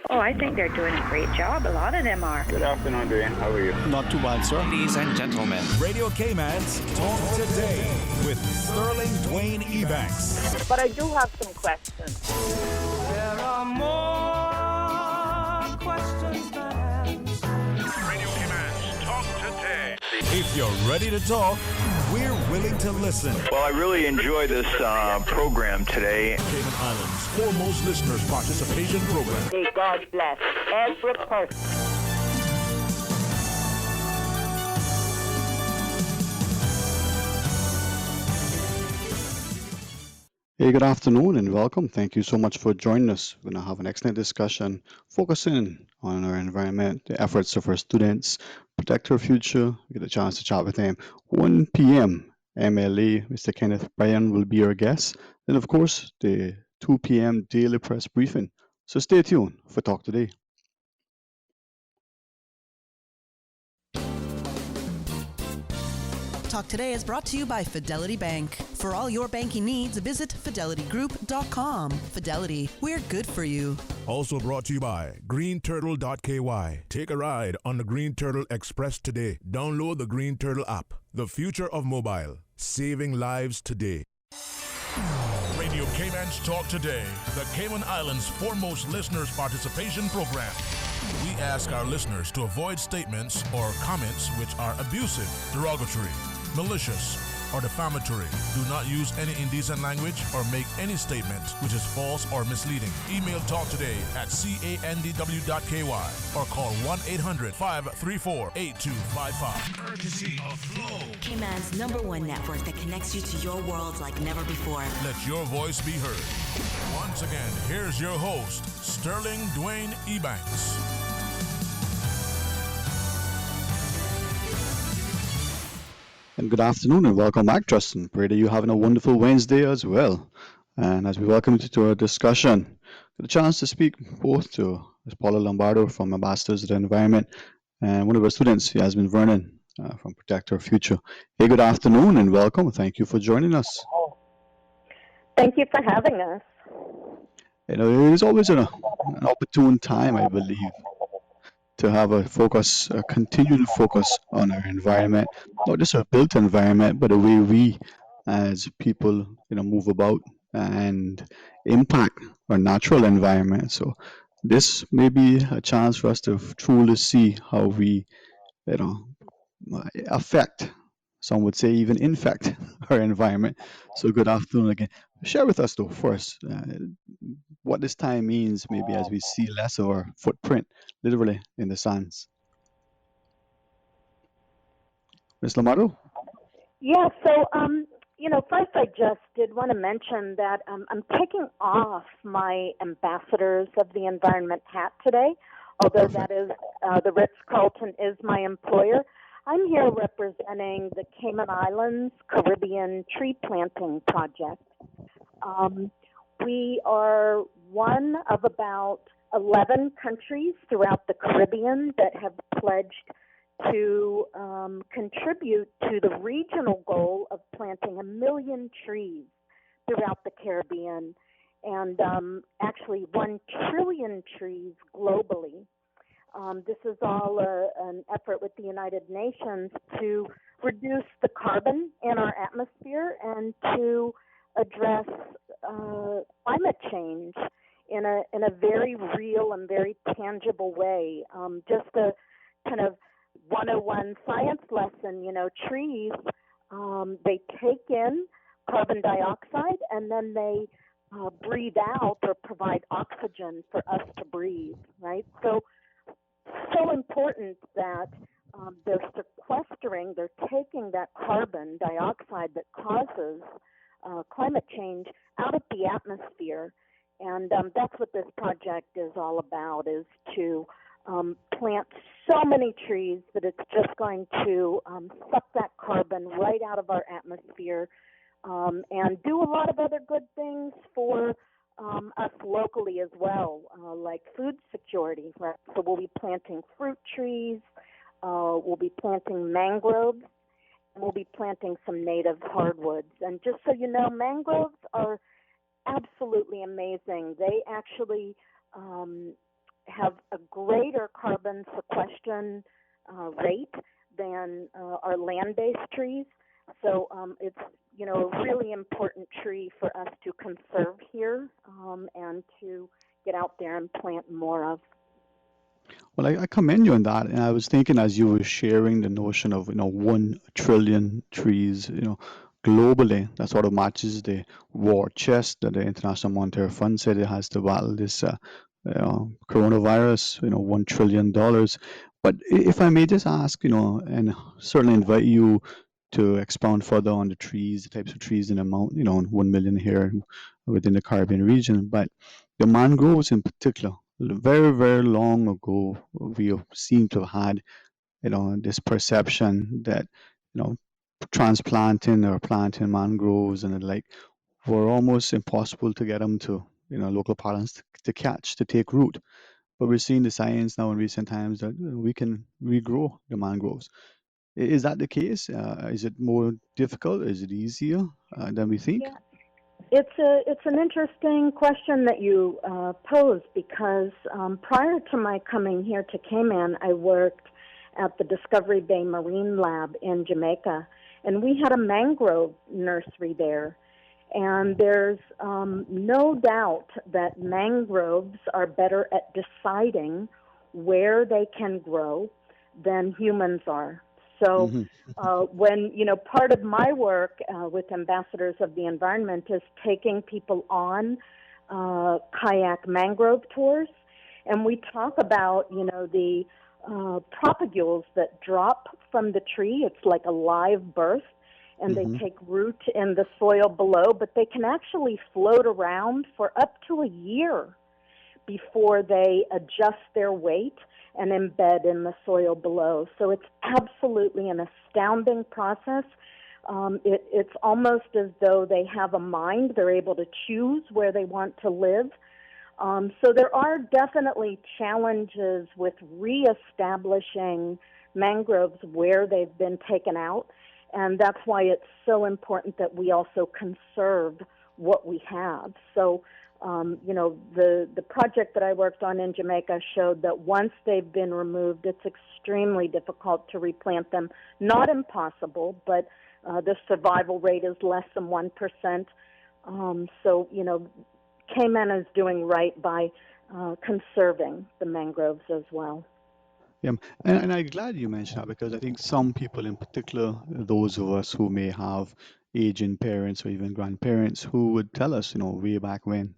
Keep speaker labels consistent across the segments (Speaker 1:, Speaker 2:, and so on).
Speaker 1: Oh, I think they're doing a great job. A lot of them are.
Speaker 2: Good afternoon, Dwayne. How are you?
Speaker 3: Not too bad, sir.
Speaker 4: Ladies and gentlemen,
Speaker 5: Radio Cayman's Talk Today with Sterling Dwayne Ebanks.
Speaker 6: But I do have some questions.
Speaker 7: There are more questions than answers.
Speaker 8: Radio Cayman's Talk Today.
Speaker 5: If you're ready to talk, we're willing to listen.
Speaker 2: Well, I really enjoy this program today.
Speaker 5: Cayman Islands' foremost listeners participation program.
Speaker 6: May God bless every person.
Speaker 3: Hey, good afternoon and welcome. Thank you so much for joining us. We're going to have an excellent discussion focusing on our environment, the efforts of our students, protect our future. We get a chance to chat with them. 1 p.m. MLA, Mr. Kenneth Bryan will be our guest. Then, of course, the 2 p.m. daily press briefing. So stay tuned for Talk Today.
Speaker 9: Talk Today is brought to you by Fidelity Bank. For all your banking needs, visit fidelitygroup.com. Fidelity, we're good for you.
Speaker 10: Also brought to you by greenturtle.ky. Take a ride on the Green Turtle Express today. Download the Green Turtle app. The future of mobile. Saving lives today.
Speaker 8: Radio Cayman's Talk Today, the Cayman Islands' foremost listeners' participation program. We ask our listeners to avoid statements or comments which are abusive, derogatory, malicious, or defamatory. Do not use any indecent language or make any statement which is false or misleading. Email talktoday@candw.ky or call 1-800-534-8255. Courtesy of Flow.
Speaker 11: Cayman's #1 network that connects you to your world like never before.
Speaker 8: Let your voice be heard. Once again, here's your host, Sterling Dwayne Ebanks.
Speaker 3: And good afternoon and welcome back, Justin. Pray that you're having a wonderful Wednesday as well. And as we welcome you to our discussion, get a chance to speak both to Ms. Paula Lombardo from Ambassadors of the Environment and one of our students, Yasmin Vernon from Protect Our Future. Hey, good afternoon and welcome. Thank you for joining us.
Speaker 6: Thank you for having us.
Speaker 3: You know, it is always an opportune time, I believe, to have a continued focus on our environment, not just our built environment, but the way we as people, move about and impact our natural environment. So this may be a chance for us to truly see how we, affect, some would say even infect our environment. So good afternoon again. Share with us though first what this time means maybe as we see less of our footprint literally in the sands. Ms. Lombardo?
Speaker 6: Yeah, so, first I just did want to mention that I'm taking off my Ambassadors of the Environment hat today, although
Speaker 3: Perfect.
Speaker 6: that is, the Ritz-Carlton is my employer. I'm here representing the Cayman Islands Caribbean Tree Planting Project. We are one of about 11 countries throughout the Caribbean that have pledged to contribute to the regional goal of planting 1 million trees throughout the Caribbean and actually 1 trillion trees globally. This is all an effort with the United Nations to reduce the carbon in our atmosphere and to address climate change in a very real and very tangible way. Just a kind of 101 science lesson, trees, they take in carbon dioxide and then they breathe out or provide oxygen for us to breathe, right? So important that they're sequestering, they're taking that carbon dioxide that causes climate change out of the atmosphere. And that's what this project is all about, is to plant so many trees that it's just going to suck that carbon right out of our atmosphere and do a lot of other good things for us locally as well, like food security. Right? So we'll be planting fruit trees, we'll be planting mangroves, and we'll be planting some native hardwoods. And just so you know, mangroves are absolutely amazing. They actually have a greater carbon sequestration rate than our land-based trees. So it's a really important tree for us to conserve here and to get out there and plant more of.
Speaker 3: Well, I commend you on that. And I was thinking as you were sharing the notion of, 1 trillion trees, globally, that sort of matches the war chest that the International Monetary Fund said it has to battle this coronavirus, $1 trillion. But if I may just ask, and certainly invite you to expound further on the trees, the types of trees and amount, 1 million here within the Caribbean region, but the mangroves in particular, very, very long ago, we seem to have had, this perception that, you know, transplanting or planting mangroves and the like were almost impossible to get them to, local parlance to catch, to take root. But we're seeing the science now in recent times that we can regrow the mangroves. Is that the case? Is it more difficult? Is it easier than we think?
Speaker 6: Yeah, it's an interesting question that you pose because prior to my coming here to Cayman, I worked at the Discovery Bay Marine Lab in Jamaica, and we had a mangrove nursery there. And there's no doubt that mangroves are better at deciding where they can grow than humans are. So when, part of my work with Ambassadors of the Environment is taking people on kayak mangrove tours, and we talk about, the propagules that drop from the tree. It's like a live birth, and they take root in the soil below, but they can actually float around for up to a year before they adjust their weight and embed in the soil below. So it's absolutely an astounding process. It's almost as though they have a mind. They're able to choose where they want to live. So there are definitely challenges with reestablishing mangroves where they've been taken out. And that's why it's so important that we also conserve what we have. So, the project that I worked on in Jamaica showed that once they've been removed, it's extremely difficult to replant them. Not impossible, but the survival rate is less than 1%. So, Cayman is doing right by conserving the mangroves as well.
Speaker 3: Yeah, and I'm glad you mentioned that because I think some people, in particular, those of us who may have aging parents or even grandparents, who would tell us, way back when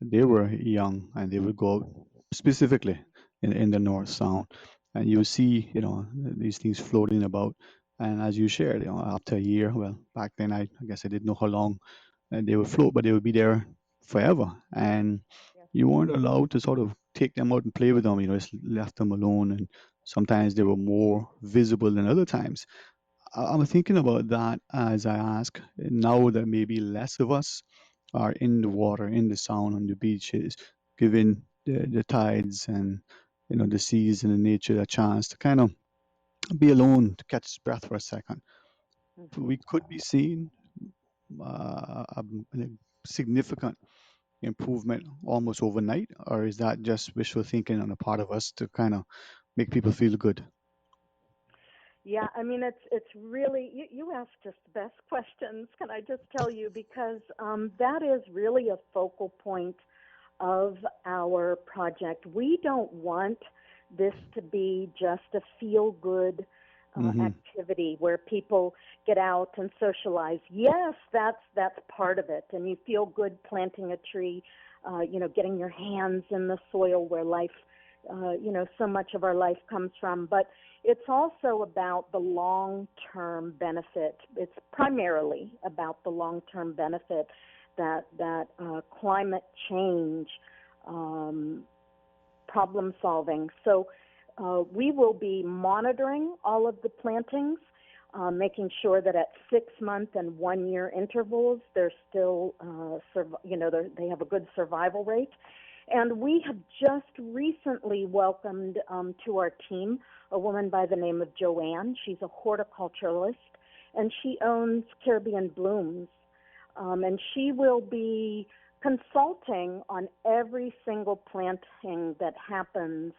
Speaker 3: they were young and they would go out specifically in the North Sound, and you see, these things floating about. And as you shared, after a year, well, back then I guess I didn't know how long they would float, but they would be there forever. And you weren't allowed to sort of take them out and play with them, just left them alone. And sometimes they were more visible than other times. I'm thinking about that as I ask now that maybe less of us are in the water, in the sound, on the beaches, giving the tides and the seas and the nature a chance to kind of be alone, to catch his breath for a second. We could be seeing a significant improvement almost overnight, or is that just wishful thinking on the part of us to kind of make people feel good?
Speaker 6: Yeah, I mean, it's really, you ask just the best questions, can I just tell you, because that is really a focal point of our project. We don't want this to be just a feel-good activity where people get out and socialize. Yes, that's part of it, and you feel good planting a tree, getting your hands in the soil where life, so much of our life comes from. But it's also about the long-term benefit. It's primarily about the long-term benefit that climate change, problem solving. So we will be monitoring all of the plantings, making sure that at 6-month and 1-year intervals, they're still, they have a good survival rate. And we have just recently welcomed to our team a woman by the name of Joanne. She's a horticulturalist, and she owns Caribbean Blooms. And she will be consulting on every single planting that happens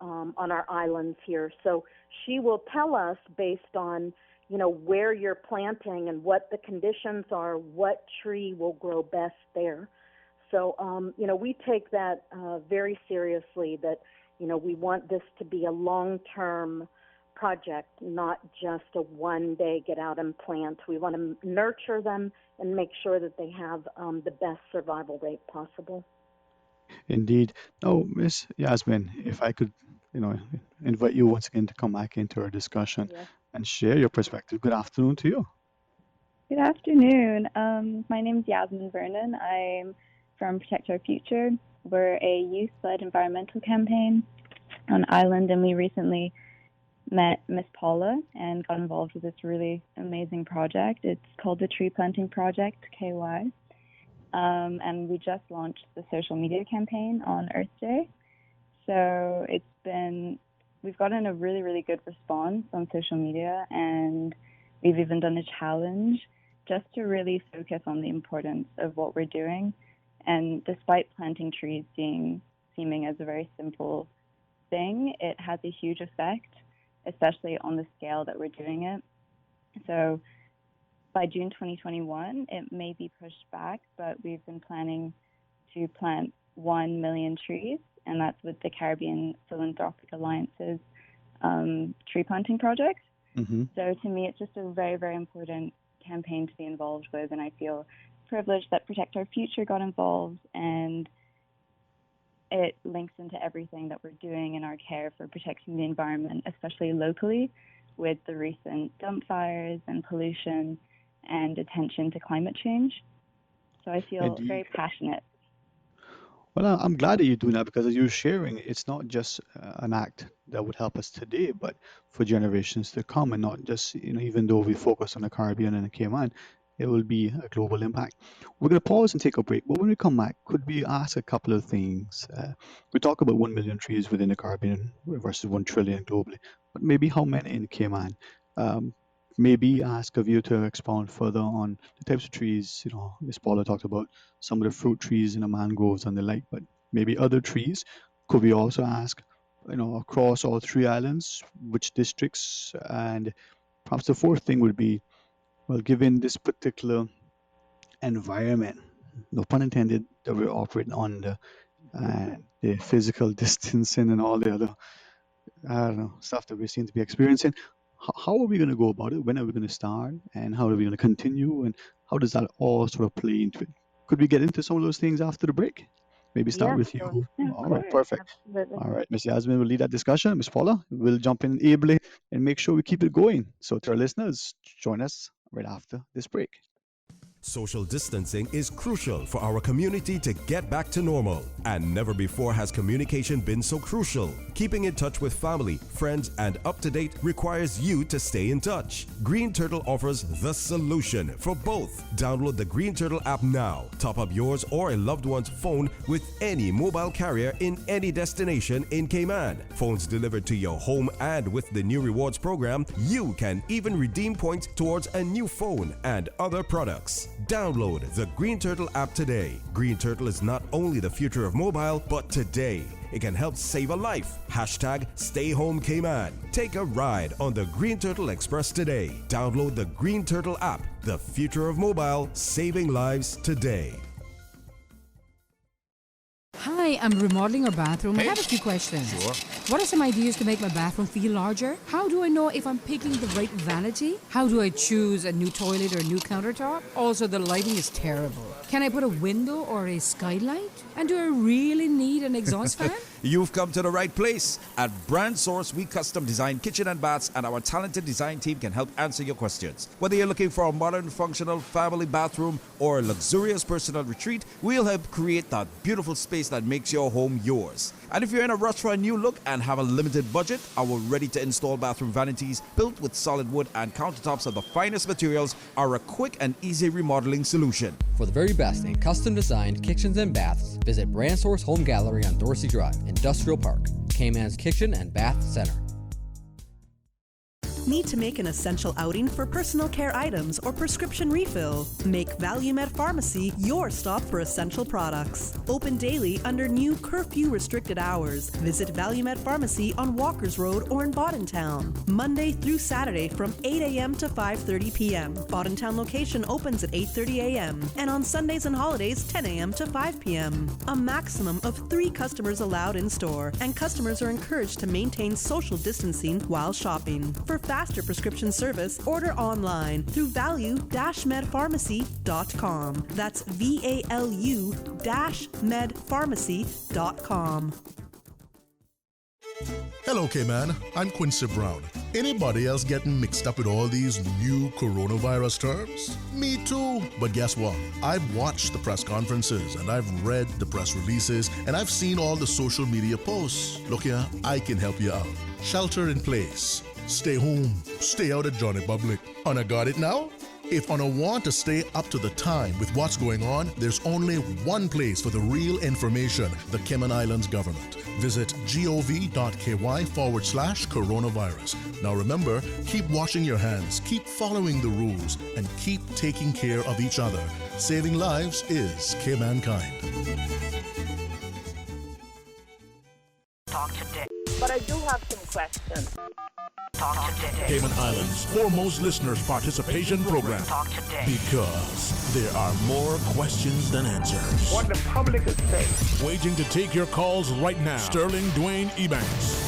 Speaker 6: on our islands here. So she will tell us based on, where you're planting and what the conditions are, what tree will grow best there. So, we take that very seriously, that, we want this to be a long-term project, not just a one-day get out and plant. We want to nurture them and make sure that they have the best survival rate possible.
Speaker 3: Indeed. Now, Miss Yasmin, if I could, invite you once again to come back into our discussion
Speaker 6: Yes.
Speaker 3: and share your perspective. Good afternoon to you.
Speaker 4: Good afternoon. My name is Yasmin Vernon. I'm from Protect Our Future. We're a youth-led environmental campaign on island, and we recently met Miss Paula and got involved with this really amazing project. It's called the Tree Planting Project, KY. And we just launched the social media campaign on Earth Day. So we've gotten a really, really good response on social media, and we've even done a challenge just to really focus on the importance of what we're doing. And despite planting trees seeming as a very simple thing, it has a huge effect, especially on the scale that we're doing it. So by June 2021, it may be pushed back, but we've been planning to plant 1 million trees, and that's with the Caribbean Philanthropic Alliance's tree planting project.
Speaker 3: Mm-hmm.
Speaker 4: So to me, it's just a very, very important campaign to be involved with, and I feel privileged that Protect Our Future got involved, and it links into everything that we're doing in our care for protecting the environment, especially locally with the recent dump fires and pollution and attention to climate change. So I feel
Speaker 3: Indeed.
Speaker 4: very passionate.
Speaker 3: Well, I'm glad that you're doing that, because as you're sharing, it's not just an act that would help us today, but for generations to come, and not just, even though we focus on the Caribbean and the Cayman, it will be a global impact. We're going to pause and take a break, but when we come back, could we ask a couple of things? We talk about 1 million trees within the Caribbean versus 1 trillion globally, but maybe how many in the Cayman? Maybe ask of you to expound further on the types of trees. Ms. Paula talked about some of the fruit trees and the mangroves and the like, but maybe other trees. Could we also ask, across all 3 islands, which districts? And perhaps the fourth thing would be, well, given this particular environment, no pun intended, that we're operating under, the physical distancing and all the other, stuff that we seem to be experiencing, how are we going to go about it? When are we going to start? And how are we going to continue? And how does that all sort of play into it? Could we get into some of those things after the break? Maybe start with you.
Speaker 6: Sure.
Speaker 3: All right, perfect.
Speaker 6: Absolutely.
Speaker 3: All right, Ms. Yasmin will lead that discussion. Ms. Paula will jump in ably and make sure we keep it going. So to our listeners, join us right after this break.
Speaker 10: Social distancing is crucial for our community to get back to normal, and never before has communication been so crucial. Keeping in touch with family, friends, and up to date requires you to stay in touch. Green Turtle offers the solution for both. Download the Green Turtle app now. Top up yours or a loved one's phone with any mobile carrier in any destination in Cayman. Phones delivered to your home, and with the new rewards program, you can even redeem points towards a new phone and other products. Download the Green Turtle app today. Green Turtle is not only the future of mobile, but today it can help save a life. Hashtag Stay Home Cayman. Take a ride on the Green Turtle Express today. Download the Green Turtle app. The future of mobile, saving lives today.
Speaker 12: Hi, I'm remodeling our bathroom. I have a few questions.
Speaker 8: Sure.
Speaker 12: What are some ideas to make my bathroom feel larger? How do I know if I'm picking the right vanity? How do I choose a new toilet or a new countertop? Also, the lighting is terrible. Can I put a window or a skylight? And do I really need an exhaust fan?
Speaker 13: You've come to the right place. At Brand Source, we custom design kitchen and baths, and our talented design team can help answer your questions. Whether you're looking for a modern, functional family bathroom or a luxurious personal retreat, we'll help create that beautiful space that makes your home yours. And if you're in a rush for a new look and have a limited budget, our ready-to-install bathroom vanities, built with solid wood and countertops of the finest materials, are a quick and easy remodeling solution.
Speaker 14: For the very best in custom-designed kitchens and baths, visit Brand Source Home Gallery on Dorsey Drive, Industrial Park, Cayman's Kitchen and Bath Center.
Speaker 9: Need to make an essential outing for personal care items or prescription refill? Make ValueMed Pharmacy your stop for essential products. Open daily under new curfew-restricted hours. Visit ValueMed Pharmacy on Walkers Road or in Boddentown. Monday through Saturday from 8 a.m. to 5:30 p.m. Boddentown location opens at 8:30 a.m. and on Sundays and holidays 10 a.m. to 5 p.m. A maximum of 3 customers allowed in store, and customers are encouraged to maintain social distancing while shopping. For faster prescription service, order online through value-medpharmacy.com. That's VALU-medpharmacy.com.
Speaker 15: Hello, Cayman. I'm Quincy Brown. Anybody else getting mixed up with all these new coronavirus terms? Me too. But guess what? I've watched the press conferences and I've read the press releases and I've seen all the social media posts. Look here, I can help you out. Shelter in place. Stay home. Stay out of Johnny Public. Una got it now? If Una want to stay up to the time with what's going on, there's only one place for the real information: the Cayman Islands government. Visit gov.ky/coronavirus. Now remember, keep washing your hands, keep following the rules, and keep taking care of each other. Saving lives is Caymankind.
Speaker 16: Talk today. But I do have some questions. Talk today.
Speaker 8: Cayman Islands' foremost listeners participation program.
Speaker 16: Talk today.
Speaker 8: Because there are more questions than answers.
Speaker 16: What the public is saying.
Speaker 8: Waiting to take your calls right now. Sterling Dwayne Ebanks.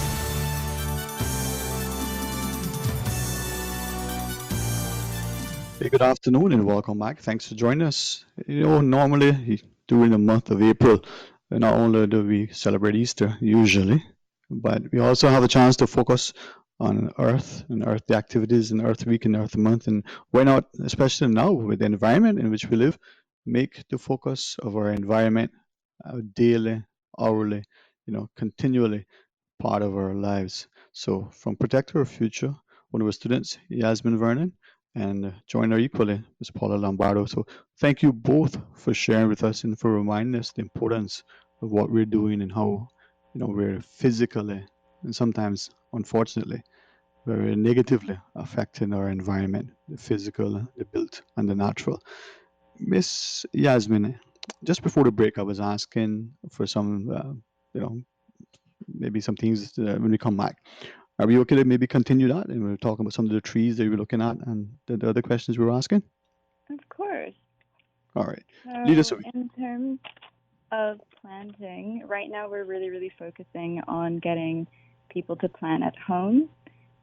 Speaker 3: Hey, good afternoon and welcome back. Thanks for joining us. Normally during the month of April, not only do we celebrate Easter usually, but we also have a chance to focus on Earth and Earth activities and Earth Week and Earth Month. And why not, especially now with the environment in which we live, make the focus of our environment daily, hourly, continually part of our lives. So from Protect Our Future, one of our students, Yasmin Vernon, and join our equally, Ms. Paula Lombardo. So thank you both for sharing with us and for reminding us the importance of what we're doing and how we're physically and sometimes, unfortunately, very negatively affecting our environment, the physical, the built, and the natural. Miss Yasmin, just before the break, I was asking for some, maybe some things when we come back. Are we okay to maybe continue that? And we're talking about some of the trees that you were looking at and the other questions we were asking?
Speaker 4: Of course.
Speaker 3: All right.
Speaker 4: So
Speaker 3: Lead us away.
Speaker 4: in terms of planting, right now we're really focusing on getting people to plant at home,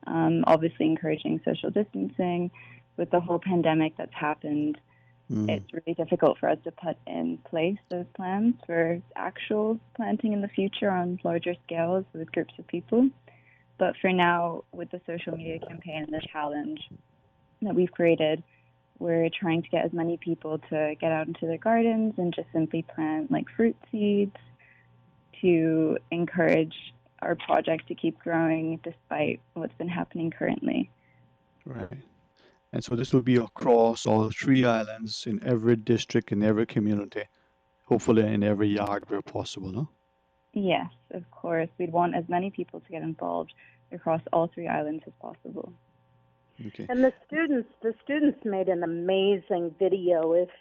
Speaker 4: obviously encouraging social distancing. With the whole pandemic that's happened, it's really difficult for us to put in place those plans for actual planting in the future on larger scales with groups of people. But for now, with the social media campaign and the challenge that we've created, we're trying to get as many people to get out into their gardens and just simply plant like fruit seeds to encourage our project to keep growing despite what's been happening currently.
Speaker 3: Right. And so this will be across all 3 islands in every district, in every community, hopefully in every yard where possible, no?
Speaker 4: Yes, of course. We'd want as many people to get involved across all 3 islands as possible.
Speaker 3: Okay.
Speaker 6: And the students made an amazing video. If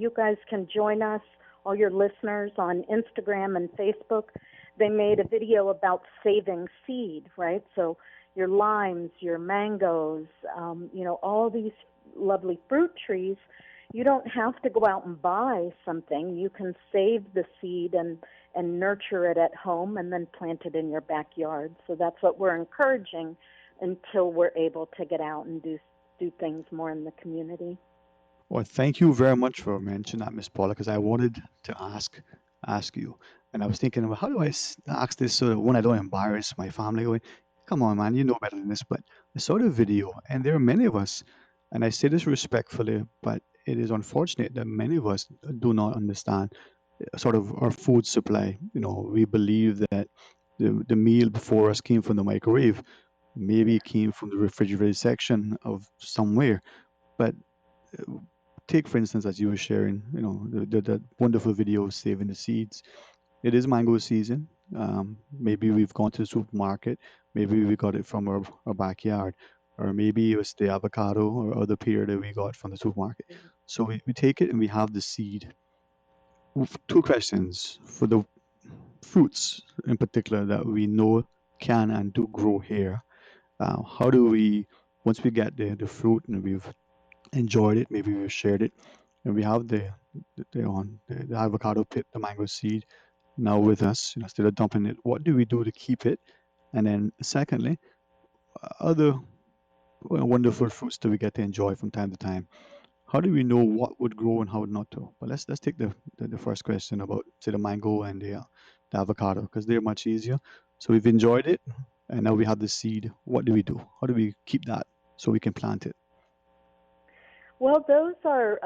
Speaker 6: you guys can join us, all your listeners on Instagram and Facebook, they made a video about saving seed, right? So your limes, your mangoes, all these lovely fruit trees, you don't have to go out and buy something. You can save the seed and nurture it at home and then plant it in your backyard. So that's what we're encouraging until we're able to get out and do things more in the community.
Speaker 3: Well, thank you very much for mentioning that, Miss Paula, because I wanted to ask you. And I was thinking, well, how do I ask this so that when I don't embarrass my family? Going, come on, man, you know better than this. But I saw the video, and there are many of us, and I say this respectfully, but it is unfortunate that many of us do not understand sort of our food supply. We believe that the meal before us came from the microwave, maybe it came from the refrigerated section of somewhere. But take, for instance, as you were sharing, the wonderful video of saving the seeds. It is mango season. Maybe we've gone to the supermarket. Maybe we got it from our backyard. or maybe it was the avocado or other pear that we got from the supermarket. So we take it and we have the seed. Two questions for the fruits in particular that we know can and do grow here. How do we, once we get the fruit and we've enjoyed it, maybe we've shared it, and we have the avocado pit, the mango seed now with us, instead of dumping it, what do we do to keep it? And then secondly, other wonderful fruits that we get to enjoy from time to time. How do we know what would grow and how not to? But let's take the first question about say the mango and the avocado because they're much easier. So we've enjoyed it, and now we have the seed. What do we do? How do we keep that so we can plant it?
Speaker 6: Well, those are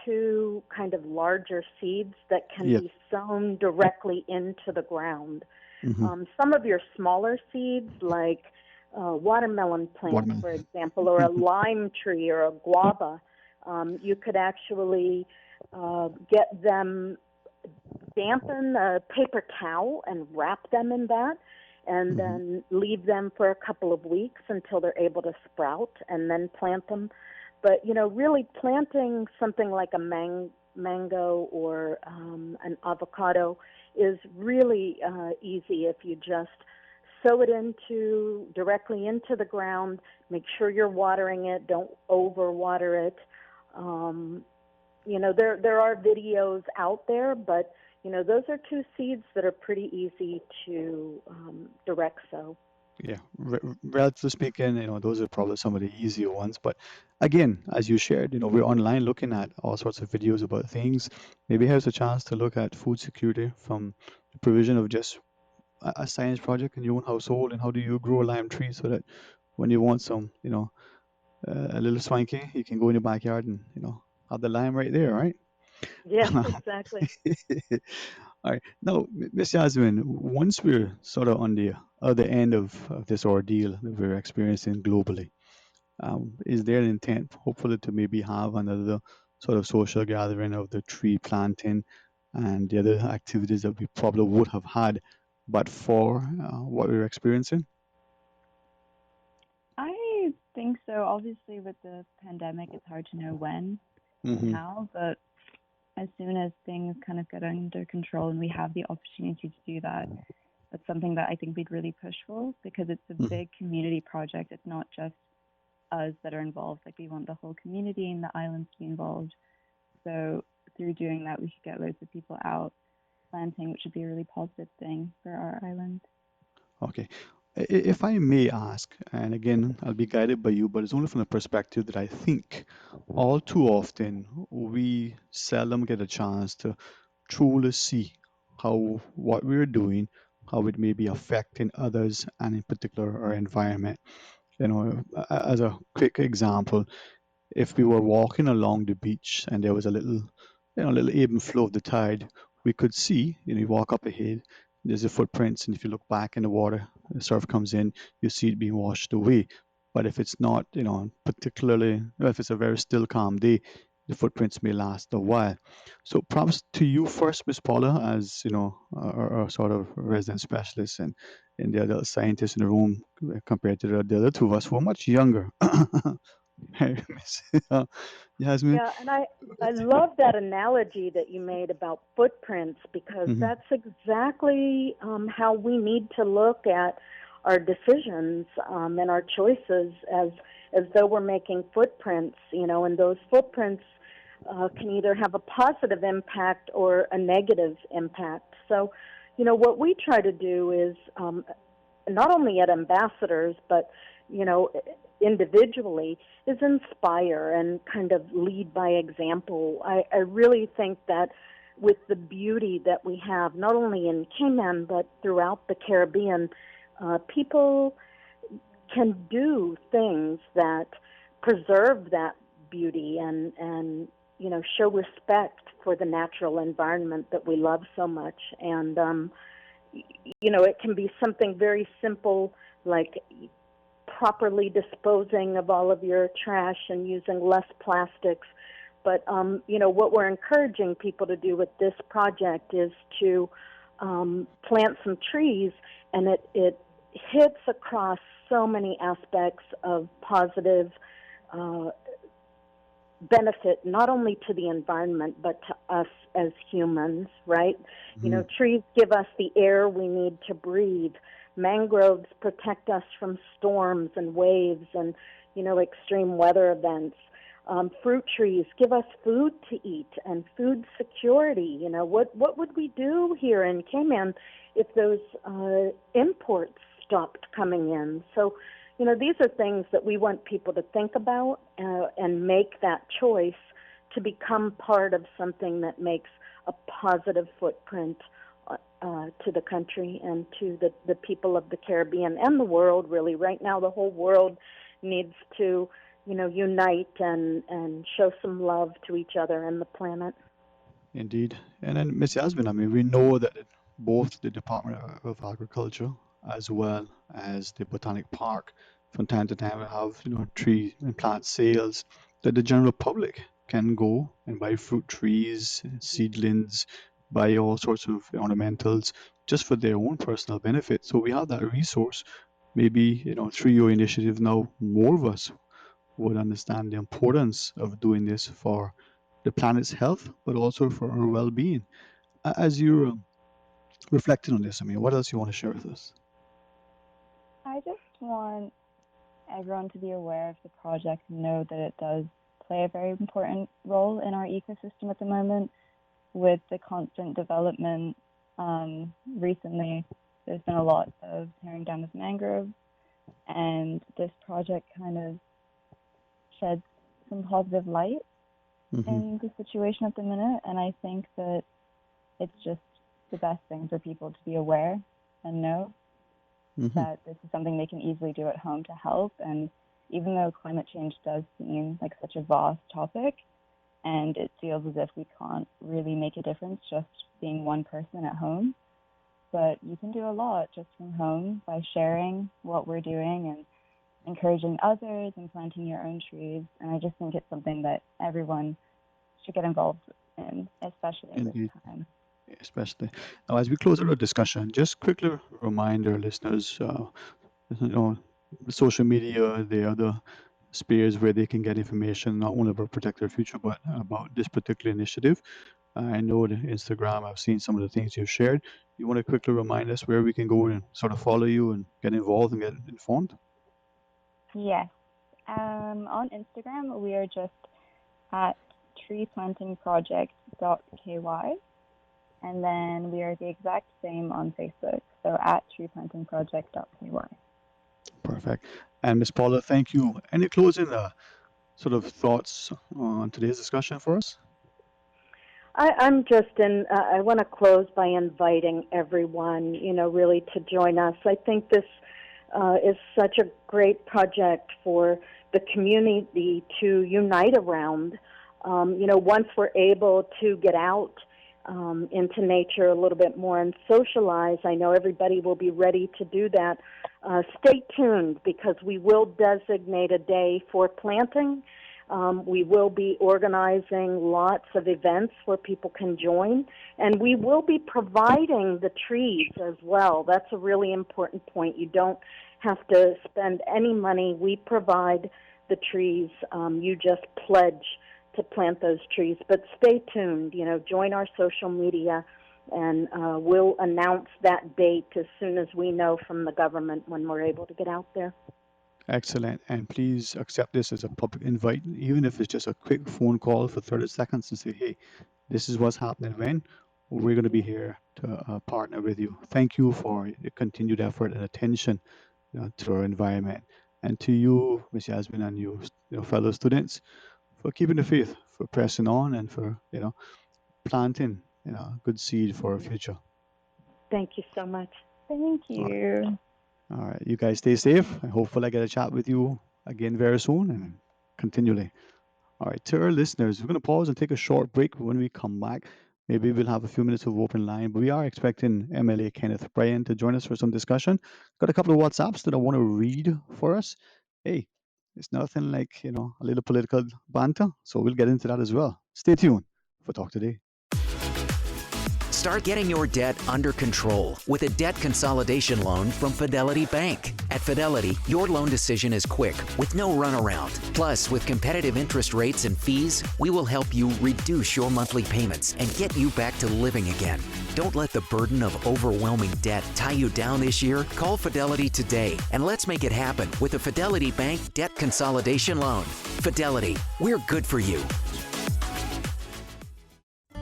Speaker 6: two kind of larger seeds that can
Speaker 3: Yeah.
Speaker 6: be sown directly into the ground.
Speaker 3: Mm-hmm.
Speaker 6: Some of your smaller seeds, like watermelon plants,
Speaker 3: Watermelon.
Speaker 6: for example, or a lime tree or a guava, you could actually get them, dampen a paper towel and wrap them in that, and then leave them for a couple of weeks until they're able to sprout, and then plant them. But, really planting something like a mango or an avocado is really easy if you just sow it directly into the ground. Make sure you're watering it. Don't overwater it. There are videos out there, but, those are two seeds that are pretty easy to direct sow.
Speaker 3: Yeah, relatively speaking, those are probably some of the easier ones. But again, as you shared, we're online looking at all sorts of videos about things. Maybe here's a chance to look at food security from the provision of just a science project in your own household, and how do you grow a lime tree so that when you want some, a little swanky, you can go in your backyard and, have the lime right there, right?
Speaker 6: Yeah, exactly.
Speaker 3: All right. Now, Miss Yasmin, once we're sort of on the other end of this ordeal that we're experiencing globally, is there an intent, hopefully, to maybe have another sort of social gathering of the tree planting and the other activities that we probably would have had, but for what we're experiencing?
Speaker 4: I think so. Obviously, with the pandemic, it's hard to know when and
Speaker 3: Mm-hmm.
Speaker 4: how, but as soon as things kind of get under control and we have the opportunity to do that, that's something that I think we'd really push for because it's a big community project. It's not just us that are involved. Like, we want the whole community and the islands to be involved. So through doing that, we could get loads of people out planting, which would be a really positive thing for our island.
Speaker 3: Okay. If I may ask, and again, I'll be guided by you, but it's only from the perspective that I think all too often we seldom get a chance to truly see how what we're doing, how it may be affecting others, and in particular our environment. As a quick example, if we were walking along the beach and there was a little ebb and flow of the tide, we could see, you walk up ahead, there's the footprints, and if you look back in the water, the surf comes in, you see it being washed away. But if it's not, particularly, well, if it's a very still, calm day, the footprints may last a while. So props to you first, Miss Paula, as our sort of resident specialist and the other scientists in the room compared to the other two of us who are much younger. Miss Yasmin.
Speaker 6: Yeah, and I love that analogy that you made about footprints because that's exactly how we need to look at our decisions and our choices as though we're making footprints, and those footprints can either have a positive impact or a negative impact. So, what we try to do is not only at Ambassadors, but, individually, is inspire and kind of lead by example. I really think that with the beauty that we have, not only in Cayman, but throughout the Caribbean, people can do things that preserve that beauty and show respect for the natural environment that we love so much. And, it can be something very simple like properly disposing of all of your trash and using less plastics. But, what we're encouraging people to do with this project is to plant some trees, and it hits across so many aspects of positive uh, benefit, not only to the environment, but to us as humans, right? You know, trees give us the air we need to breathe. Mangroves protect us from storms and waves and, you know, extreme weather events. Fruit trees give us food to eat and food security. You know, what would we do here in Cayman if those imports stopped coming in? So, you know, these are things that we want people to think about and make that choice to become part of something that makes a positive footprint to the country and to the people of the Caribbean and the world, really. Right now, the whole world needs to, you know, unite and show some love to each other and the planet.
Speaker 3: Indeed. And then, Ms. Yasmin, I mean, we know that both the Department of Agriculture as well as the Botanic Park from time to time will have, you know, tree and plant sales that the general public can go and buy fruit trees, seedlings, buy all sorts of ornamentals just for their own personal benefit. So we have that resource. Maybe, you know, through your initiative now, more of us would understand the importance of doing this for the planet's health, but also for our well-being. As you're reflecting on this, I mean, what else you want to share with us?
Speaker 4: I just want everyone to be aware of the project and know that it does play a very important role in our ecosystem at the moment. With the constant development, recently there's been a lot of tearing down of mangroves, and this project kind of sheds some positive light in the situation at the minute, and I think that it's just the best thing for people to be aware and know that this is something they can easily do at home to help. And even though climate change does seem like such a vast topic, and it feels as if we can't really make a difference just being one person at home, but you can do a lot just from home by sharing what we're doing and encouraging others and planting your own trees. And I just think it's something that everyone should get involved in, especially at this time.
Speaker 3: Especially now, as we close out our discussion, just quickly remind our listeners, you know, social media, the other spheres where they can get information not only about Protect Our Future, but about this particular initiative. I know the Instagram, I've seen some of the things you've shared. You want to quickly remind us where we can go and sort of follow you and get involved and get informed?
Speaker 4: Yes. On Instagram, we are just at treeplantingproject.ky, and then we are the exact same on Facebook, so at treeplantingproject.ky.
Speaker 3: Perfect. And Ms. Paula, thank you. Any closing sort of thoughts on today's discussion for us?
Speaker 6: I'm just I want to close by inviting everyone, you know, really to join us. I think this is such a great project for the community to unite around. You know, once we're able to get out into nature a little bit more and socialize, I know everybody will be ready to do that. Stay tuned, because we will designate a day for planting. We will be organizing lots of events where people can join, and we will be providing the trees as well. That's a really important point. You don't have to spend any money. We provide the trees. You just pledge to plant those trees. But stay tuned. You know, join our social media, and we'll announce that date as soon as we know from the government when we're able to get out there.
Speaker 3: Excellent. And please accept this as a public invite, even if it's just a quick phone call for 30 seconds and say, hey, this is what's happening when. We're going to be here to partner with you. Thank you for your continued effort and attention to our environment. And to you, Ms. Yasmin, and you, fellow students, for keeping the faith, for pressing on, and for, planting, good seed for our future.
Speaker 6: Thank you so much.
Speaker 4: Thank you.
Speaker 3: All right, you guys stay safe. I hopefully I get a chat with you again very soon and continually. All right, to our listeners, we're going to pause and take a short break. When we come back, maybe we'll have a few minutes of open line, but we are expecting MLA Kenneth Bryan to join us for some discussion. Got a couple of WhatsApps that I want to read for us. Hey, it's nothing like, a little political banter, so we'll get into that as well. Stay tuned for Talk Today.
Speaker 17: Start getting your debt under control with a debt consolidation loan from Fidelity Bank. At Fidelity, your loan decision is quick with no runaround. Plus, with competitive interest rates and fees, we will help you reduce your monthly payments and get you back to living again. Don't let the burden of overwhelming debt tie you down this year. Call Fidelity today and let's make it happen with a Fidelity Bank debt consolidation loan. Fidelity, we're good for you.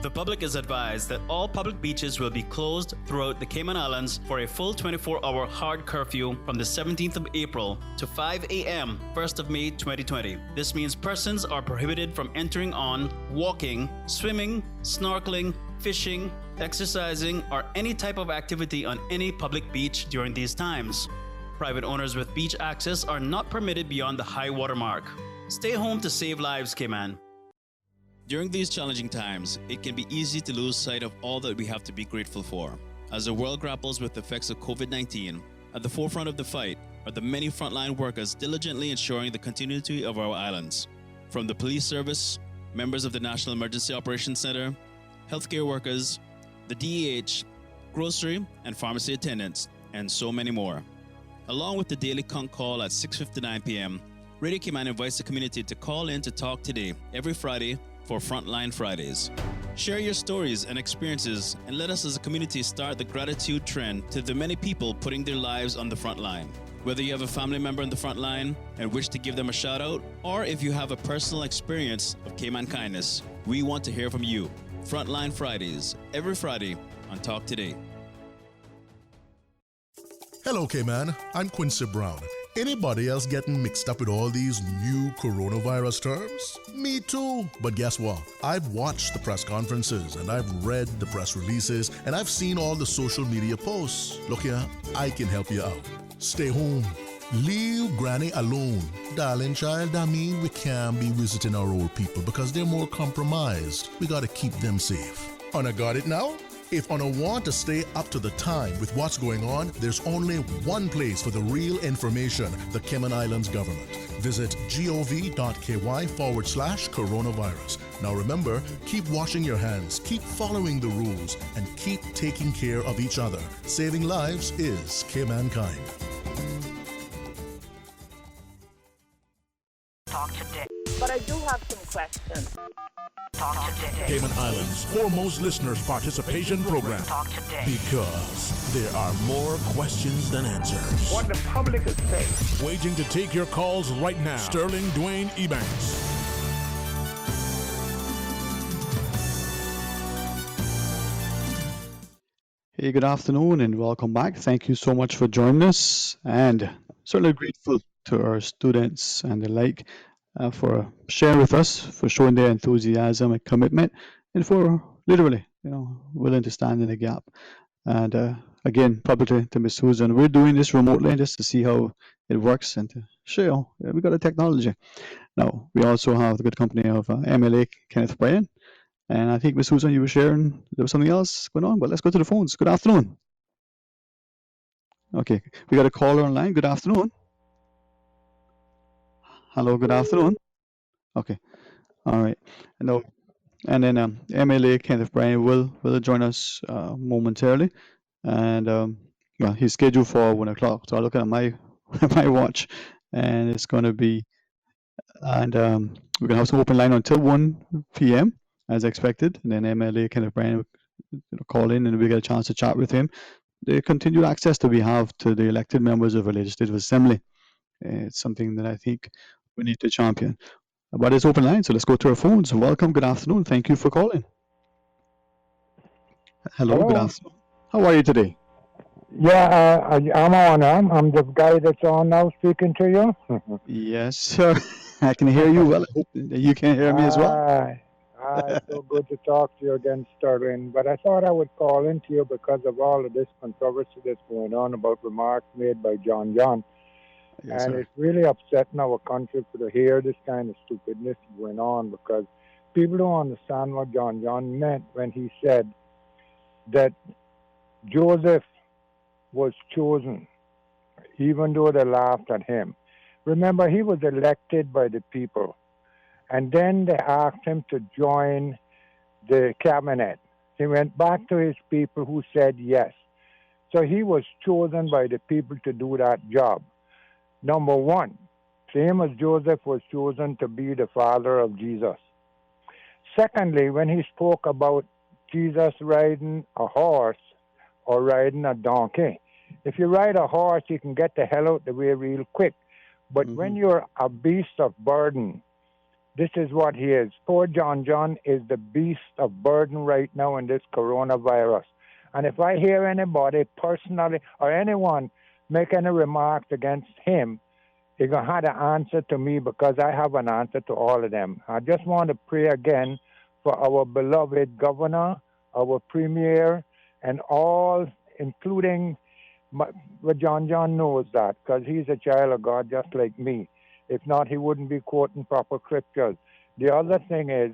Speaker 18: The public is advised that all public beaches will be closed throughout the Cayman Islands for a full 24-hour hard curfew from the 17th of April to 5 a.m. 1st of May 2020. This means persons are prohibited from entering on, walking, swimming, snorkeling, fishing, exercising, or any type of activity on any public beach during these times. Private owners with beach access are not permitted beyond the high water mark. Stay home to save lives, Cayman.
Speaker 19: During these challenging times, it can be easy to lose sight of all that we have to be grateful for. As the world grapples with the effects of COVID-19, at the forefront of the fight are the many frontline workers diligently ensuring the continuity of our islands. From the police service, members of the National Emergency Operations Center, healthcare workers, the DEH, grocery and pharmacy attendants, and so many more. Along with the daily conch call at 6:59 p.m., Radio Cayman invites the community to call in to talk today, every Friday, for Frontline Fridays. Share your stories and experiences and let us as a community start the gratitude trend to the many people putting their lives on the front line. Whether you have a family member on the front line and wish to give them a shout out, or if you have a personal experience of Cayman kindness, we want to hear from you. Frontline Fridays, every Friday on Talk Today.
Speaker 15: Hello, Cayman. I'm Quincy Brown. Anybody else getting mixed up with all these new coronavirus terms? Me too. But guess what? I've watched the press conferences and I've read the press releases and I've seen all the social media posts. Look here, I can help you out. Stay home. Leave Granny alone. Darling child, I mean we can't be visiting our old people because they're more compromised. We gotta keep them safe. Anna got it now? If Anna want to stay up to the time with what's going on, there's only one place for the real information, the Cayman Islands government. Visit gov.ky/coronavirus. Now remember, keep washing your hands, keep following the rules, and keep taking care of each other. Saving lives is Cayman kind.
Speaker 16: Talk today. But I do have some questions. Talk today.
Speaker 8: Cayman Islands' foremost listeners participation program.
Speaker 16: Talk today.
Speaker 8: Because there are more questions than answers.
Speaker 16: What the public is saying.
Speaker 8: Waiting to take your calls right now. Sterling Dwayne Ebanks.
Speaker 3: Hey, good afternoon and welcome back. Thank you so much for joining us, and certainly grateful to our students and the like for sharing with us, for showing their enthusiasm and commitment, and for literally, willing to stand in the gap. And again, publicly to Miss Susan, we're doing this remotely just to see how it works and to share. We got the technology. Now, we also have the good company of MLA Kenneth Bryan. And I think, Miss Susan, you were sharing there was something else going on, but let's go to the phones. Good afternoon. Okay, we got a caller online. Good afternoon. Hello, good afternoon. Okay, all right. And then MLA Kenneth Bryan will join us momentarily, and he's scheduled for 1 o'clock. So I look at my my watch, and it's going to be, and we're gonna have some open line until 1 p.m. as expected, and then MLA Kenneth Bryan will call in, and we get a chance to chat with him. The continued access that we have to the elected members of our Legislative Assembly, it's something that I think we need to champion. But it's open line, so let's go to our phones. Welcome, good afternoon. Thank you for calling. Hello. Good afternoon. How are you today?
Speaker 20: Yeah, I'm on. I'm the guy that's on now speaking to you.
Speaker 3: Yes, sir. I can hear you well. I hope you can hear me as well.
Speaker 20: It's so good to talk to you again, Sterling. But I thought I would call into you because of all of this controversy that's going on about remarks made by John.
Speaker 3: Yes,
Speaker 20: and
Speaker 3: sir.
Speaker 20: it's really upsetting our country to hear this kind of stupidness going on, because people don't understand what John meant when he said that Joseph was chosen, even though they laughed at him. Remember, he was elected by the people, and then they asked him to join the cabinet. He went back to his people who said yes. So he was chosen by the people to do that job. Number one, same as Joseph was chosen to be the father of Jesus. Secondly, when he spoke about Jesus riding a horse or riding a donkey, if you ride a horse, you can get the hell out the way real quick. But when you're a beast of burden, this is what he is. Poor John is the beast of burden right now in this coronavirus. And if I hear anybody personally or anyone make any remarks against him, you're going to have to answer to me because I have an answer to all of them. I just want to pray again for our beloved governor, our premier, and all, including John knows that because he's a child of God just like me. If not, he wouldn't be quoting proper scriptures. The other thing is,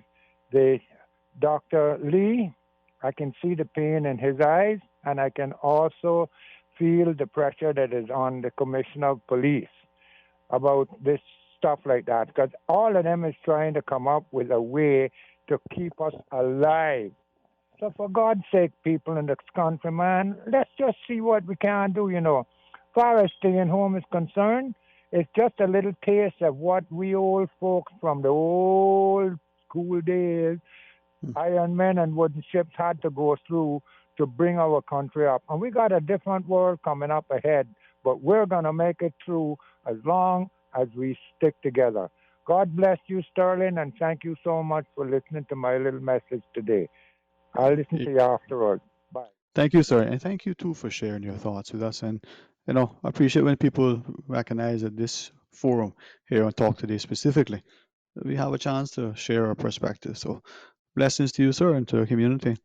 Speaker 20: Dr. Lee, I can see the pain in his eyes, and I can also feel the pressure that is on the commissioner of police about this stuff like that, because all of them is trying to come up with a way to keep us alive. So for God's sake, people in this country, man, let's just see what we can do, you know. As far as staying home is concerned, it's just a little taste of what we old folks from the old school days, iron men and wooden ships had to go through to bring our country up. And we got a different world coming up ahead, but we're going to make it through as long as we stick together. God bless you, Sterling, and thank you so much for listening to my little message today. I'll listen to you afterwards. Bye.
Speaker 3: Thank you, sir, and thank you too for sharing your thoughts with us. And I appreciate when people recognize that this forum here on Talk Today specifically, that we have a chance to share our perspective. So, blessings to you, sir, and to the community,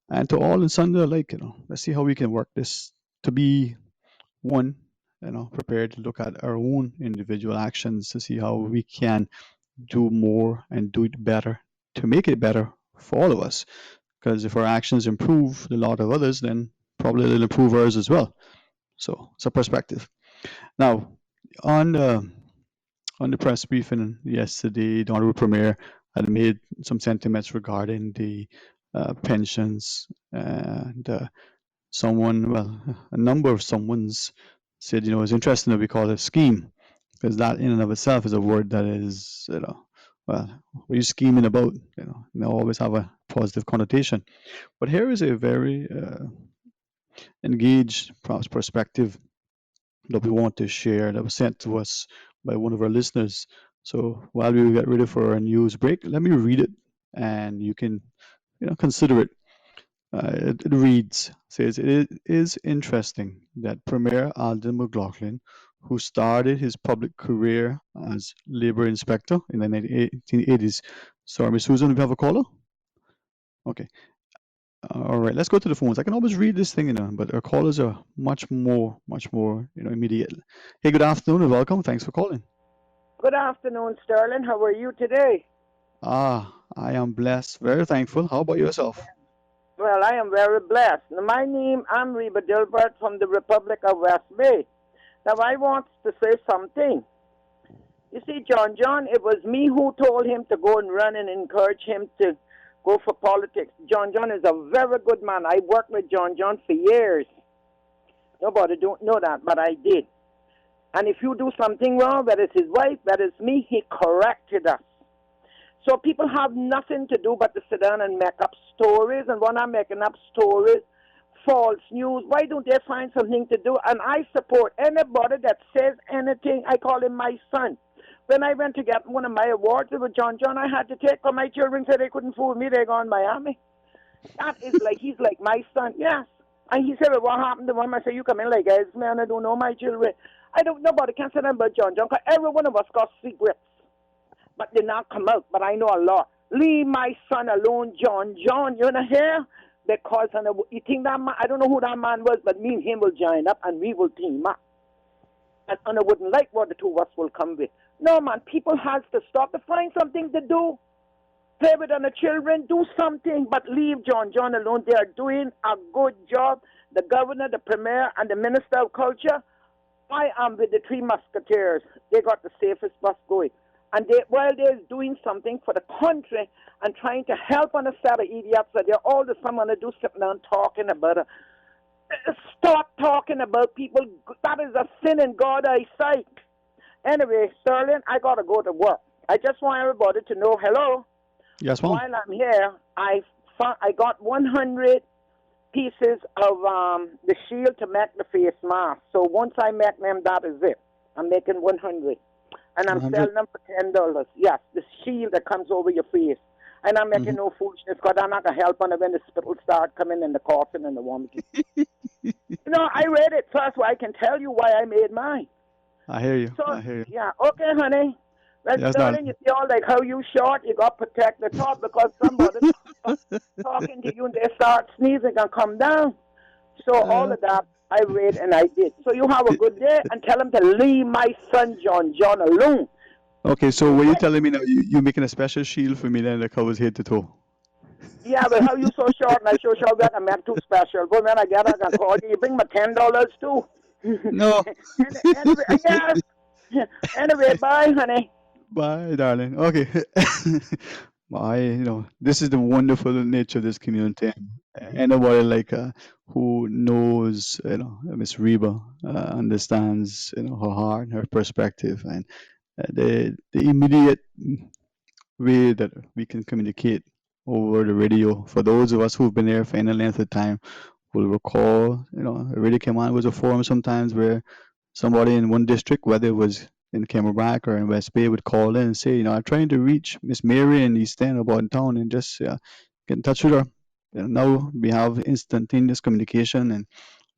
Speaker 3: and to all in Sunday alike. Let's see how we can work this to be one. Prepared to look at our own individual actions to see how we can do more and do it better to make it better for all of us. Because if our actions improve a lot of others, then probably it'll improve ours as well. So it's a perspective. Now, on the press briefing yesterday, the Honorable Premier had made some sentiments regarding the pensions, and a number of someones said, it's interesting that we call it a scheme, because that in and of itself is a word that is, what are you scheming about? They always have a positive connotation. But here is a very engaged perspective that we want to share that was sent to us by one of our listeners. So while we get ready for our news break, let me read it, and you can, consider it. It reads, says, it is interesting that Premier Alden McLaughlin, who started his public career as labor inspector in the 1980s. Sorry, Miss Susan, we have a caller? Okay. All right, let's go to the phones. I can always read this thing, but our callers are much more, immediate. Hey, good afternoon and welcome. Thanks for calling.
Speaker 16: Good afternoon, Sterling. How are you today?
Speaker 3: I am blessed, very thankful. How about yourself?
Speaker 16: Well, I am very blessed. My name, I'm Reba Dilbert from the Republic of West Bay. Now, I want to say something. You see, John, it was me who told him to go and run and encourage him to go for politics. John is a very good man. I worked with John for years. Nobody don't know that, but I did. And if you do something wrong, that is his wife, that is me, he corrected us. So people have nothing to do but to sit down and make up stories. And when I'm making up stories, false news, why don't they find something to do? And I support anybody that says anything. I call him my son. When I went to get one of my awards with John, I had to take, because my children said they couldn't fool me, they gone Miami. That is like, he's like my son, yes. And he said, well, what happened to him? I said, you come in like, guys, man, I don't know my children. Nobody can say that about John, because every one of us got secrets. But they not come out, but I know a lot. Leave my son alone, John, you know here? Because you think that man, I don't know who that man was, but me and him will join up and we will team up. And I wouldn't like what the two of us will come with. No, man, people has to stop to find something to do. Play with the children, do something, but leave John alone. They are doing a good job. The governor, the premier, and the minister of culture. I am with the Three Musketeers. They got the safest bus going. And while they're doing something for the country and trying to help on a set of idiots, that they're all the time going to do something and talking about it. Stop talking about people. That is a sin in God's eyesight. Anyway, Sterling, I got to go to work. I just want everybody to know, hello.
Speaker 3: Yes, ma'am.
Speaker 16: While I'm here, I got 100 pieces of the shield to make the face mask. So once I make them, that is it. I'm making 100. And I'm
Speaker 3: 100.
Speaker 16: selling them for $10. Yes, the shield that comes over your face. And I'm making no foolishness because I'm not going to help on it when the spittle start coming in the coffin and the vomiting. I read it first so I can tell you why I made mine.
Speaker 3: I hear you.
Speaker 16: So,
Speaker 3: I hear you.
Speaker 16: yeah, okay, honey. Well,
Speaker 3: Yes,
Speaker 16: Sterling, you see all like how you short, you got to protect the top because somebody talking to you and they start sneezing and come down. So all of that I read and I did. So you have a good day and tell him to leave my son John alone.
Speaker 3: Okay, so what you telling me now? You making a special shield for me then that covers head to toe?
Speaker 16: Yeah, but how you so short and I so short that I'm not too special. But when I get I can call you. You bring my $10 too.
Speaker 3: No.
Speaker 16: Anyway, yes. Anyway, bye, honey.
Speaker 3: Bye, darling. Okay. This is the wonderful nature of this community. Anybody like who knows, Miss Reba, understands, her heart, her perspective, and the immediate way that we can communicate over the radio. For those of us who've been there for any length of time, will recall, Radio Cayman was a forum sometimes where somebody in one district, whether it was in Camelback or in West Bay, would call in and say, I'm trying to reach Miss Mary in East End about in town and just get in touch with her. Now we have instantaneous communication and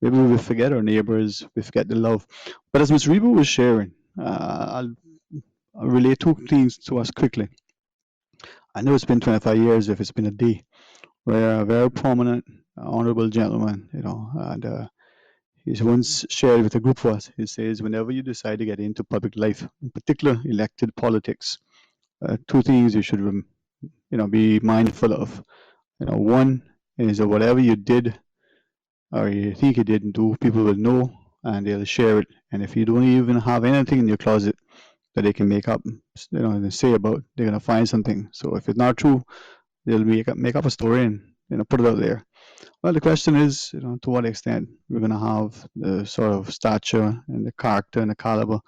Speaker 3: maybe we forget our neighbors, we forget the love. But as Miss Reba was sharing, I'll relate two things to us quickly. I know it's been 25 years if it's been a day, where a very prominent, honorable gentleman, and he's once shared with a group of us. He says, whenever you decide to get into public life, in particular elected politics, two things you should, be mindful of. One is that whatever you did or you think you didn't do, people will know and they'll share it. And if you don't even have anything in your closet that they can make up, and say about, they're gonna find something. So if it's not true, they'll make up a story and put it out there. Well, the question is, to what extent we're going to have the sort of stature and the character and the caliber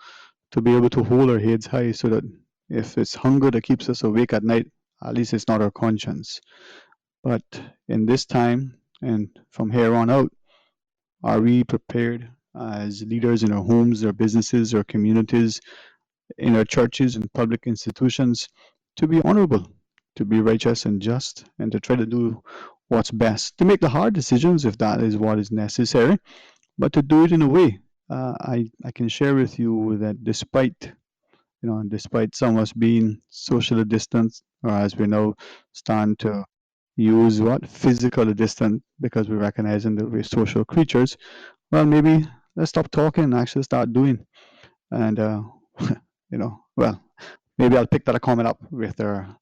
Speaker 3: to be able to hold our heads high so that if it's hunger that keeps us awake at night, at least it's not our conscience. But in this time and from here on out, are we prepared as leaders in our homes, our businesses, our communities, in our churches and public institutions to be honorable, to be righteous and just, and to try to do what's best, to make the hard decisions if that is what is necessary, but to do it in a way. I can share with you that despite some of us being socially distant, or as we now stand to use physical distance because we recognize that we're social creatures, well, maybe let's stop talking and actually start doing. And well, maybe I'll pick that comment up with our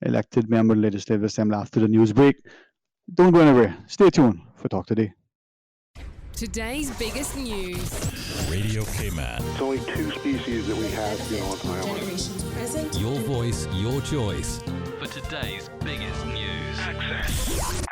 Speaker 3: elected member of the Legislative Assembly after the news break. Don't go anywhere. Stay tuned for Talk Today.
Speaker 21: Today's biggest news.
Speaker 5: Radio Cayman.
Speaker 22: It's only two species that we have here on island.
Speaker 5: Your voice, your choice. For today's biggest news. Access.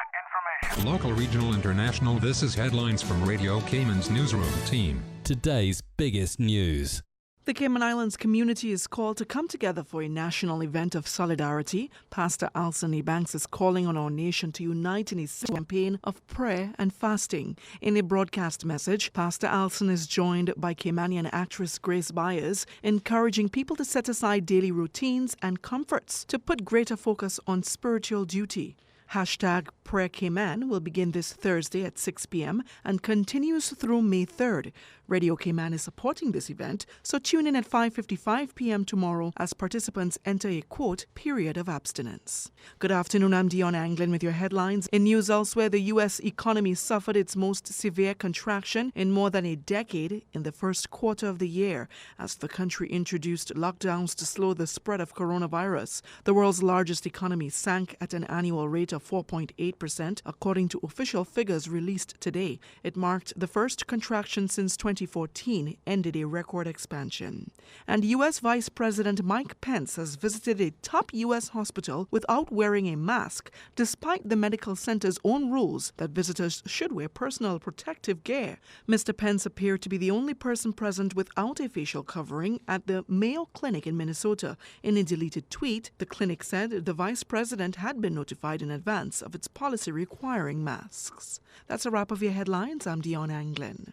Speaker 23: Local, regional, international. This is headlines from Radio Cayman's newsroom team.
Speaker 5: Today's biggest news.
Speaker 24: The Cayman Islands community is called to come together for a national event of solidarity. Pastor Alson Banks is calling on our nation to unite in a campaign of prayer and fasting. In a broadcast message, Pastor Alson is joined by Caymanian actress Grace Byers, encouraging people to set aside daily routines and comforts to put greater focus on spiritual duty. Hashtag Prayer Cayman will begin this Thursday at 6 p.m. and continues through May 3rd. Radio Cayman is supporting this event, so tune in at 5:55 p.m. tomorrow as participants enter a, quote, period of abstinence. Good afternoon, I'm Dion Anglin with your headlines. In news elsewhere, the U.S. economy suffered its most severe contraction in more than a decade in the first quarter of the year as the country introduced lockdowns to slow the spread of coronavirus. The world's largest economy sank at an annual rate of of 4.8%, according to official figures released today. It marked the first contraction since 2014, ended a record expansion. And U.S. Vice President Mike Pence has visited a top U.S. hospital without wearing a mask, despite the medical center's own rules that visitors should wear personal protective gear. Mr. Pence appeared to be the only person present without a facial covering at the Mayo Clinic in Minnesota. In a deleted tweet, the clinic said the vice president had been notified in advance of its policy requiring masks. That's a wrap of your headlines. I'm Dion Anglin.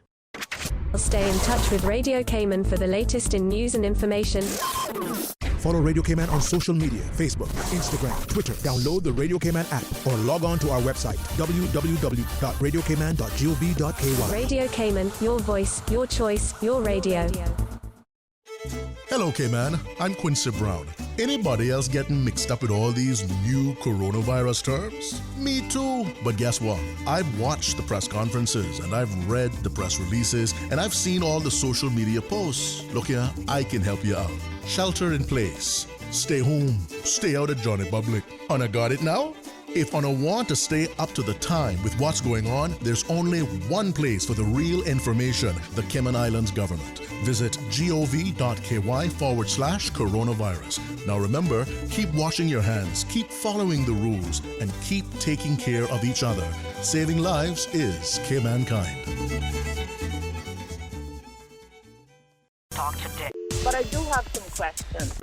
Speaker 1: Stay in touch with Radio Cayman for the latest in news and information.
Speaker 2: Follow Radio Cayman on social media, Facebook, Instagram, Twitter. Download the Radio Cayman app or log on to our website, www.radiocayman.gov.ky.
Speaker 1: Radio Cayman, your voice, your choice, your radio.
Speaker 15: Hello, Cayman. I'm Quincy Brown. Anybody else getting mixed up with all these new coronavirus terms? Me too. But guess what? I've watched the press conferences and I've read the press releases and I've seen all the social media posts. Look here, I can help you out. Shelter in place. Stay home. Stay out of Johnny Public. Una got it now? If Una want to stay up to the time with what's going on, there's only one place for the real information, the Cayman Islands government. Visit gov.ky/coronavirus. Now remember, keep washing your hands, keep following the rules, and keep taking care of each other. Saving lives is Cayman kind.
Speaker 16: Talk today. But I do have some questions.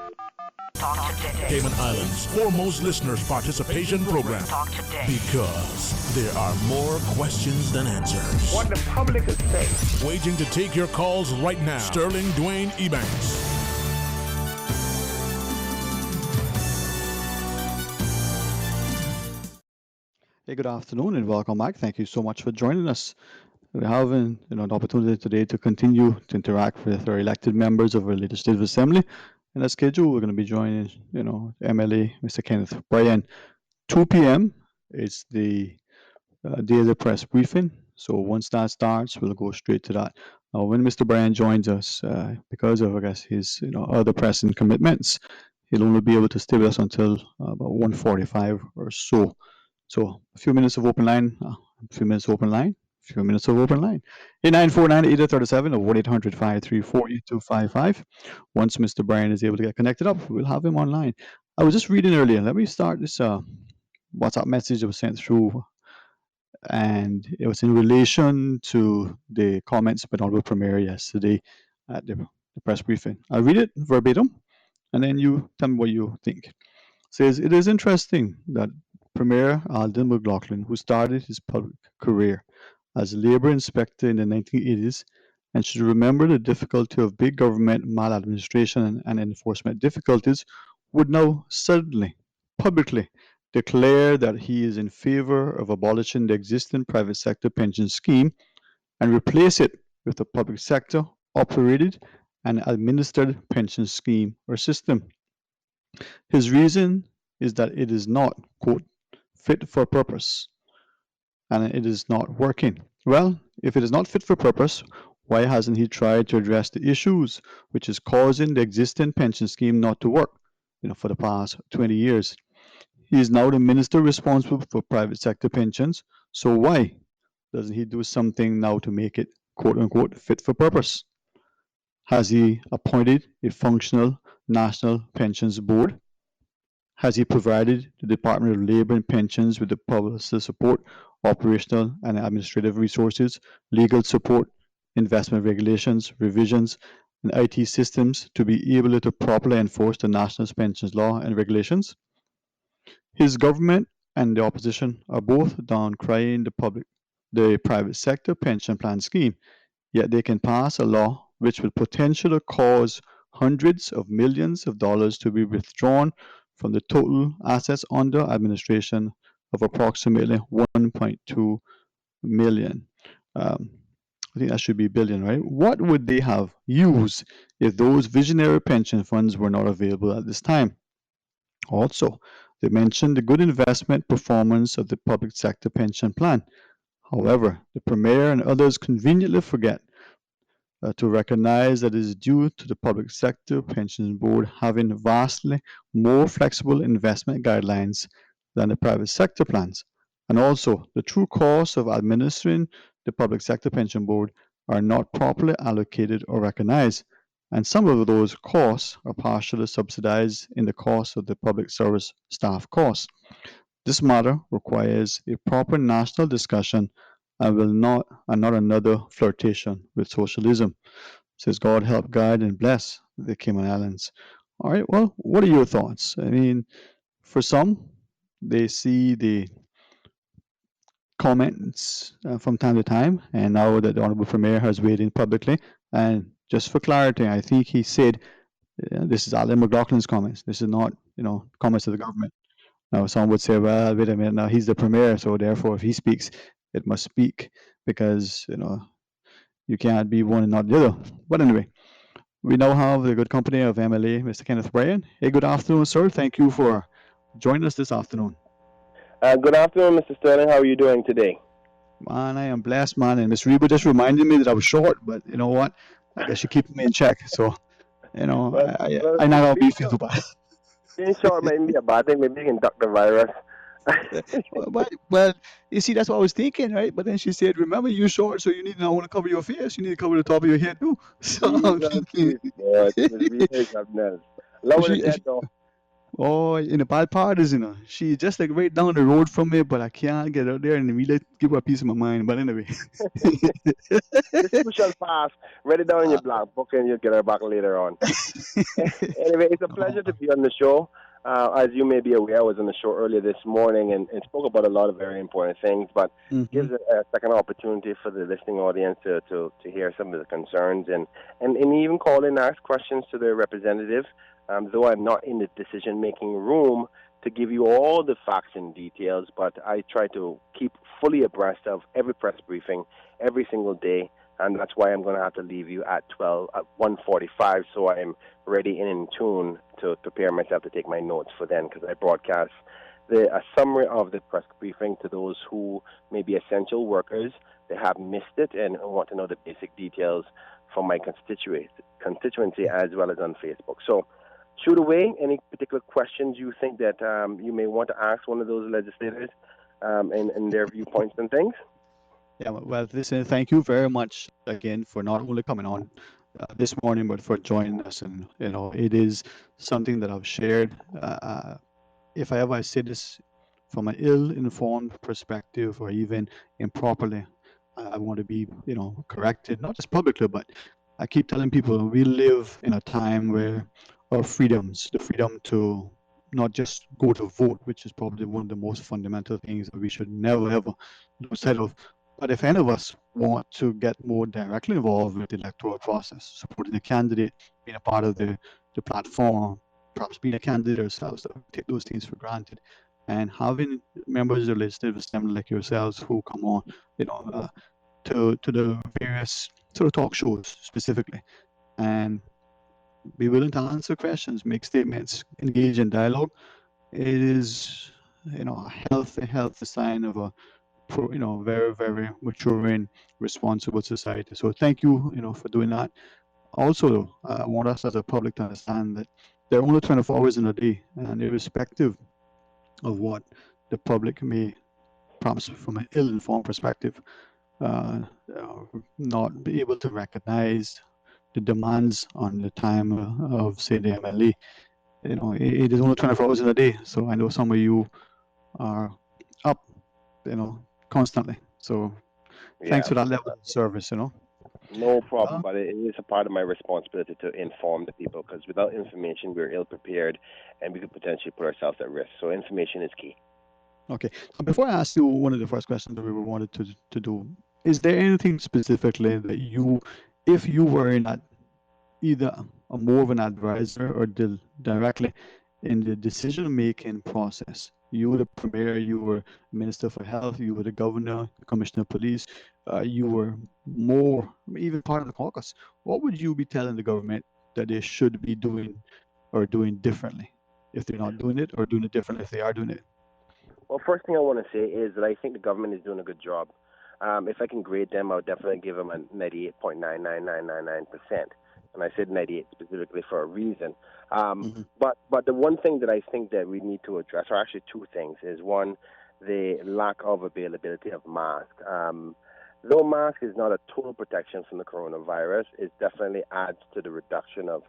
Speaker 16: Talk today.
Speaker 8: Cayman Islands' foremost listeners participation program.
Speaker 16: Talk today.
Speaker 8: Because there are more questions than answers.
Speaker 16: What the public is saying.
Speaker 8: Waiting to take your calls right now. Sterling Dwayne Ebanks.
Speaker 3: Hey, good afternoon and welcome back. Thank you so much for joining us. We're having an opportunity today to continue to interact with our elected members of our Legislative Assembly. In that schedule, we're going to be joining, MLA Mr. Kenneth Bryan. 2 p.m. It's the daily press briefing. So once that starts, we'll go straight to that. Now, when Mr. Bryan joins us, because of, I guess, his other pressing commitments, he'll only be able to stay with us until about 1:45 or so. So a few minutes of open line, 8949-8037 or 1-800-534-8255. Once Mr. Bryan is able to get connected up, we'll have him online. I was just reading earlier. Let me start this WhatsApp message that was sent through, and it was in relation to the comments by Honorable Premier yesterday at the press briefing. I'll read it verbatim, and then you tell me what you think. It says, it is interesting that Premier Alden McLaughlin, who started his public career as a labor inspector in the 1980s, and should remember the difficulty of big government maladministration and enforcement difficulties, would now suddenly, publicly, declare that he is in favor of abolishing the existing private sector pension scheme and replace it with a public sector operated and administered pension scheme or system. His reason is that it is not, quote, fit for purpose, and it is not working. Well, if it is not fit for purpose, why hasn't he tried to address the issues which is causing the existing pension scheme not to work, for the past 20 years? He is now the minister responsible for private sector pensions, so why doesn't he do something now to make it, quote unquote, fit for purpose? Has he appointed a functional national pensions board? Has he provided the Department of Labor and Pensions with the policy support, operational and administrative resources, legal support, investment regulations, revisions, and IT systems to be able to properly enforce the national pensions law and regulations? His government and the opposition are both down-crying the private sector pension plan scheme, yet they can pass a law which will potentially cause hundreds of millions of dollars to be withdrawn from the total assets under administration of approximately 1.2 million. I think that should be billion, right? What would they have used if those visionary pension funds were not available at this time? Also, they mentioned the good investment performance of the public sector pension plan. However, the Premier and others conveniently forget to recognize that it is due to the Public Sector Pensions Board having vastly more flexible investment guidelines than the private sector plans. And also, the true costs of administering the public sector pension board are not properly allocated or recognized, and some of those costs are partially subsidized in the cost of the public service staff costs. This matter requires a proper national discussion and not another flirtation with socialism. Says God help guide and bless the Cayman Islands. All right, well, what are your thoughts? I mean, for some, they see the comments from time to time, and now that the Honorable Premier has weighed in publicly, and just for clarity, I think he said this is Alan McLaughlin's comments. This is not, comments of the government. Now, some would say, well, wait a minute, now he's the Premier, so therefore, if he speaks, it must speak because, you can't be one and not the other. But anyway, we now have the good company of MLA, Mr. Kenneth Bryan. Hey, good afternoon, sir. Thank you for joining us this afternoon.
Speaker 7: Good afternoon, Mr. Sterling. How are you doing today?
Speaker 3: Man, I am blessed, man. And Miss Reba just reminded me that I was short, but you know what? I guess she keeping me in check. So, I not gonna be feel too bad.
Speaker 7: Being short might be a bad thing. Maybe you can duck the virus.
Speaker 3: Well, you see, that's what I was thinking, right? But then she said, remember, you're short, so you need to not only cover your face, you need to cover the top of your head too. So I'm thinking. Oh, in the bad part is, she's just like right down the road from me, but I can't get out there and really give her a piece of my mind. But anyway.
Speaker 7: This shall pass. Write it down in your black book and you'll get her back later on. Anyway, it's a pleasure to be on the show. As you may be aware, I was on the show earlier this morning and spoke about a lot of very important things, but gives a second opportunity for the listening audience to hear some of the concerns and even call in and ask questions to their representative. Though I'm not in the decision-making room to give you all the facts and details, but I try to keep fully abreast of every press briefing every single day, and that's why I'm going to have to leave you at 1:45, so I'm ready and in tune to prepare myself to take my notes for then, because I broadcast a summary of the press briefing to those who may be essential workers. They have missed it and want to know the basic details from my constituency as well as on Facebook. So shoot away any particular questions you think that you may want to ask one of those legislators and their viewpoints and things.
Speaker 3: Yeah, well, listen, thank you very much again for not only coming on this morning, but for joining us. And, it is something that I've shared. If I ever say this from an ill-informed perspective or even improperly, I want to be, corrected, not just publicly, but I keep telling people we live in a time where our freedoms, the freedom to not just go to vote, which is probably one of the most fundamental things that we should never ever lose sight of. But if any of us want to get more directly involved with the electoral process, supporting the candidate, being a part of the platform, perhaps being a candidate ourselves, take those things for granted, and having members of the Legislative Assembly like yourselves who come on, to the various sort of talk shows specifically, and be willing to answer questions, make statements, engage in dialogue. It is, a healthy sign of a very, very maturing, responsible society. So thank you, for doing that. Also, I want us as a public to understand that there are only 24 hours in a day, and irrespective of what the public may, perhaps from an ill-informed perspective, not be able to recognize the demands on the time of, say, the MLA. It is only 24 hours in a day, so I know some of you are up, constantly. So thanks for that level of service,
Speaker 7: No problem, but it is a part of my responsibility to inform the people, because without information, we're ill-prepared and we could potentially put ourselves at risk. So information is key.
Speaker 3: Okay. So before I ask you one of the first questions that we wanted to do, is there anything specifically that if you were in that, either a more of an advisor or directly in the decision-making process, you were the Premier, you were Minister for Health, you were the Governor, the Commissioner of Police, you were more, even part of the caucus, what would you be telling the government that they should be doing or doing differently if they're not doing it, or doing it differently if they are doing it?
Speaker 7: Well, first thing I want to say is that I think the government is doing a good job. If I can grade them, I would definitely give them a 98.99999%. and I said 98 specifically for a reason. But the one thing that I think that we need to address, or actually two things, is one, the lack of availability of masks. Though mask is not a total protection from the coronavirus, it definitely adds to the reduction of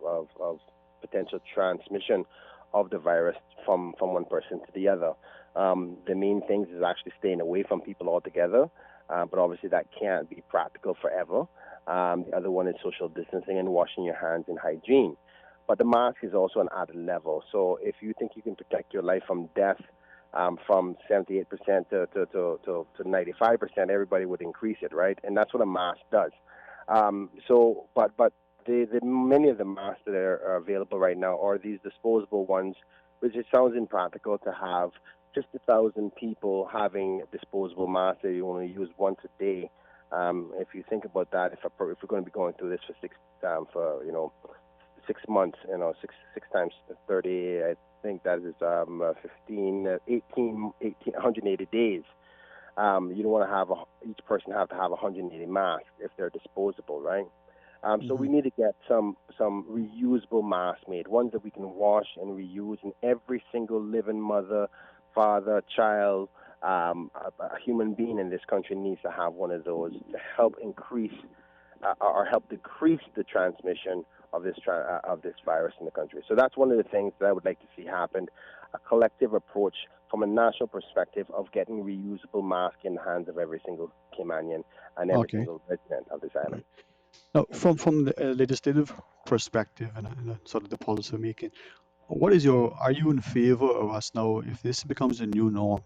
Speaker 7: potential transmission of the virus from one person to the other. The main things is actually staying away from people altogether, but obviously that can't be practical forever. The other one is social distancing and washing your hands and hygiene. But the mask is also an added level. So if you think you can protect your life from death from 78% to 95%, everybody would increase it, right? And that's what a mask does. But the many of the masks that are available right now are these disposable ones, which it sounds impractical to have just 1,000 people having disposable masks that you only use once a day. If you think about that, if we're going to be going through this for 6 months, six times 30, I think that is 180 days. You don't want to have each person have to have 180 masks if they're disposable, right? So we need to get some reusable masks made, ones that we can wash and reuse, and every single living mother, father, child, a human being in this country needs to have one of those to help increase or help decrease the transmission of this virus in the country. So that's one of the things that I would like to see happen, a collective approach from a national perspective of getting reusable masks in the hands of every single Caymanian and every single resident of this island.
Speaker 3: Now, from the legislative perspective and sort of the policy making, are you in favor of us now, if this becomes a new norm,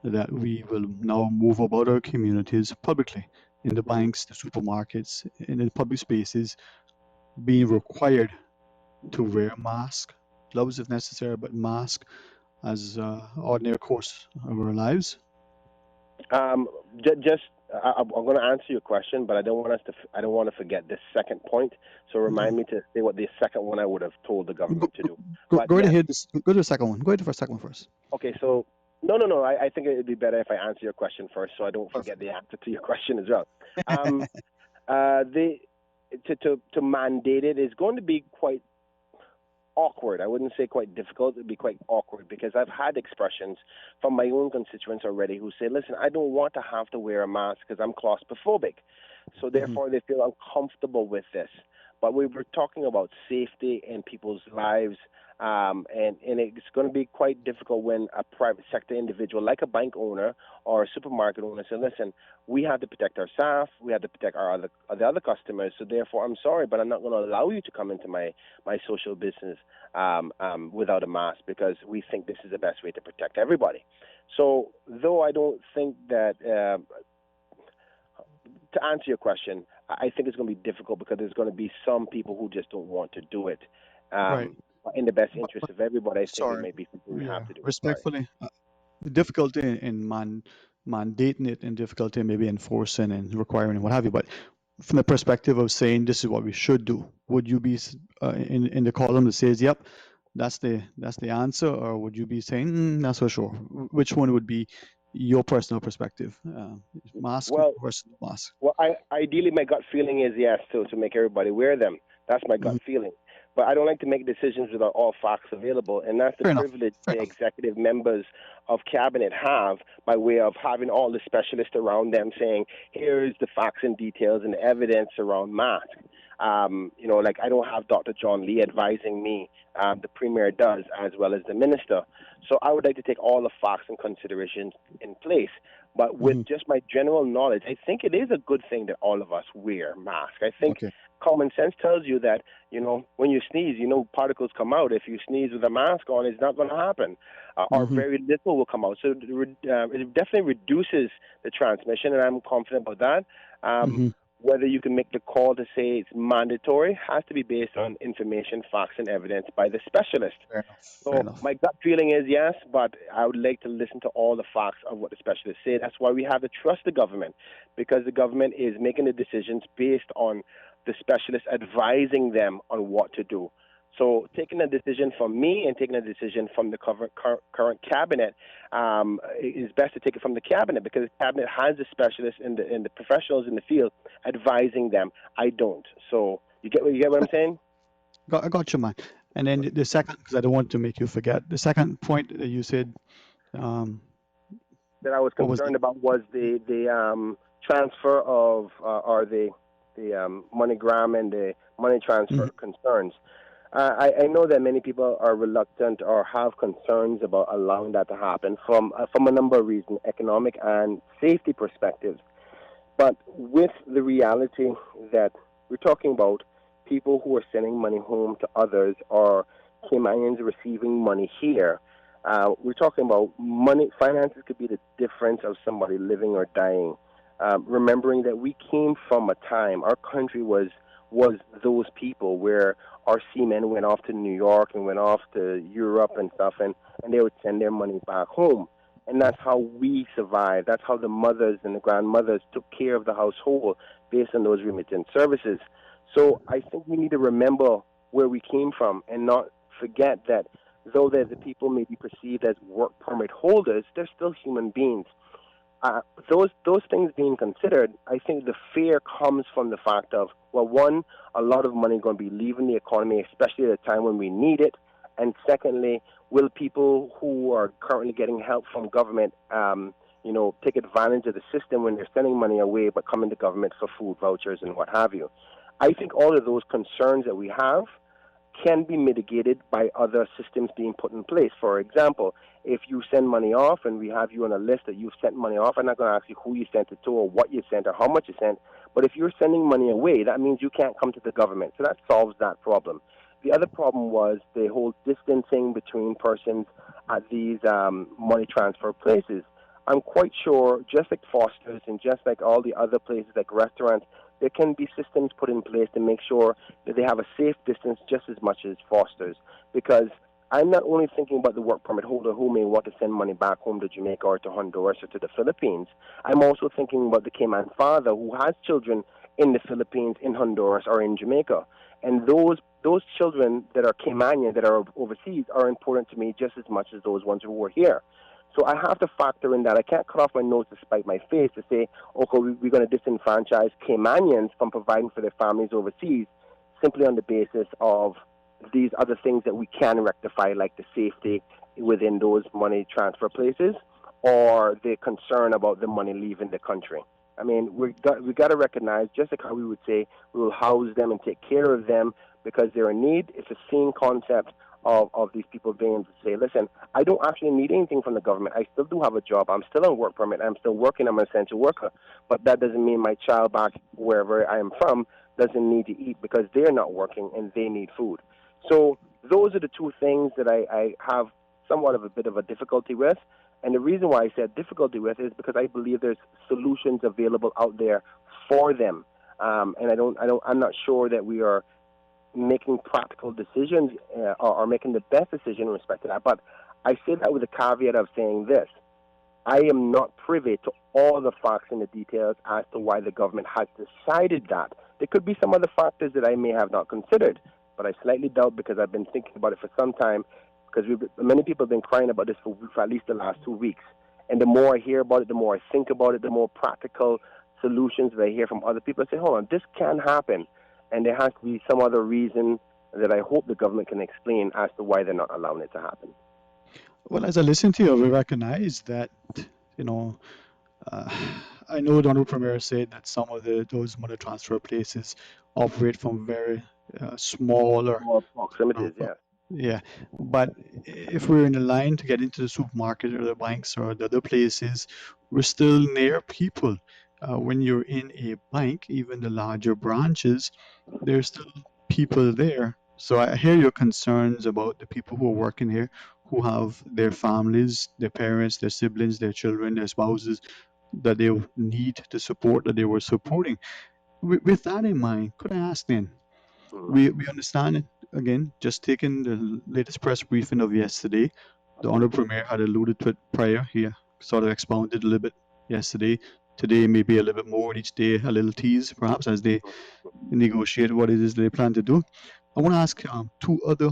Speaker 3: that we will now move about our communities publicly, in the banks, the supermarkets, in the public spaces, being required to wear mask, gloves if necessary, but mask as ordinary course of our lives?
Speaker 7: I'm going to answer your question, but I don't want to forget this second point. So remind me to say what the second one I would have told the government to do.
Speaker 3: Go right ahead. Go to the second one. Go ahead for the second one first.
Speaker 7: Okay. So no. I think it would be better if I answer your question first, so I don't forget the answer to your question as well. To mandate it is going to be quite awkward. I wouldn't say quite difficult. It would be quite awkward because I've had expressions from my own constituents already who say, listen, I don't want to have to wear a mask because I'm claustrophobic. So therefore they feel uncomfortable with this. But we were talking about safety in people's lives, and it's going to be quite difficult when a private sector individual like a bank owner or a supermarket owner says, listen, we have to protect our staff, we have to protect the other customers, so therefore I'm sorry, but I'm not going to allow you to come into my social business without a mask because we think this is the best way to protect everybody. So though I don't think that, to answer your question, I think it's going to be difficult because there's going to be some people who just don't want to do it.
Speaker 3: Right.
Speaker 7: In the best interest of everybody, I think it may be something we have to do.
Speaker 3: Respectfully, the difficulty in mandating it and difficulty in maybe enforcing and requiring and what have you, but from the perspective of saying this is what we should do, would you be in the column that says, yep, that's the answer, or would you be saying, not so sure? Which one would be your personal perspective? Mask versus mask?
Speaker 7: Well, ideally, my gut feeling is yes, to make everybody wear them. That's my gut feeling. But I don't like to make decisions without all facts available, and that's the privilege the executive members of cabinet have by way of having all the specialists around them saying, here's the facts and details and evidence around masks. Like I don't have Dr. John Lee advising me. The Premier does, as well as the Minister. So I would like to take all the facts and considerations in place. But with just my general knowledge, I think it is a good thing that all of us wear masks. I think common sense tells you that, when you sneeze, particles come out. If you sneeze with a mask on, it's not going to happen. Or very little will come out. So it definitely reduces the transmission, and I'm confident about that. Whether you can make the call to say it's mandatory has to be based on information, facts, and evidence by the specialist. Fair enough. My gut feeling is yes, but I would like to listen to all the facts of what the specialists say. That's why we have to trust the government, because the government is making the decisions based on the specialists advising them on what to do. So taking a decision from me and taking a decision from the current cabinet, is best to take it from the cabinet, because the cabinet has the specialists and the professionals in the field advising them. I don't. So You get what I'm saying?
Speaker 3: I got you, man. And then the second, because I don't want to make you forget, the second point that you said,
Speaker 7: that I was
Speaker 3: what was
Speaker 7: concerned about was the transfer of or the MoneyGram and the money transfer concerns. I know that many people are reluctant or have concerns about allowing that to happen from a number of reasons, economic and safety perspectives. But with the reality that we're talking about people who are sending money home to others or Caymanians receiving money here, we're talking about money. Finances could be the difference of somebody living or dying. Remembering that we came from a time, our country was those people where our seamen went off to New York and went off to Europe and stuff, and they would send their money back home. And that's how we survived. That's how the mothers and the grandmothers took care of the household based on those remittance services. So I think we need to remember where we came from and not forget that though that the people may be perceived as work permit holders, they're still human beings. Those things being considered, I think the fear comes from the fact of, well, one, a lot of money going to be leaving the economy, especially at a time when we need it. And secondly, will people who are currently getting help from government, take advantage of the system when they're sending money away but coming to government for food vouchers and what have you? I think all of those concerns that we have can be mitigated by other systems being put in place. For example, if you send money off and we have you on a list that you've sent money off, I'm not going to ask you who you sent it to or what you sent or how much you sent, but if you're sending money away, that means you can't come to the government. So that solves that problem. The other problem was the whole distancing between persons at these money transfer places. I'm quite sure, just like Foster's and just like all the other places like restaurants, there can be systems put in place to make sure that they have a safe distance just as much as Foster's. Because I'm not only thinking about the work permit holder who may want to send money back home to Jamaica or to Honduras or to the Philippines. I'm also thinking about the Cayman father who has children in the Philippines, in Honduras, or in Jamaica. And those children that are Caymanian, that are overseas, are important to me just as much as those ones who are here. So I have to factor in that. I can't cut off my nose to spite my face to say, okay, we're going to disenfranchise Caymanians from providing for their families overseas simply on the basis of these other things that we can rectify, like the safety within those money transfer places or the concern about the money leaving the country. I mean, we got to recognize, just like how we would say we will house them and take care of them because they're in need. It's the same concept of these people being able to say, listen, I don't actually need anything from the government. I still do have a job. I'm still on work permit. I'm still working. I'm an essential worker. But that doesn't mean my child back wherever I am from doesn't need to eat because they're not working and they need food. So those are the two things that I have somewhat of a bit of a difficulty with. And the reason why I said difficulty with is because I believe there's solutions available out there for them. And I'm not sure that we are making practical decisions or making the best decision in respect to that. But I say that with the caveat of saying this. I am not privy to all the facts and the details as to why the government has decided that. There could be some other factors that I may have not considered, but I slightly doubt because I've been thinking about it for some time, because many people have been crying about this for at least the last 2 weeks. And the more I hear about it, the more I think about it, the more practical solutions that I hear from other people. I say, hold on, this can happen. And there has to be some other reason that I hope the government can explain as to why they're not allowing it to happen.
Speaker 3: Well, as I listen to you, we recognize that, I know Donald Premier said that some of those money transfer places operate from very smaller
Speaker 7: proximities, yeah.
Speaker 3: Yeah, but if we're in the line to get into the supermarket or the banks or the other places, we're still near people. When you're in a bank, even the larger branches, there's still people there. So I hear your concerns about the people who are working here, who have their families, their parents, their siblings, their children, their spouses that they need to support, that they were supporting. With that in mind, could I ask then? We understand it. Again, just taking the latest press briefing of yesterday, the Honorable Premier had alluded to it prior. He sort of expounded a little bit yesterday. Today, maybe a little bit more, each day a little tease, perhaps, as they negotiate what it is they plan to do. I want to ask two other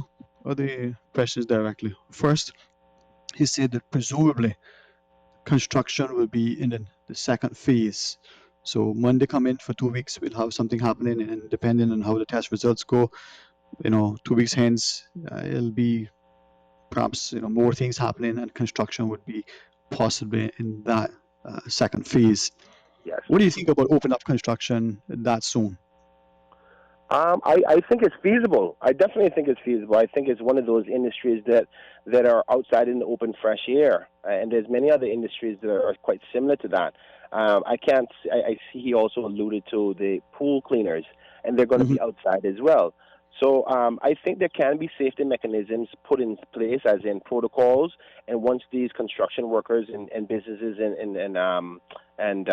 Speaker 3: questions directly. First, he said that presumably construction will be in the second phase. So Monday come in for 2 weeks, we'll have something happening, and depending on how the test results go, 2 weeks hence, it'll be perhaps more things happening, and construction would be possibly in that second phase.
Speaker 7: Yes.
Speaker 3: What do you think about open up construction that soon?
Speaker 7: I think it's feasible. I definitely think it's feasible. I think it's one of those industries that are outside in the open, fresh air, and there's many other industries that are quite similar to that. I see he also alluded to the pool cleaners, and they're going to be outside as well. So I think there can be safety mechanisms put in place, as in protocols, and once these construction workers and businesses and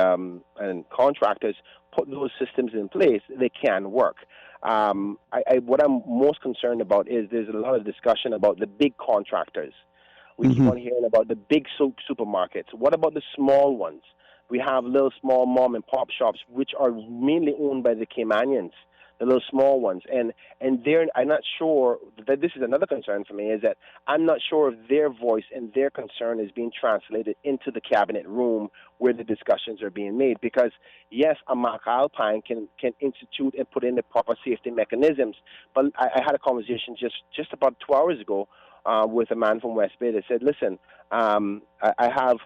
Speaker 7: contractors put those systems in place, they can work. What I'm most concerned about is there's a lot of discussion about the big contractors. We keep on hearing about the big supermarkets. What about the small ones? We have little small mom and pop shops, which are mainly owned by the Caymanians, the little small ones. And I'm not sure that this is another concern for me, is that I'm not sure if their voice and their concern is being translated into the cabinet room where the discussions are being made. Because, yes, a Mark Alpine can institute and put in the proper safety mechanisms. But I had a conversation just about 2 hours ago with a man from West Bay that said, listen, I have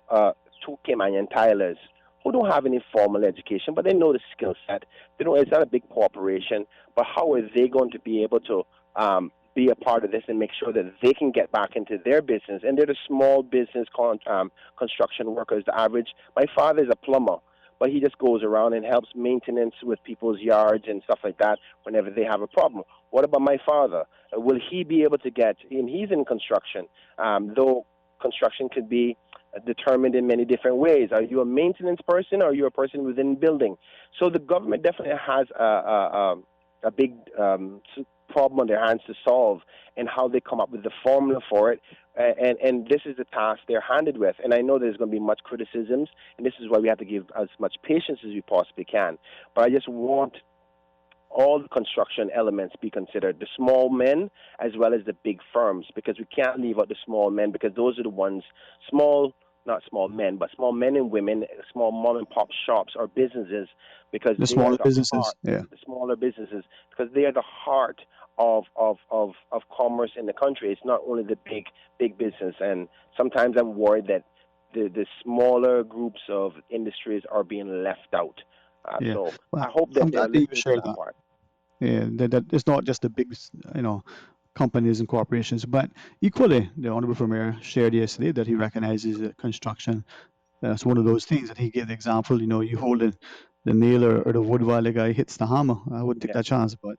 Speaker 7: 2 Caymanian tilers who don't have any formal education, but they know the skill set. They know it's not a big corporation, but how are they going to be able to be a part of this and make sure that they can get back into their business? And they're the small business construction workers. The average, my father is a plumber, but he just goes around and helps maintenance with people's yards and stuff like that whenever they have a problem. What about my father? Will he be able to get, and he's in construction, though construction could be determined in many different ways. Are you a maintenance person, or are you a person within building? So the government definitely has a big problem on their hands to solve, and how they come up with the formula for it. And this is the task they're handed with. And I know there's going to be much criticisms, and this is why we have to give as much patience as we possibly can. But I just want all the construction elements be considered, the small men as well as the big firms, because we can't leave out the small men, because those are the ones, not small men, but small men and women, small mom and pop shops or businesses, because
Speaker 3: The smaller businesses,
Speaker 7: the smaller businesses, because they are the heart of commerce in the country. It's not only the big business, and sometimes I'm worried that the smaller groups of industries are being left out. So
Speaker 3: Well,
Speaker 7: I hope that
Speaker 3: I'm
Speaker 7: they're
Speaker 3: glad that you
Speaker 7: listening to
Speaker 3: shared
Speaker 7: that
Speaker 3: that.
Speaker 7: part.
Speaker 3: Yeah, that it's not just the big, companies and corporations, but equally, the Honorable Premier shared yesterday that he recognizes that construction as one of those things. That he gave the example, you hold the nail or the wood while the guy hits the hammer. I wouldn't take that chance, but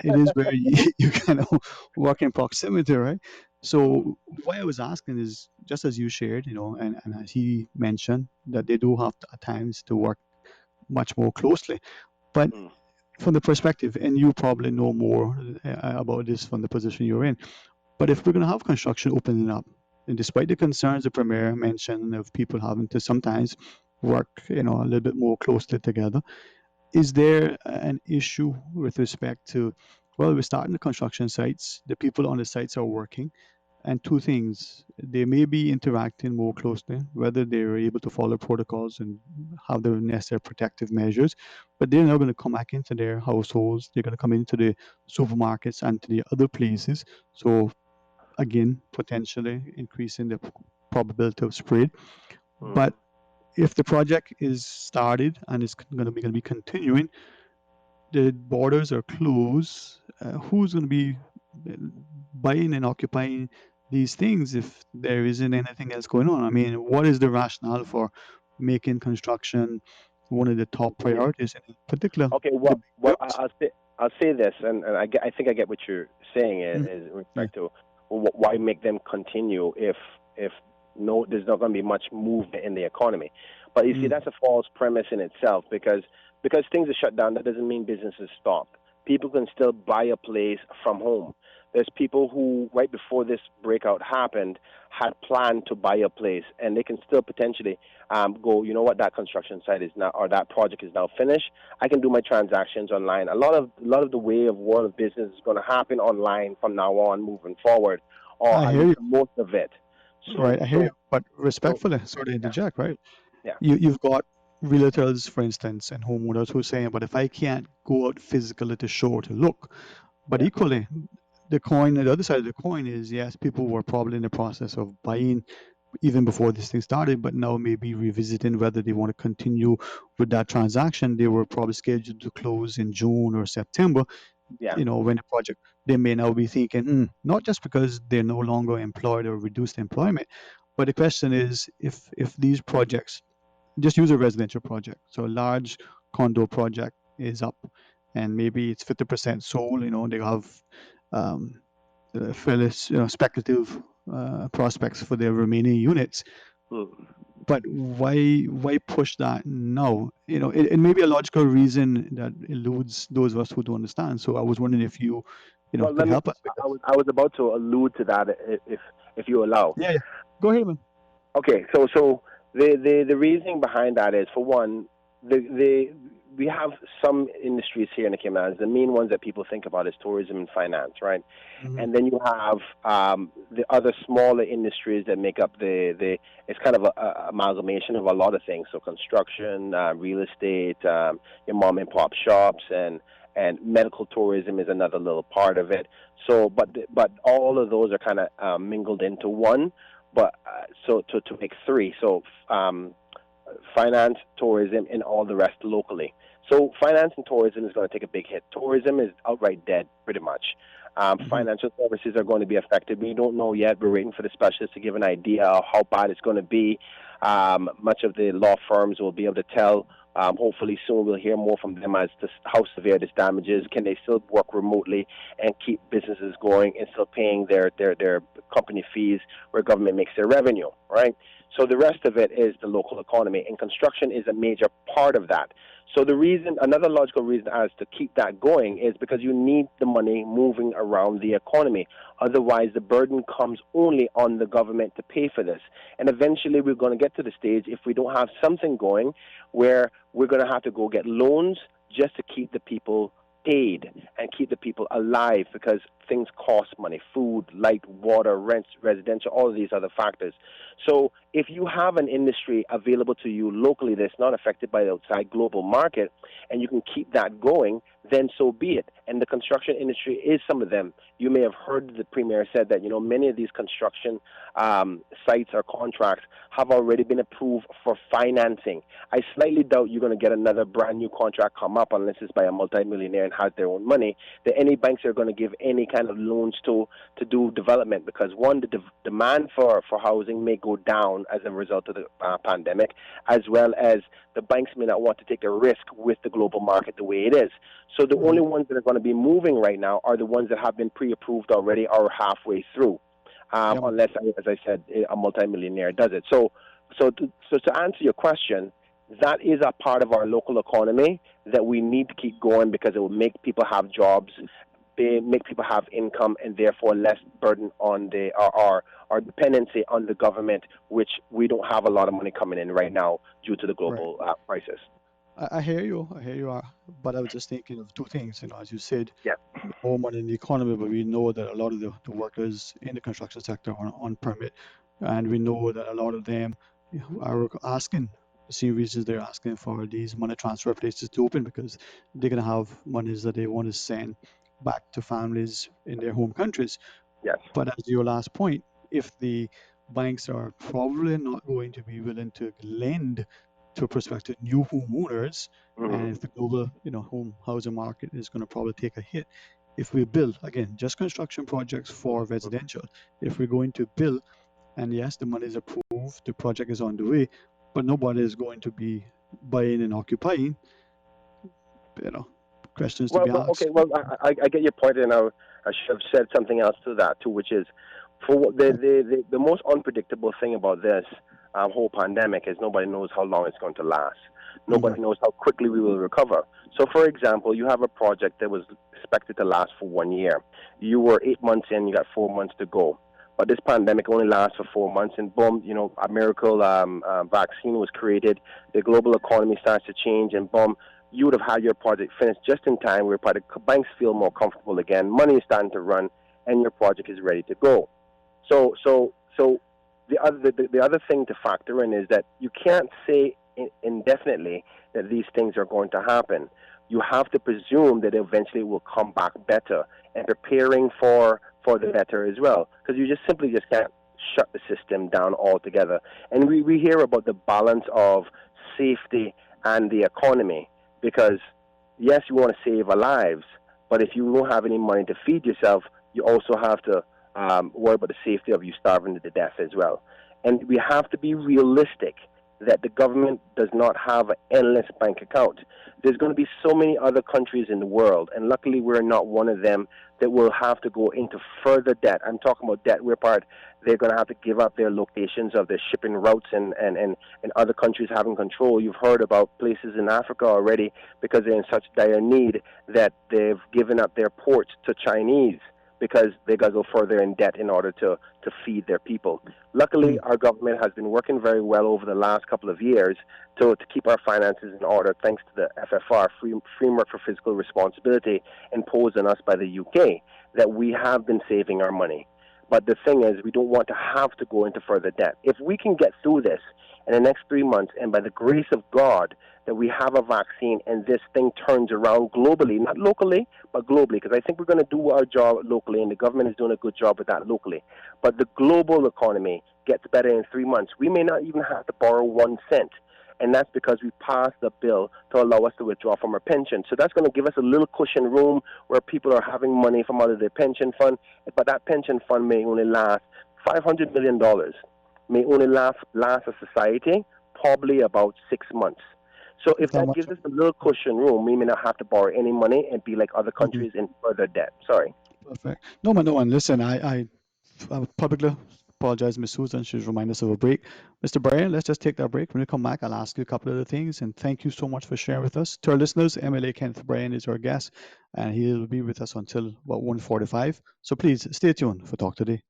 Speaker 3: it is where you kind of work in proximity, right? So why I was asking is just as you shared, and as he mentioned, that they do have at times to work much more closely. But from the perspective, and you probably know more about this from the position you're in, but if we're going to have construction opening up, and despite the concerns the Premier mentioned of people having to sometimes work, a little bit more closely together, is there an issue with respect to, well, we're starting the construction sites, the people on the sites are working, and two things, they may be interacting more closely, whether they're able to follow protocols and have the necessary protective measures, but they're now going to come back into their households, they're going to come into the supermarkets and to the other places. So again, potentially increasing the probability of spread. But if the project is started and it's going to be continuing, the borders are closed. Who's going to be buying and occupying these things if there isn't anything else going on? I mean, what is the rationale for making construction one of the top priorities in particular?
Speaker 7: Okay, well, I'll say this, and I think I get what you're saying is with respect to why make them continue if there's not going to be much movement in the economy. But you see, that's a false premise in itself, because things are shut down, that doesn't mean businesses stop. People can still buy a place from home. There's people who, right before this breakout happened, had planned to buy a place, and they can still potentially go, you know what, that construction site is now, or that project is now finished. I can do my transactions online. A lot of the way of world of business is going to happen online from now on, moving forward, or
Speaker 3: I
Speaker 7: at
Speaker 3: hear
Speaker 7: least
Speaker 3: you.
Speaker 7: most of it.
Speaker 3: Right, I hear you. But respectfully, sorry to interject, right?
Speaker 7: Yeah.
Speaker 3: You've got realtors, for instance, and homeowners who are saying, but if I can't go out physically to show to look, but equally, the other side of the coin is, yes, people were probably in the process of buying even before this thing started, but now maybe revisiting whether they want to continue with that transaction. They were probably scheduled to close in June or September.
Speaker 7: Yeah.
Speaker 3: When the project, they may now be thinking, not just because they're no longer employed or reduced employment, but the question is, if these projects, just use a residential project, so a large condo project is up, and maybe it's 50% sold. They have um, fairly speculative prospects for their remaining units. But why push that now? It may be a logical reason that eludes those of us who don't understand. So I was wondering if you
Speaker 7: Well,
Speaker 3: could help us with
Speaker 7: I was about to allude to that if you allow.
Speaker 3: Yeah. Go ahead, man.
Speaker 7: Okay, so the reasoning behind that is, for one, we have some industries here in the Cayman Islands. The main ones that people think about is tourism and finance, right?
Speaker 3: Mm-hmm.
Speaker 7: And then you have the other smaller industries that make up it's kind of a amalgamation of a lot of things. So construction, real estate, your mom and pop shops, and medical tourism is another little part of it. So, but all of those are kind of mingled into one. But so to make three. So finance, tourism, and all the rest locally. So finance and tourism is going to take a big hit. Tourism is outright dead, pretty much. Financial services are going to be affected. We don't know yet. We're waiting for the specialists to give an idea of how bad it's going to be. Much of the law firms will be able to tell. Hopefully soon we'll hear more from them as to how severe this damage is. Can they still work remotely and keep businesses going and still paying their company fees where government makes their revenue, right? So the rest of it is the local economy, and construction is a major part of that. So another logical reason as to keep that going is because you need the money moving around the economy. Otherwise, the burden comes only on the government to pay for this. And eventually, we're going to get to the stage, if we don't have something going, where we're going to have to go get loans just to keep the people paid and keep the people alive, because things cost money: food, light, water, rents, residential, all of these other factors. So if you have an industry available to you locally that's not affected by the outside global market, and you can keep that going, then so be it. And the construction industry is some of them. You may have heard the Premier said that, many of these construction sites or contracts have already been approved for financing. I slightly doubt you're going to get another brand new contract come up unless it's by a multimillionaire and has their own money, that any banks are going to give any kind of loans to do development, because one, the demand for housing may go down as a result of the pandemic, as well as the banks may not want to take a risk with the global market the way it is. So the only ones that are going to be moving right now are the ones that have been pre-approved already or halfway through, unless, as I said, a multimillionaire does it. So to answer your question, that is a part of our local economy that we need to keep going, because it will make people have jobs, make people have income, and therefore less burden on our dependency on the government, which we don't have a lot of money coming in right now due to the global crisis.
Speaker 3: I hear you. But I was just thinking of two things. As you said, more money in the economy, but we know that a lot of the workers in the construction sector are on permit, and we know that a lot of them are asking. See reasons they're asking for these money transfer places to open, because they're going to have monies that they want to send back to families in their home countries.
Speaker 7: Yes.
Speaker 3: But as your last point, if the banks are probably not going to be willing to lend to prospective new homeowners, and if the global home housing market is going to probably take a hit, if we build, again, just construction projects for residential, if we're going to build, and yes, the money is approved, the project is on the way, but nobody is going to be buying and occupying, questions to be asked.
Speaker 7: Okay, well, I get your point, and I should have said something else to that too, which is, for the most unpredictable thing about this whole pandemic is nobody knows how long it's going to last. Nobody knows how quickly we will recover. So, for example, you have a project that was expected to last for 1 year. You were 8 months in, you got 4 months to go. But this pandemic only lasts for 4 months, and boom, a miracle vaccine was created. The global economy starts to change, and boom, you would have had your project finished just in time, where banks feel more comfortable again, money is starting to run, and your project is ready to go. So the other thing to factor in is that you can't say indefinitely that these things are going to happen. You have to presume that eventually it will come back better, and preparing for the better as well, because you just simply can't shut the system down altogether. And we hear about the balance of safety and the economy, because yes, you want to save lives, but if you don't have any money to feed yourself, you also have to worry about the safety of you starving to death as well. And we have to be realistic that the government does not have an endless bank account. There's going to be so many other countries in the world, and luckily we're not one of them, that will have to go into further debt. I'm talking about debt where they're going to have to give up their locations of their shipping routes and other countries having control. You've heard about places in Africa already, because they're in such dire need that they've given up their ports to Chinese, because they got to go further in debt in order to feed their people. Luckily, our government has been working very well over the last couple of years to keep our finances in order, thanks to the FFR, Framework for Fiscal Responsibility, imposed on us by the UK, that we have been saving our money. But the thing is, we don't want to have to go into further debt. If we can get through this in the next 3 months, and by the grace of God, that we have a vaccine and this thing turns around globally, not locally, but globally, because I think we're going to do our job locally, and the government is doing a good job with that locally. But the global economy gets better in 3 months. We may not even have to borrow 1 cent, and that's because we passed the bill to allow us to withdraw from our pension. So that's going to give us a little cushion room where people are having money from out of their pension fund, but that pension fund may only last $500 million, may only last a society probably about 6 months. So if that gives us a little cushion room, we may not have to borrow any money and be like other countries in further debt. Sorry.
Speaker 3: Perfect. No, man. Listen, I publicly apologize, Ms. Susan. She's reminded us of a break. Mr. Brian, let's just take that break. When we come back, I'll ask you a couple of other things. And thank you so much for sharing with us. To our listeners, MLA Kenneth Bryan is our guest, and he'll be with us until about 1:45. So please stay tuned for Talk Today.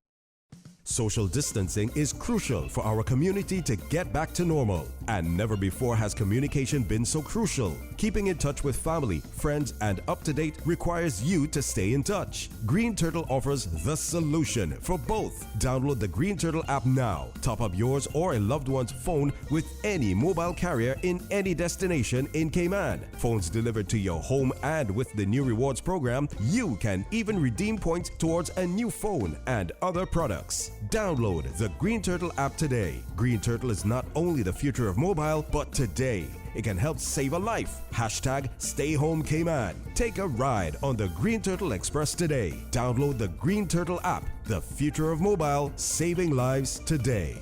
Speaker 10: Social distancing is crucial for our community to get back to normal. And never before has communication been so crucial. Keeping in touch with family, friends, and up to date requires you to stay in touch. Green Turtle offers the solution for both. Download the Green Turtle app now. Top up yours or a loved one's phone with any mobile carrier in any destination in Cayman. Phones delivered to your home, and with the new rewards program, you can even redeem points towards a new phone and other products. Download the Green Turtle app today. Green Turtle is not only the future of mobile, but today it can help save a life. Hashtag Stay Home Cayman. Take a ride on the Green Turtle Express today. Download the Green Turtle app. The future of mobile, saving lives today.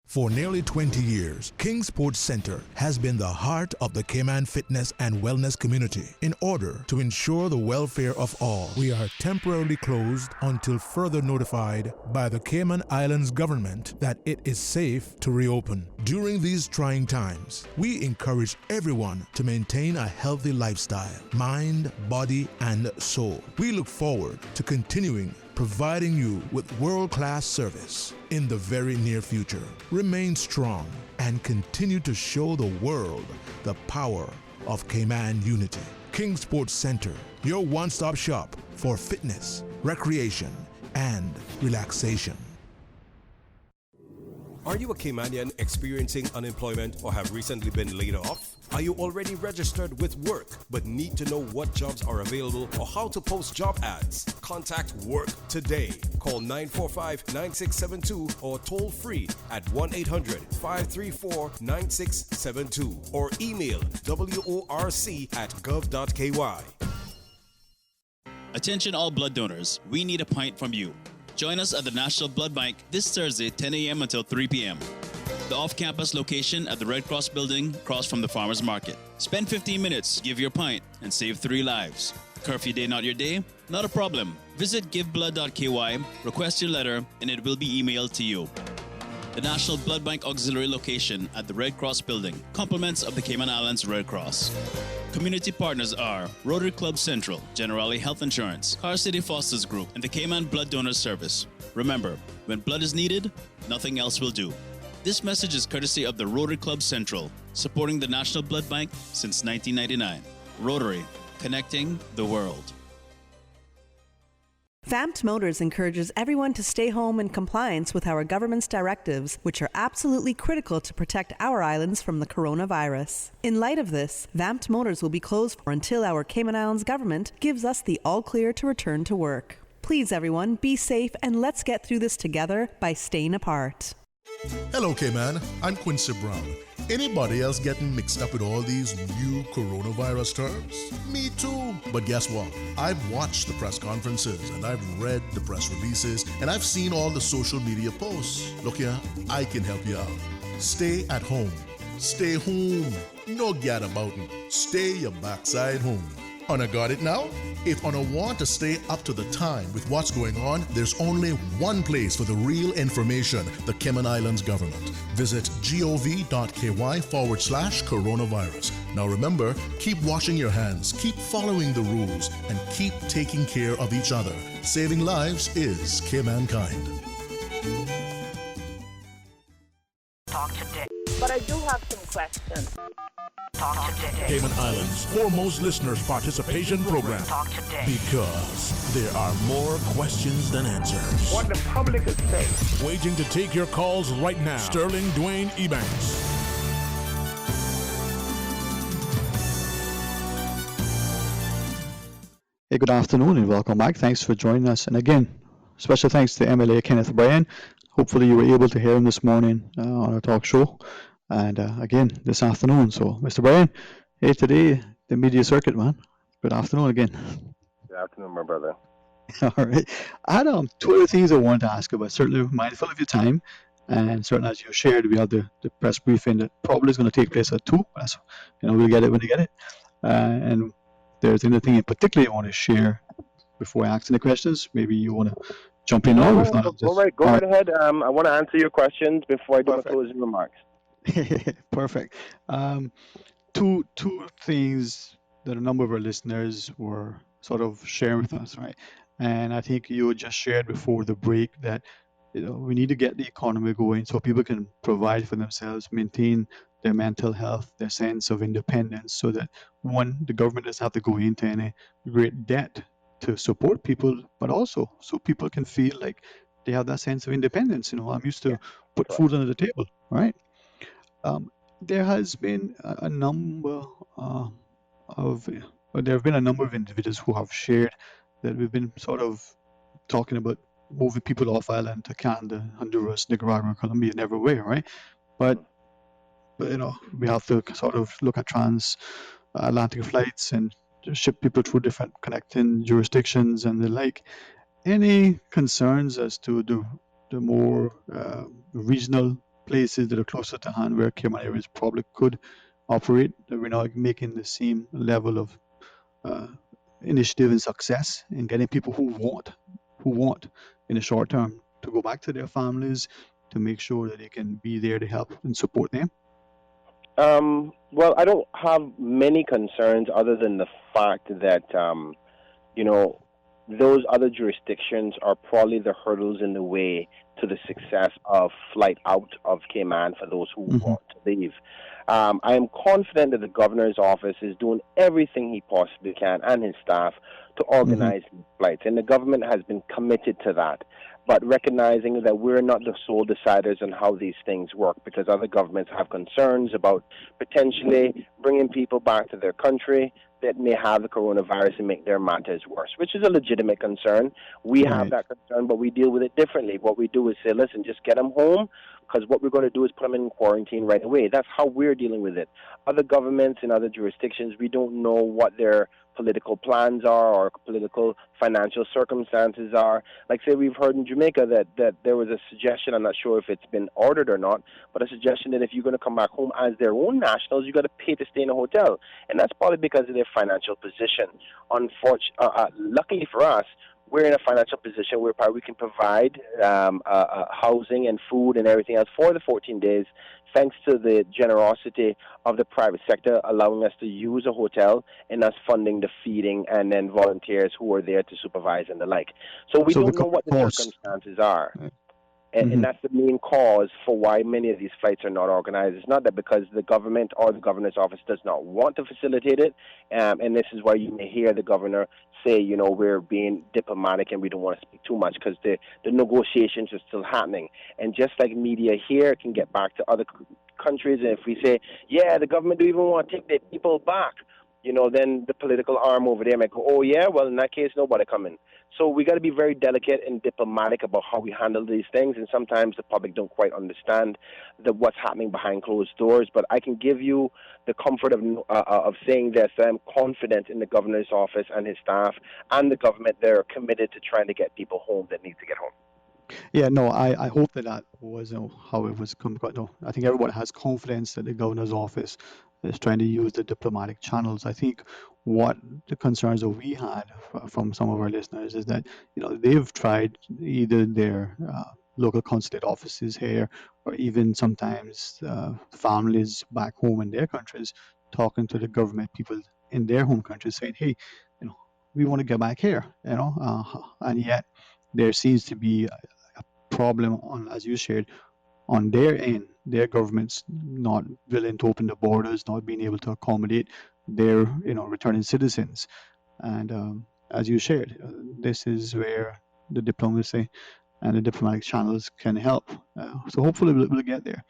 Speaker 2: For nearly 20 years, King Sports Center has been the heart of the Cayman fitness and wellness community. In order to ensure the welfare of all, we are temporarily closed until further notified by the Cayman Islands government that it is safe to reopen. During these trying times, we encourage everyone to maintain a healthy lifestyle, mind, body, and soul. We look forward to continuing providing you with world-class service in the very near future. Remain strong and continue to show the world the power of Cayman unity. King Sports Center, your one-stop shop for fitness, recreation, and relaxation.
Speaker 10: Are you a Caymanian experiencing unemployment or have recently been laid off? Are you already registered with work but need to know what jobs are available or how to post job ads? Contact Work today. Call 945-9672 or toll free at 1-800-534-9672 or email worc@gov.ky.
Speaker 19: Attention all blood donors, we need a pint from you. Join us at the National Blood Bank this Thursday, 10 a.m. until 3 p.m. The off-campus location at the Red Cross building across from the Farmers Market. Spend 15 minutes, give your pint, and save 3 lives. Curfew day not your day? Not a problem. Visit giveblood.ky, request your letter, and it will be emailed to you. The National Blood Bank Auxiliary location at the Red Cross building. Compliments of the Cayman Islands Red Cross. Community partners are Rotary Club Central, Generali Health Insurance, Car City Fosters Group, and the Cayman Blood Donor Service. Remember, when blood is needed, nothing else will do. This message is courtesy of the Rotary Club Central, supporting the National Blood Bank since 1999. Rotary, connecting the world.
Speaker 9: Vamped Motors encourages everyone to stay home in compliance with our government's directives, which are absolutely critical to protect our islands from the coronavirus. In light of this, Vamped Motors will be closed until our Cayman Islands government gives us the all clear to return to work. Please, everyone, be safe and let's get through this together by staying apart.
Speaker 15: Hello, Cayman. I'm Quincy Brown. Anybody else getting mixed up with all these new coronavirus terms? Me too. But guess what? I've watched the press conferences and I've read the press releases and I've seen all the social media posts. Look here, I can help you out. Stay at home. Stay home. No gadaboutin'. Stay your backside home. Una got it now? If Una want to stay up to the time with what's going on, there's only one place for the real information, the Cayman Islands government. Visit gov.ky/coronavirus. Now remember, keep washing your hands, keep following the rules, and keep taking care of each other. Saving lives is Caymankind.
Speaker 11: Talk today. But I do have some questions. Talk today.
Speaker 8: Cayman Islands' foremost listeners participation program.
Speaker 11: Talk today.
Speaker 8: Because there are more questions than answers.
Speaker 11: What the public is saying.
Speaker 8: Waiting to take your calls right now. Sterling Dwayne Ebanks.
Speaker 3: Hey, good afternoon and welcome back. Thanks for joining us. And again, special thanks to MLA Kenneth Bryan. Hopefully you were able to hear him this morning on our talk show. And again, this afternoon. So, Mr. Bryan, hey, today, the media circuit, man. Good afternoon again.
Speaker 7: Good afternoon, my brother.
Speaker 3: All right. I had two other things I wanted to ask you about. Certainly mindful of your time. And certainly, as you shared, we have the press briefing that probably is going to take place at 2. That's, we'll get it when we get it. And there's anything in particular you want to share before I ask any questions. Maybe you want to jump in now. If not,
Speaker 7: go right ahead. I want to answer your questions before I do my closing remarks.
Speaker 3: Perfect. Two things that a number of our listeners were sort of sharing with us, right? And I think you just shared before the break that we need to get the economy going so people can provide for themselves, maintain their mental health, their sense of independence, so that one, the government doesn't have to go into any great debt to support people, but also so people can feel like they have that sense of independence. I'm used to put food on the table, right? There has been a number there have been a number of individuals who have shared that we've been sort of talking about moving people off island to Canada, Honduras, Nicaragua, Colombia, and everywhere, right? But we have to sort of look at transatlantic flights and ship people through different connecting jurisdictions and the like. Any concerns as to the more regional places that are closer to hand where Cayman Airways probably could operate, that we're not making the same level of initiative and success in getting people who want in the short term to go back to their families, to make sure that they can be there to help and support them?
Speaker 7: Well, I don't have many concerns other than the fact that, those other jurisdictions are probably the hurdles in the way to the success of flight out of Cayman for those who want to leave. I am confident that the governor's office is doing everything he possibly can, and his staff, to organize flights, and the government has been committed to that. But recognizing that we're not the sole deciders on how these things work, because other governments have concerns about potentially bringing people back to their country that may have the coronavirus and make their matters worse, which is a legitimate concern. We have that concern, but we deal with it differently. What we do is say, listen, just get them home, because what we're going to do is put them in quarantine right away. That's how we're dealing with it. Other governments in other jurisdictions, we don't know what their political plans are or political financial circumstances are. Like, say, we've heard in Jamaica that there was a suggestion, I'm not sure if it's been ordered or not, but a suggestion that if you're going to come back home as their own nationals, you got to pay to stay in a hotel. And that's probably because of their financial position. Luckily for us, we're in a financial position where we can provide housing and food and everything else for the 14 days, thanks to the generosity of the private sector, allowing us to use a hotel and us funding the feeding and then volunteers who are there to supervise and the like. So we don't know what the circumstances are. And that's the main cause for why many of these flights are not organized. It's not that because the government or the governor's office does not want to facilitate it, and this is why you may hear the governor say, we're being diplomatic and we don't want to speak too much because the negotiations are still happening. And just like media here can get back to other countries, and if we say, the government don't even want to take their people back, then the political arm over there might go, oh, yeah, well, in that case, nobody coming. So we got to be very delicate and diplomatic about how we handle these things, and sometimes the public don't quite understand what's happening behind closed doors. But I can give you the comfort of saying this. I'm confident in the governor's office and his staff and the government. They're committed to trying to get people home that need to get home.
Speaker 3: Yeah, no, I hope that was how it was come. No, I think everyone has confidence that the governor's office is trying to use the diplomatic channels. I think what the concerns that we had from some of our listeners is that they've tried either their local consulate offices here or even sometimes families back home in their countries talking to the government people in their home countries saying, hey, we want to get back here, and yet there seems to be a problem on, as you shared, on their end, their governments not willing to open the borders, not being able to accommodate their returning citizens. And as you shared, this is where the diplomacy and the diplomatic channels can help. So hopefully we'll get there.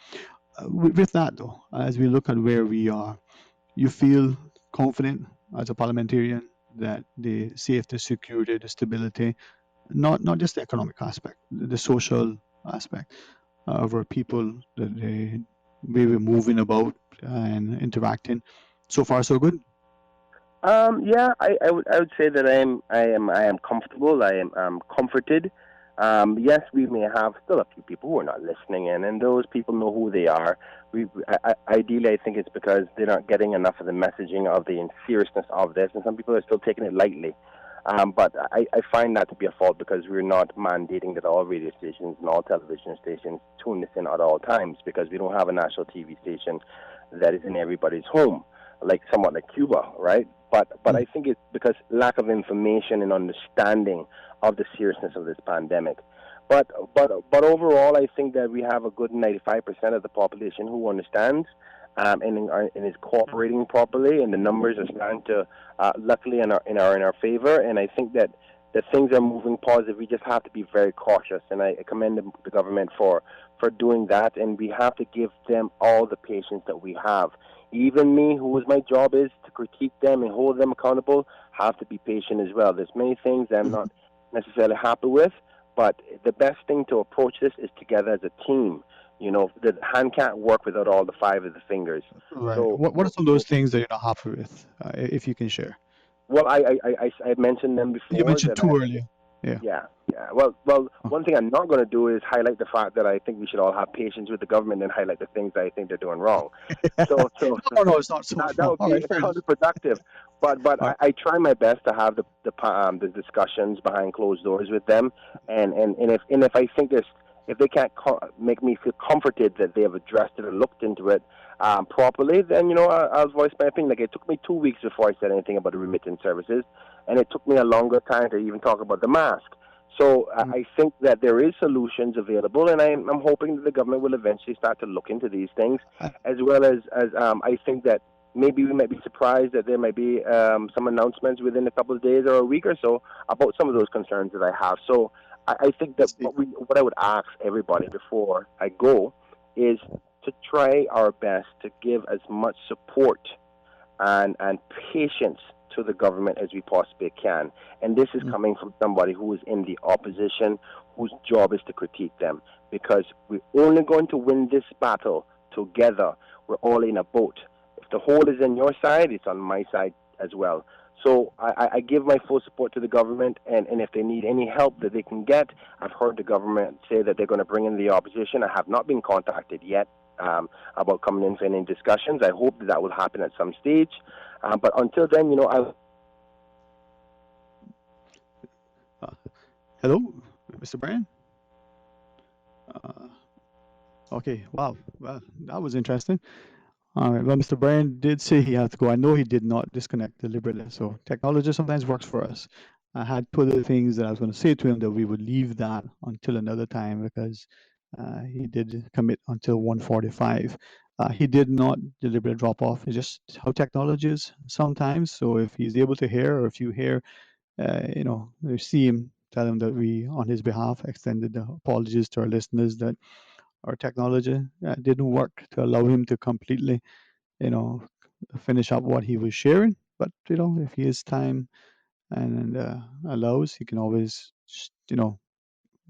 Speaker 3: With that though, as we look at where we are, you feel confident as a parliamentarian that the safety, security, the stability, not just the economic aspect, the social aspect of our people, that we were moving about and interacting. So far, so good.
Speaker 7: I would say that I am comfortable. I am comforted. Yes, we may have still a few people who are not listening in, and those people know who they are. Ideally, I think it's because they're not getting enough of the messaging of the seriousness of this, and some people are still taking it lightly. But I find that to be a fault because we're not mandating that all radio stations and all television stations tune this in at all times, because we don't have a national TV station that is in everybody's home, somewhat like Cuba, right? But I think it's because lack of information and understanding of the seriousness of this pandemic. But overall, I think that we have a good 95% of the population who understands and is cooperating properly, and the numbers are starting to luckily in our favor. And I think that things are moving positive. We just have to be very cautious, and I commend the government for doing that. And we have to give them all the patience that we have. Even me, whose my job is to critique them and hold them accountable, have to be patient as well. There's many things that I'm not necessarily happy with, but the best thing to approach this is together as a team. The hand can't work without all the five of the fingers.
Speaker 3: Right. So, what are some of those things that you're not happy with, if you can share?
Speaker 7: Well, I mentioned them before.
Speaker 3: You mentioned two earlier.
Speaker 7: Yeah. Well, one thing I'm not going to do is highlight the fact that I think we should all have patience with the government and highlight the things that I think they're doing wrong.
Speaker 3: No, it's not so.
Speaker 7: That would be counterproductive. But I try my best to have the discussions behind closed doors with them, and if I think if they can't make me feel comforted that they have addressed it or looked into it properly, then I'll voice my opinion. It took me 2 weeks before I said anything about the remittance services, and it took me a longer time to even talk about the mask. So I think that there is solutions available, and I'm hoping that the government will eventually start to look into these things, as well as I think that maybe we might be surprised that there might be some announcements within a couple of days or a week or so about some of those concerns that I have. So I think that what I would ask everybody before I go is to try our best to give as much support and patience to the government as we possibly can. And this is coming from somebody who is in the opposition, whose job is to critique them, because we're only going to win this battle together. We're all in a boat. If the hole is in your side, it's on my side as well. So I give my full support to the government, and if they need any help that they can get, I've heard the government say that they're going to bring in the opposition. I have not been contacted yet about coming in for any discussions. I hope that will happen at some stage. But until then,
Speaker 3: Hello, Mr. Bryan? Okay, wow. Well, that was interesting. All right, well, Mr. Bryan did say he had to go. I know he did not disconnect deliberately, so technology sometimes works for us. I had two other things that I was going to say to him, that we would leave that until another time, because He did commit until 1:45. He did not deliberately drop off. It's just how technology is sometimes. So if he's able to hear, or if you hear, you see him, tell him that we, on his behalf, extended the apologies to our listeners that our technology didn't work to allow him to completely, you know, finish up what he was sharing. But if he has time and allows, he can always,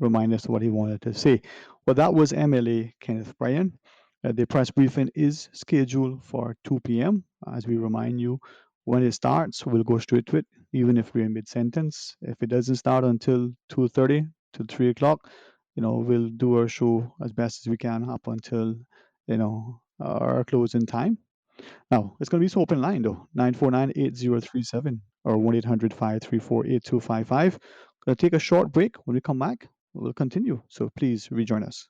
Speaker 3: remind us what he wanted to say. Well, that was MLA Kenneth Bryan. The press briefing is scheduled for 2 p.m. As we remind you, when it starts, we'll go straight to it, even if we're in mid-sentence. If it doesn't start until 2:30 to 3 o'clock, we'll do our show as best as we can up until, our closing time. Now, it's going to be so open line though, 949-8037 or 1-800-534-8255. Going to take a short break. When we come back, we'll continue. So please rejoin us.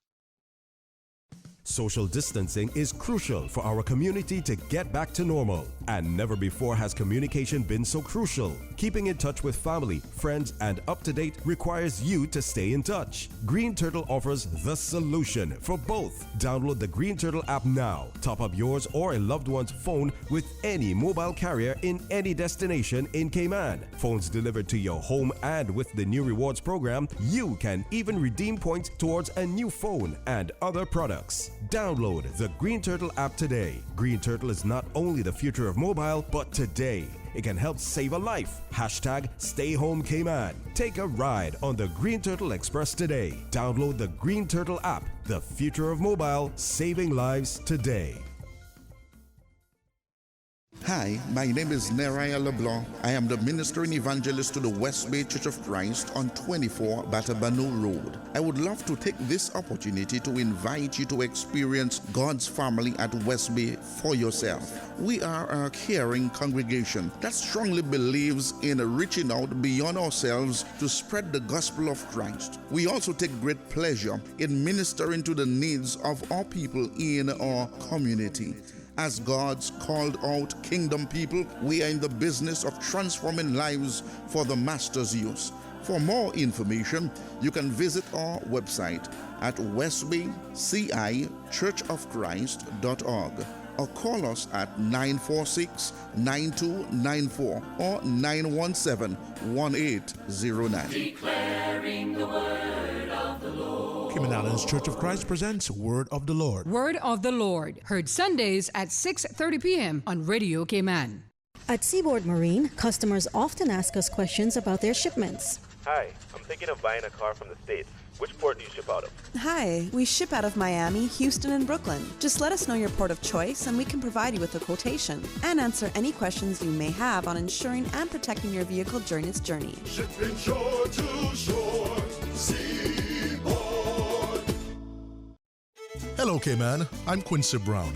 Speaker 10: Social distancing is crucial for our community to get back to normal. And never before has communication been so crucial. Keeping in touch with family, friends, and up to date requires you to stay in touch. Green Turtle offers the solution for both. Download the Green Turtle app now. Top up yours or a loved one's phone with any mobile carrier in any destination in Cayman. Phones delivered to your home, and with the new rewards program, you can even redeem points towards a new phone and other products. Download the Green Turtle app today. Green Turtle is not only the future of mobile, but today it can help save a life. Hashtag Stay Home Cayman. Take a ride on the Green Turtle Express today. Download the Green Turtle app. The future of mobile, saving lives today.
Speaker 6: Hi, my name is Neraya LeBlanc. I am the minister and evangelist to the West Bay Church of Christ on 24 Batabano Road. I would love to take this opportunity to invite you to experience God's family at West Bay for yourself. We are a caring congregation that strongly believes in reaching out beyond ourselves to spread the gospel of Christ. We also take great pleasure in ministering to the needs of our people in our community. As God's called out kingdom people, we are in the business of transforming lives for the Master's use. For more information, you can visit our website at westbaycichurchofchrist.org or call us at 946-9294 or 917-1809.
Speaker 12: Declaring the word of the Lord.
Speaker 2: Cayman Islands Church of Christ presents Word of the Lord.
Speaker 21: Word of the Lord, heard Sundays at 6:30 p.m. on Radio Cayman.
Speaker 13: At Seaboard Marine, customers often ask us questions about their shipments.
Speaker 14: Hi, I'm thinking of buying a car from the States. Which port do you ship out of?
Speaker 25: Hi, we ship out of Miami, Houston, and Brooklyn. Just let us know your port of choice and we can provide you with a quotation and answer any questions you may have on insuring and protecting your vehicle during its journey.
Speaker 12: Shipping shore to shore, Seaboard.
Speaker 15: Hello, Cayman. I'm Quincy Brown.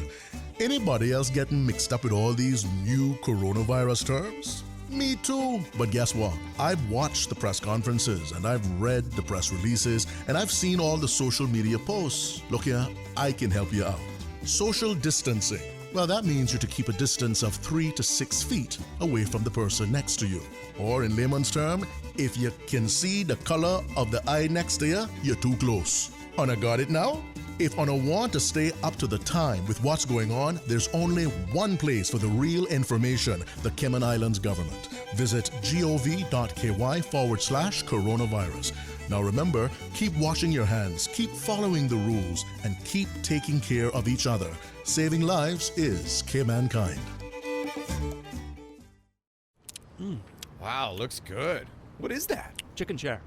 Speaker 15: Anybody else getting mixed up with all these new coronavirus terms? Me too. But guess what? I've watched the press conferences and I've read the press releases and I've seen all the social media posts. Look here, I can help you out. Social distancing. Well, that means you're to keep a distance of 3 to 6 feet away from the person next to you. Or in layman's term, if you can see the color of the eye next to you, you're too close. Una got it now? If Una want to stay up to the time with what's going on, there's only one place for the real information, the Cayman Islands government. Visit gov.ky/coronavirus. Now remember, keep washing your hands, keep following the rules, and keep taking care of each other. Saving lives is Caymankind.
Speaker 26: Wow, looks good. What is that?
Speaker 27: Chicken chair.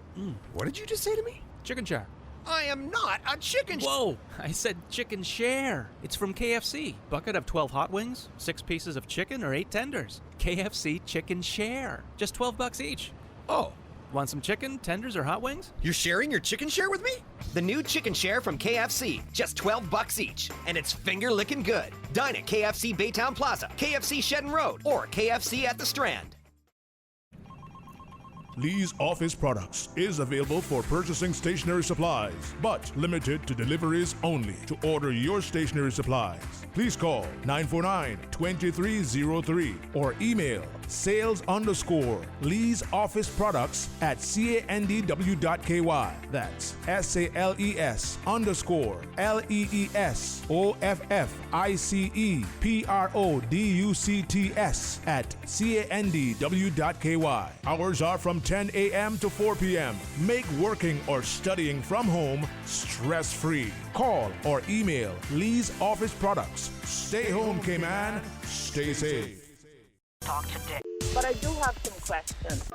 Speaker 26: What did you just say to me?
Speaker 27: Chicken chair.
Speaker 26: I am not a chicken.
Speaker 27: Whoa! I said chicken share. It's from KFC. Bucket of 12 hot wings, 6 pieces of chicken, or 8 tenders. KFC chicken share. Just $12 each.
Speaker 26: Oh.
Speaker 27: Want some chicken, tenders, or hot wings?
Speaker 26: You're sharing your chicken share with me?
Speaker 28: The new chicken share from KFC. Just $12 each. And it's finger-licking good. Dine at KFC Baytown Plaza, KFC Shedden Road, or KFC at the Strand.
Speaker 8: Lee's Office Products is available for purchasing stationery supplies, but limited to deliveries only. To order your stationery supplies, please call 949-2303 or email
Speaker 2: sales underscore Lee's Office Products at candw.ky. That's SALES underscore LEESOFFICEPRODUCTS at candw.ky. Hours are from 10 a.m. to 4 p.m. Make working or studying from home stress-free. Call or email Lee's Office Products. Stay home, Cayman. Stay safe.
Speaker 11: Talk today.
Speaker 16: But I do have some questions.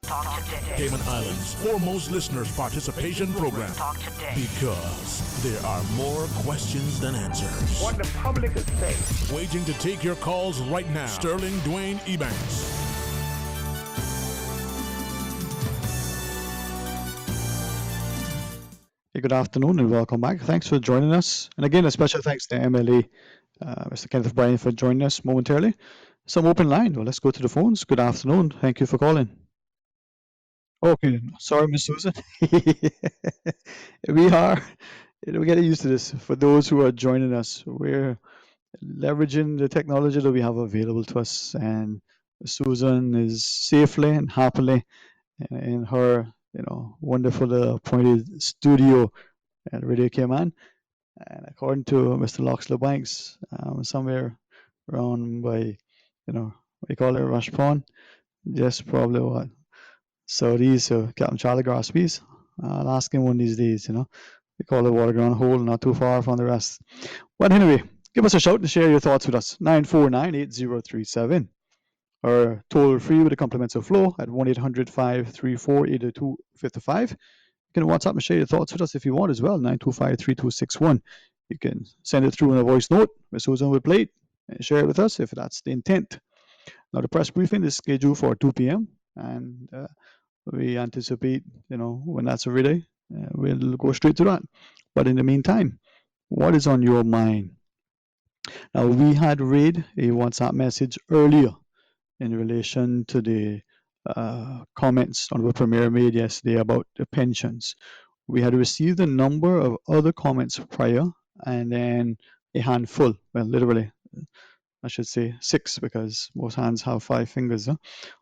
Speaker 11: Talk today.
Speaker 8: Cayman Islands' foremost listeners participation program.
Speaker 11: Talk today.
Speaker 8: Because there are more questions than answers.
Speaker 16: What the public is saying.
Speaker 8: Waging to take your calls right now. Sterling Dwayne Ebanks.
Speaker 3: Hey, good afternoon and welcome back. Thanks for joining us. And again, a special thanks to MLA, Mr. Kenneth Bryan, for joining us momentarily. Some open line. Well, let's go to the phones. Good afternoon. Thank you for calling. Okay, sorry, Miss Susan. We are, we're getting used to this. For those who are joining us, we're leveraging the technology that we have available to us, and Susan is safely and happily in her, wonderful appointed studio at Radio Cayman. And according to Mr. Loxley Banks, somewhere around by, what you call it, Rush Pond, just probably what, Saudis or Captain Charlie Grosby's. I'll ask him one of these days, we call it Waterground Hole, not too far from the rest. But anyway, give us a shout and share your thoughts with us. 949-8037. Or toll free with the compliments of Flow at 1-800-534-8255. You can WhatsApp and share your thoughts with us if you want as well, 925-3261. You can send it through in a voice note where Susan will play it and share it with us if that's the intent. Now, the press briefing is scheduled for 2 p.m. and we anticipate, when that's ready, we'll go straight to that. But in the meantime, what is on your mind? Now, we had read a WhatsApp message earlier in relation to the comments on the Premier made yesterday about the pensions. We had received a number of other comments prior, and then a handful, well, literally, I should say 6, because most hands have 5 fingers.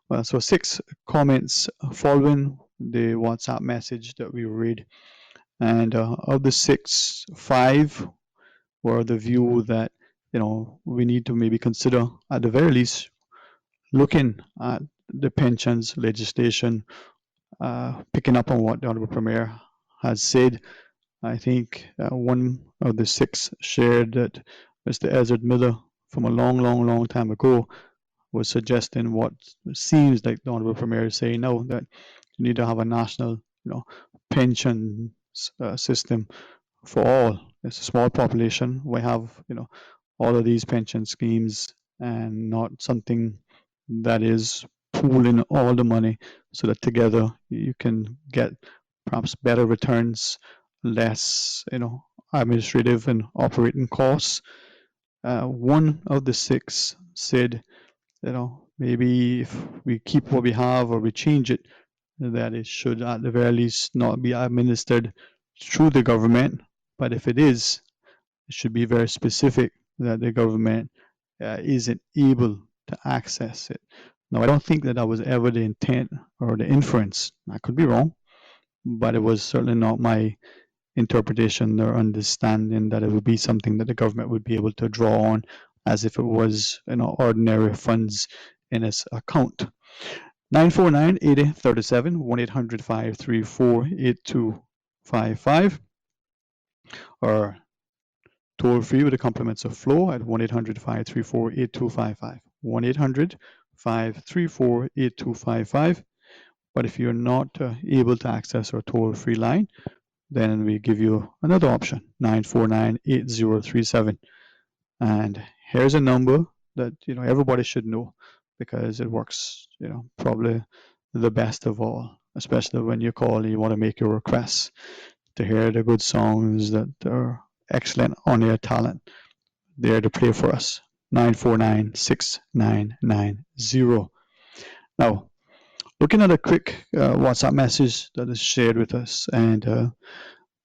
Speaker 3: Well, so 6 comments following the WhatsApp message that we read. And of the 6, 5 were the view that, we need to maybe consider, at the very least, looking at the pensions legislation, picking up on what the Honourable Premier has said. I think one of the 6 shared that Mr. Ezra Miller, from a long time ago, was suggesting what seems like the Honourable Premier is saying now, that you need to have a national, pension system for all. It's a small population. We have, all of these pension schemes, and not something that is pooling all the money so that together you can get perhaps better returns, less, administrative and operating costs. One of the 6 said, maybe if we keep what we have or we change it, that it should at the very least not be administered through the government. But if it is, it should be very specific that the government isn't able to access it. Now, I don't think that was ever the intent or the inference. I could be wrong, but it was certainly not my interpretation or understanding that it would be something that the government would be able to draw on as if it was, ordinary funds in its account. 949-8037, 1-800-534-8255, or toll free with the compliments of Flow at 1-800-534-8255, 1-800-534-8255. But if you're not able to access our toll-free line, then we give you another option, 949-8037. And here's a number that everybody should know, because it works probably the best of all, especially when you call and you want to make your requests to hear the good songs that are excellent on-air talent there to play for us. 949-6990. Now, looking at a quick WhatsApp message that is shared with us, and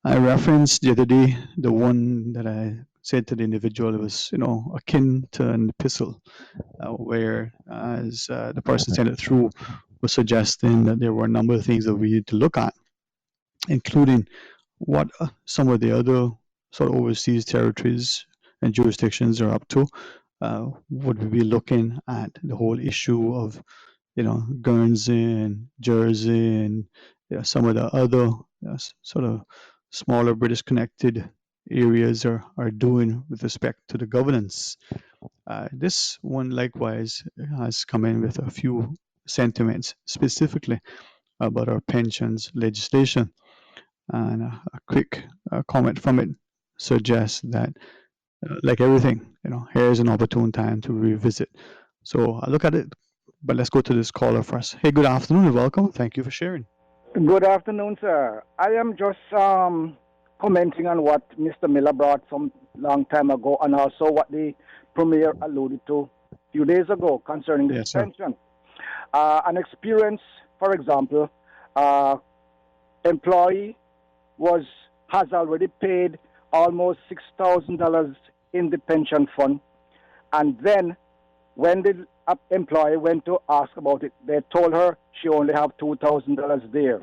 Speaker 3: I referenced the other day the one that I said to the individual it was, akin to an epistle, where as the person sent it through was suggesting that there were a number of things that we need to look at, including what some of the other sort of overseas territories and jurisdictions are up to. Would we be looking at the whole issue of, Guernsey and Jersey and some of the other sort of smaller British connected areas are doing with respect to the governance. This one likewise has come in with a few sentiments specifically about our pensions legislation. And a quick comment from it suggests that, like everything, here's an opportune time to revisit. So I look at it, but let's go to this caller first. Hey, good afternoon and welcome. Thank you for sharing.
Speaker 4: Good afternoon, sir. I am just commenting on what Mr. Miller brought some long time ago, and also what the Premier alluded to a few days ago concerning the pension. An experience, for example, employee has already paid almost $6,000 in the pension fund, and then when the employee went to ask about it, they told her she only have $2,000 there.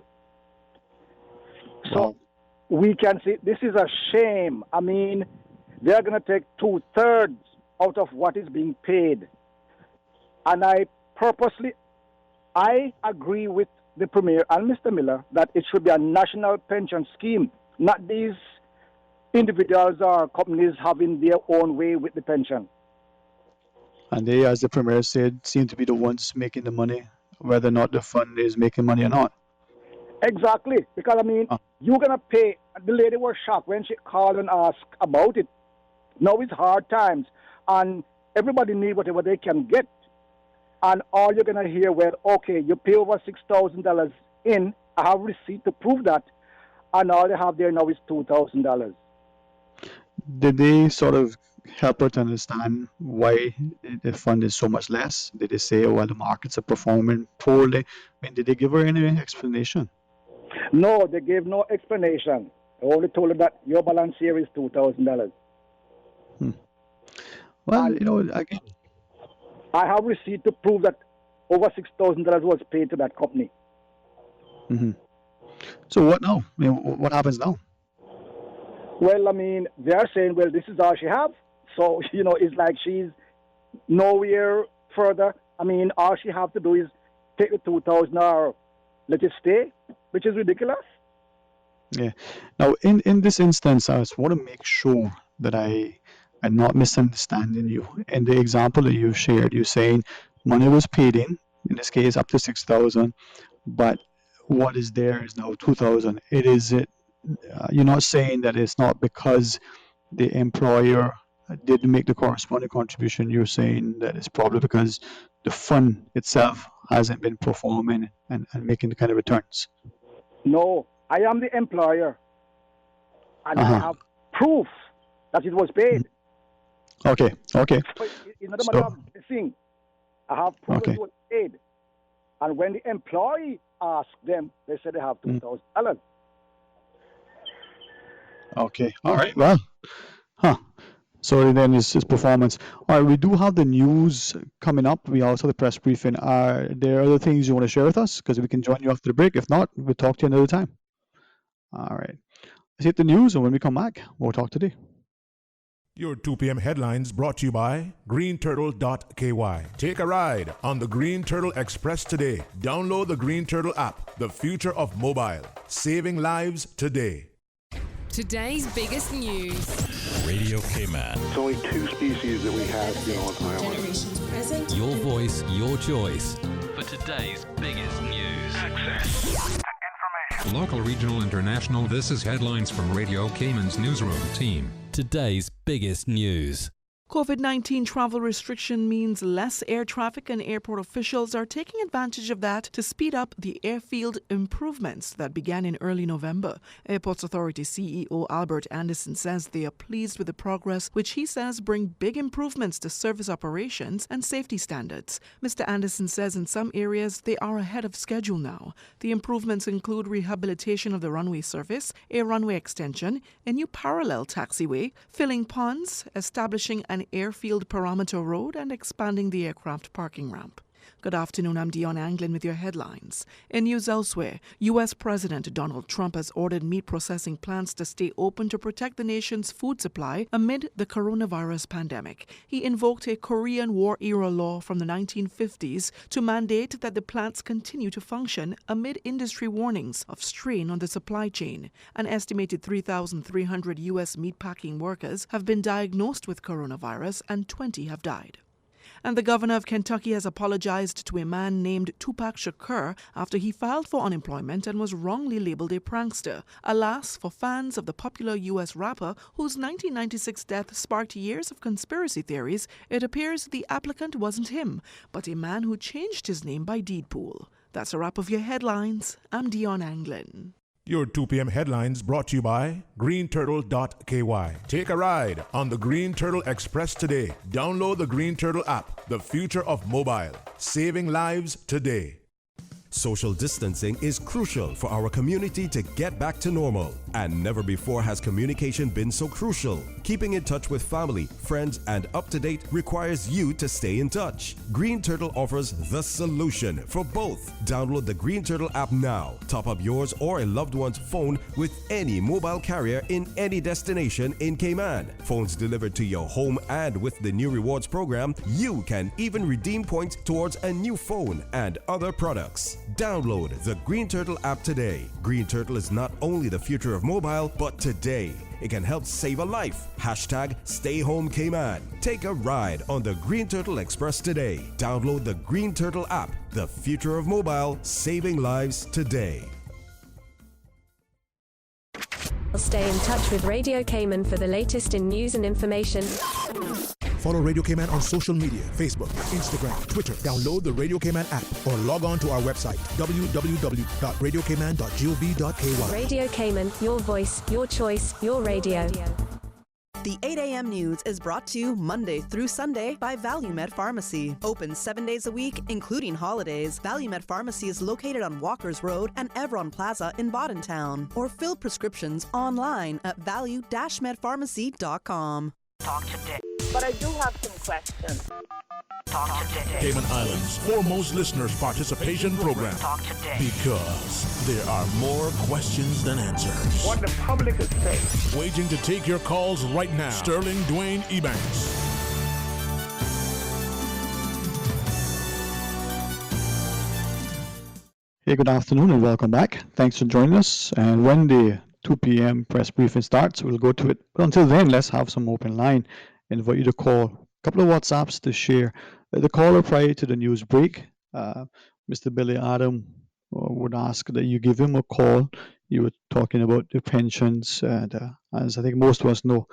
Speaker 4: So we can see this is a shame. I mean, they're going to take 2/3 out of what is being paid. And I agree with the Premier and Mr. Miller that it should be a national pension scheme, not these individuals or companies having their own way with the pension.
Speaker 3: And they, as the Premier said, seem to be the ones making the money, whether or not the fund is making money or not.
Speaker 4: Exactly, because I mean, you're going to pay. The lady was shocked when she called and asked about it. Now it's hard times, and everybody needs whatever they can get. And all you're going to hear, well, okay, you pay over $6,000 in, I have receipt to prove that, and all they have there now is $2,000.
Speaker 3: Did they sort of help her to understand why the fund is so much less? Did they say, well, the markets are performing poorly? I mean, did they give her any explanation?
Speaker 4: No, they gave no explanation. They only told her that your balance here is $2,000.
Speaker 3: Well,
Speaker 4: and,
Speaker 3: again,
Speaker 4: I have receipt to prove that over $6,000 was paid to that company.
Speaker 3: Mm-hmm. So what now? I mean, what happens now?
Speaker 4: Well, I mean, they're saying, well, this is all she have. So, it's like she's nowhere further. I mean, all she have to do is take the $2,000 or let it stay, which is ridiculous.
Speaker 3: Yeah. Now, in this instance, I just want to make sure that I'm not misunderstanding you. In the example that you shared, you're saying money was paid in this case up to $6,000, but what is there is now $2,000. You're not saying that it's not because the employer didn't make the corresponding contribution. You're saying that it's probably because the fund itself hasn't been performing and making the kind of returns.
Speaker 4: No, I am the employer, and I have proof that it was paid.
Speaker 3: Okay.
Speaker 4: So it's not a matter of guessing. I have proof that it was paid. And when the employee asked them, they said they have $2,000.
Speaker 3: Okay. All right. Well, so then it's performance. All right. We do have the news coming up. We also have the press briefing. Are there other things you want to share with us? Because we can join you after the break. If not, we'll talk to you another time. All right. Let's hit the news, and when we come back, we'll talk today.
Speaker 2: Your 2 p.m. headlines brought to you by greenturtle.ky. Take a ride on the Green Turtle Express today. Download the Green Turtle app, the future of mobile, saving lives today.
Speaker 21: Today's biggest news.
Speaker 5: Radio Cayman.
Speaker 17: It's only 2 species that we have, on Island.
Speaker 21: Generations present.
Speaker 5: Your voice, your choice.
Speaker 18: For today's biggest news.
Speaker 17: Access to information.
Speaker 20: Local, regional, international, this is headlines from Radio Cayman's newsroom team.
Speaker 5: Today's biggest news.
Speaker 1: COVID-19 travel restriction means less air traffic, and airport officials are taking advantage of that to speed up the airfield improvements that began in early November. Airports Authority CEO Albert Anderson says they are pleased with the progress, which he says bring big improvements to service operations and safety standards. Mr. Anderson says in some areas they are ahead of schedule now. The improvements include rehabilitation of the runway surface, a runway extension, a new parallel taxiway, filling ponds, establishing an airfield parameter road, and expanding the aircraft parking ramp. Good afternoon, I'm Dion Anglin with your headlines. In news elsewhere, U.S. President Donald Trump has ordered meat processing plants to stay open to protect the nation's food supply amid the coronavirus pandemic. He invoked a Korean War-era law from the 1950s to mandate that the plants continue to function amid industry warnings of strain on the supply chain. An estimated 3,300 U.S. meatpacking workers have been diagnosed with coronavirus and 20 have died. And the governor of Kentucky has apologized to a man named Tupac Shakur after he filed for unemployment and was wrongly labeled a prankster. Alas, for fans of the popular U.S. rapper whose 1996 death sparked years of conspiracy theories, it appears the applicant wasn't him, but a man who changed his name by deed pool. That's a wrap of your headlines. I'm Dion Anglin.
Speaker 2: Your 2 p.m. headlines brought to you by greenturtle.ky. Take a ride on the Green Turtle Express today. Download the Green Turtle app, the future of mobile, saving lives today.
Speaker 10: Social distancing is crucial for our community to get back to normal. And never before has communication been so crucial. Keeping in touch with family, friends, and up-to-date requires you to stay in touch. Green Turtle offers the solution for both. Download the Green Turtle app now. Top up yours or a loved one's phone with any mobile carrier in any destination in Cayman. Phones delivered to your home, and with the new rewards program, you can even redeem points towards a new phone and other products. Download the Green Turtle app today. Green Turtle is not only the future of mobile, but today it can help save a life. Hashtag Stay Home Cayman. Take a ride on the Green Turtle Express today. Download the Green Turtle app, the future of mobile, saving lives today.
Speaker 7: Stay in touch with Radio Cayman for the latest in news and information.
Speaker 2: Follow Radio Cayman on social media, Facebook, Instagram, Twitter. Download the Radio Cayman app or log on to our website, www.radiocayman.gov.ky.
Speaker 7: Radio Cayman, your voice, your choice, your radio.
Speaker 25: The 8 a.m. news is brought to you Monday through Sunday by ValueMed Pharmacy. Open 7 days a week, including holidays. ValueMed Pharmacy is located on Walkers Road and Evron Plaza in Boddentown. Or fill prescriptions online at value-medpharmacy.com.
Speaker 11: Talk today. But I do have some questions. Talk today.
Speaker 8: Cayman Islands' foremost listeners participation program.
Speaker 11: Talk today.
Speaker 8: Because there are more questions than answers.
Speaker 11: What the public is saying.
Speaker 8: Waiting to take your calls right now. Sterling Dwayne Ebanks.
Speaker 3: Hey, good afternoon and welcome back. Thanks for joining us. And when the 2 p.m. press briefing starts, we'll go to it. But until then, let's have some open line. I invite you to call. A couple of WhatsApps to share. The caller prior to the news break, Mr. Billy Adam, would ask that you give him a call. You were talking about the pensions. And as I think most of us know,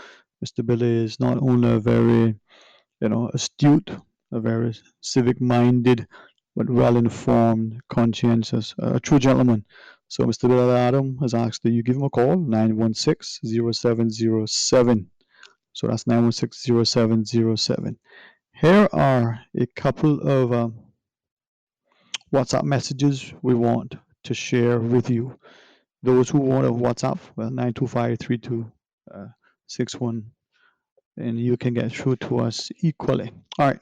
Speaker 3: Mr. Billy is not only a very, astute, a very civic-minded, but well-informed, conscientious, a true gentleman. So Mr. Billy Adam has asked that you give him a call, 916-0707. So that's 916-0707. Here are a couple of WhatsApp messages we want to share with you. Those who want a WhatsApp, well, 925-3261, and you can get through to us equally. All right.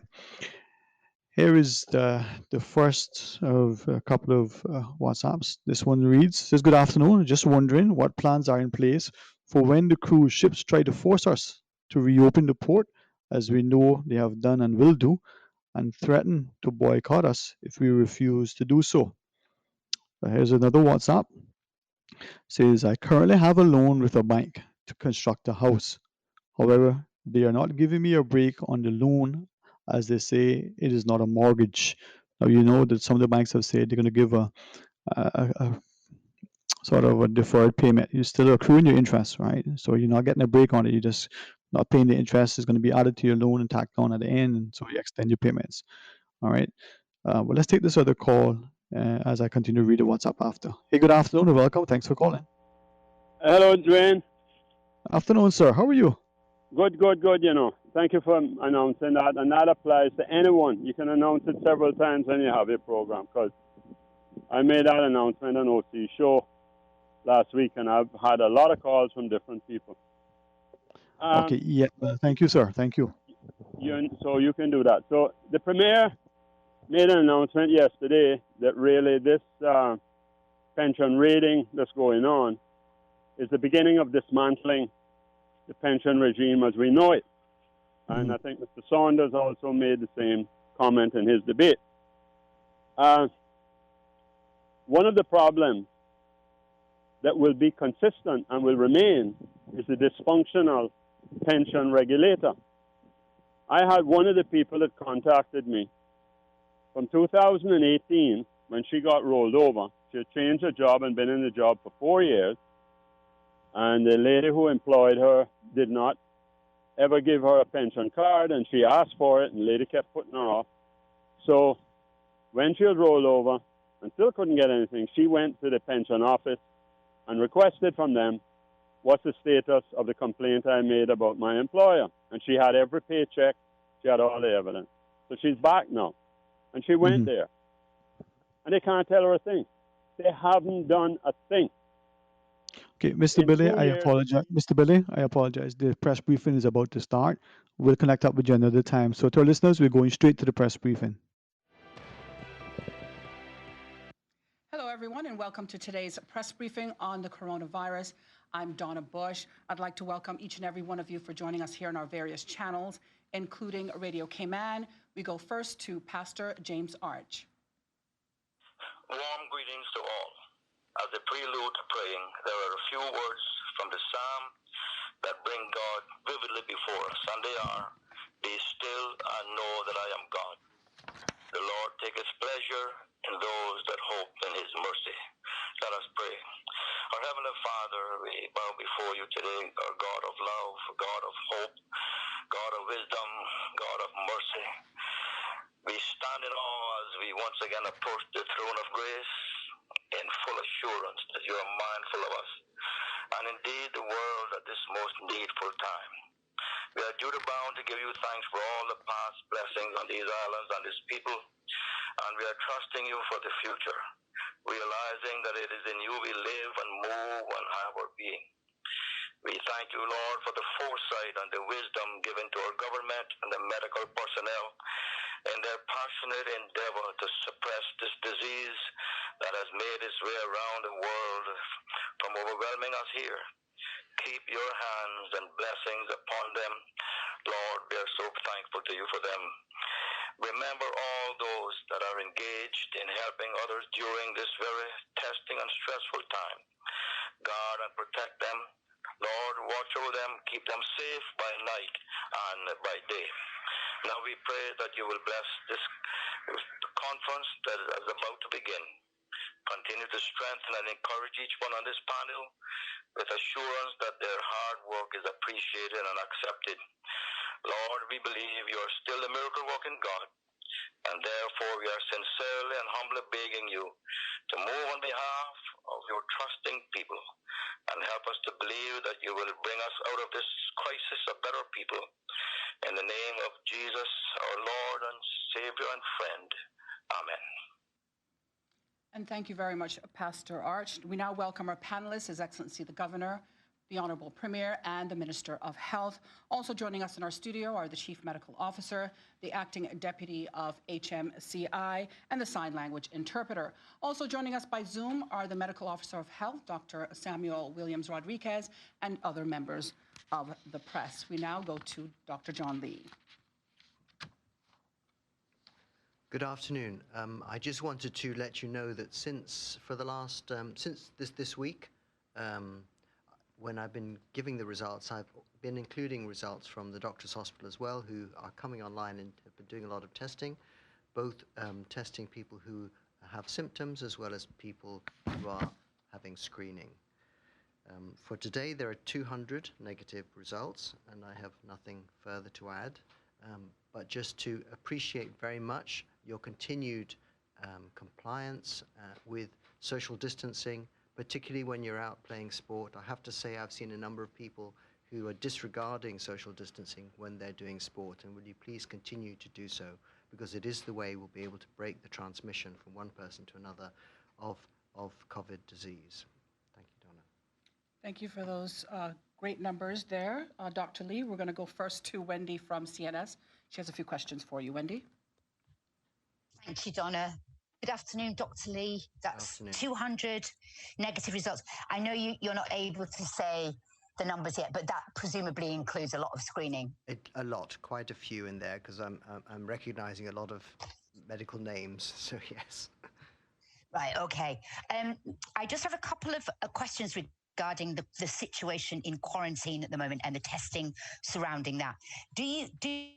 Speaker 3: Here is the first of a couple of WhatsApps. This one reads, says, good afternoon. Just wondering what plans are in place for when the cruise ships try to force us to reopen the port, as we know they have done and will do, and threaten to boycott us if we refuse to do so. Here's another WhatsApp. Says, I currently have a loan with a bank to construct a house. However, they are not giving me a break on the loan, as they say it is not a mortgage. Now, you know that some of the banks have said they're going to give a sort of a deferred payment. You're still accruing your interest, right? So you're not getting a break on it. You're just not paying the interest is going to be added to your loan and tacked on at the end, and so you extend your payments. All right. Well, let's take this other call as I continue to read the WhatsApp after. Hey, good afternoon and welcome. Thanks for calling.
Speaker 6: Hello, Dwayne.
Speaker 3: Afternoon, sir. How are you?
Speaker 6: Good. Thank you for announcing that. And that applies to anyone. You can announce it several times when you have your program, because I made that announcement on OC show last week, and I've had a lot of calls from different people.
Speaker 3: Okay, yeah. Thank you, sir. Thank you.
Speaker 6: So you can do that. So the Premier made an announcement yesterday that really this pension raiding that's going on is the beginning of dismantling the pension regime as we know it. And I think Mr. Saunders also made the same comment in his debate. One of the problems that will be consistent and will remain is the dysfunctional pension regulator. I had one of the people that contacted me from 2018 when she got rolled over. She had changed her job and been in the job for 4 years. And the lady who employed her did not ever give her a pension card, and she asked for it, and the lady kept putting her off. So when she was rolled over and still couldn't get anything, she went to the pension office and requested from them, what's the status of the complaint I made about my employer? And she had every paycheck. She had all the evidence. So she's back now. And she went there. And they can't tell her a thing. They haven't done a thing.
Speaker 3: Okay, Mr. Billy, I apologize. Mr. Billy, I apologize. The press briefing is about to start. We'll connect up with you another time. So to our listeners, we're going straight to the press briefing.
Speaker 9: Hello, everyone, and welcome to today's press briefing on the coronavirus. I'm Donna Bush. I'd like to welcome each and every one of you for joining us here on our various channels, including Radio Cayman. We go first to Pastor James Arch.
Speaker 13: Warm greetings to all. As a prelude to praying, there are a few words from the psalm that bring God vividly before us, and they are, "Be still and know that I am God. The Lord taketh pleasure in those that hope in his mercy." Let us pray. Our Heavenly Father, we bow before you today, our God of love, God of hope, God of wisdom, God of mercy. We stand in awe as we once again approach the throne of grace in full assurance that you are mindful of us, and indeed the world at this most needful time. We are duty bound to give you thanks for all the past blessings on these islands and these people, and we are trusting you for the future, realizing that it is in you we live and move and have our being. We thank you, Lord, for the foresight and the wisdom given to our government and the medical personnel in their passionate endeavor to suppress this disease that has made its way around the world from overwhelming us here. Keep your hands and blessings upon them. Lord, we are so thankful to you for them. Remember all those that are engaged in helping others during this very testing and stressful time. Guard and protect them. Lord, watch over them, keep them safe by night and by day. Now we pray that you will bless this conference that is about to begin. Continue to strengthen and encourage each one on this panel with assurance that their hard work is appreciated and accepted. Lord, we believe you are still the miracle-working God, and therefore we are sincerely and humbly begging you to move on behalf of your trusting people and help us to believe that you will bring us out of this crisis a better people. In the name of Jesus, our Lord and Savior and friend. Amen.
Speaker 9: And thank you very much, Pastor Arch. We now welcome our panelists, His Excellency the Governor, the Honorable Premier, and the Minister of Health. Also joining us in our studio are the Chief Medical Officer, the Acting Deputy of HMCI, and the Sign Language Interpreter. Also joining us by Zoom are the Medical Officer of Health, Dr. Samuel Williams Rodriguez, and other members of the press. We now go to Dr. John Lee.
Speaker 19: Good afternoon. I just wanted to let you know that since this week, when I've been giving the results, I've been including results from the Doctors Hospital as well, who are coming online and have been doing a lot of testing, both testing people who have symptoms as well as people who are having screening. For today, there are 200 negative results, and I have nothing further to add. But just to appreciate very much your continued compliance with social distancing, particularly when you're out playing sport. I have to say I've seen a number of people who are disregarding social distancing when they're doing sport, and will you please continue to do so, because it is the way we'll be able to break the transmission from one person to another of COVID disease. Thank you, Donna.
Speaker 9: Thank you for those great numbers there, Dr. Lee. We're going to go first to Wendy from CNS. She has a few questions for you. Wendy?
Speaker 12: Thank you, Donna. Good afternoon, Dr. Lee. That's 200 negative results. I know you're not able to say the numbers yet, but that presumably includes a lot of screening.
Speaker 19: A lot, quite a few in there, because I'm recognizing a lot of medical names, so yes.
Speaker 12: Right, okay. I just have a couple of questions regarding the situation in quarantine at the moment and the testing surrounding that. Do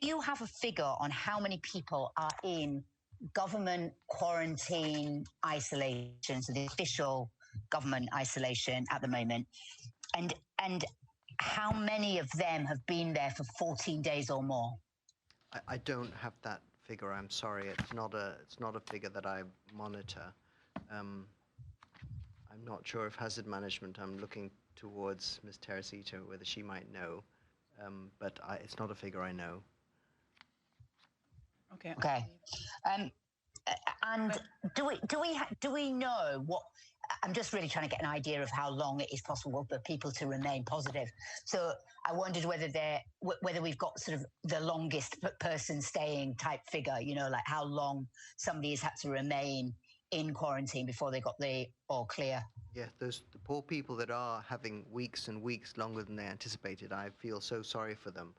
Speaker 12: you have a figure on how many people are in government quarantine isolation, so the official government isolation at the moment, and how many of them have been there for 14 days or more?
Speaker 19: I don't have that figure. I'm sorry. It's not a figure that I monitor. I'm not sure if hazard management. I'm looking towards Ms. Teresita, whether she might know, but it's not a figure I know.
Speaker 9: Okay.
Speaker 12: Okay. And do we know what? I'm just really trying to get an idea of how long it is possible for people to remain positive. So I wondered whether we've got sort of the longest person staying type figure. You know, like how long somebody has had to remain in quarantine before they got the all clear.
Speaker 19: Yeah, the poor people that are having weeks and weeks longer than they anticipated. I feel so sorry for them.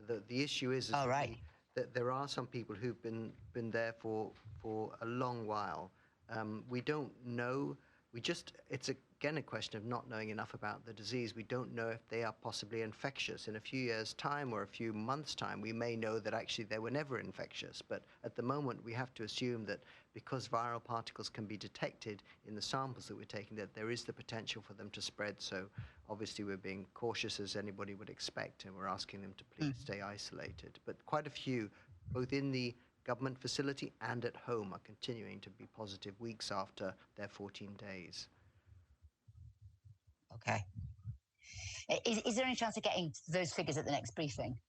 Speaker 19: The issue is that there are some people who've been there for a long while. We don't know. It's again a question of not knowing enough about the disease. We don't know if they are possibly infectious. In a few years' time or a few months' time, we may know that actually they were never infectious. But at the moment, we have to assume that because viral particles can be detected in the samples that we're taking, that there is the potential for them to spread. So obviously we're being cautious as anybody would expect, and we're asking them to please stay isolated. But quite a few, both in the government facility and at home, are continuing to be positive weeks after their 14 days.
Speaker 12: Okay. Is there any chance of getting those figures at the next briefing?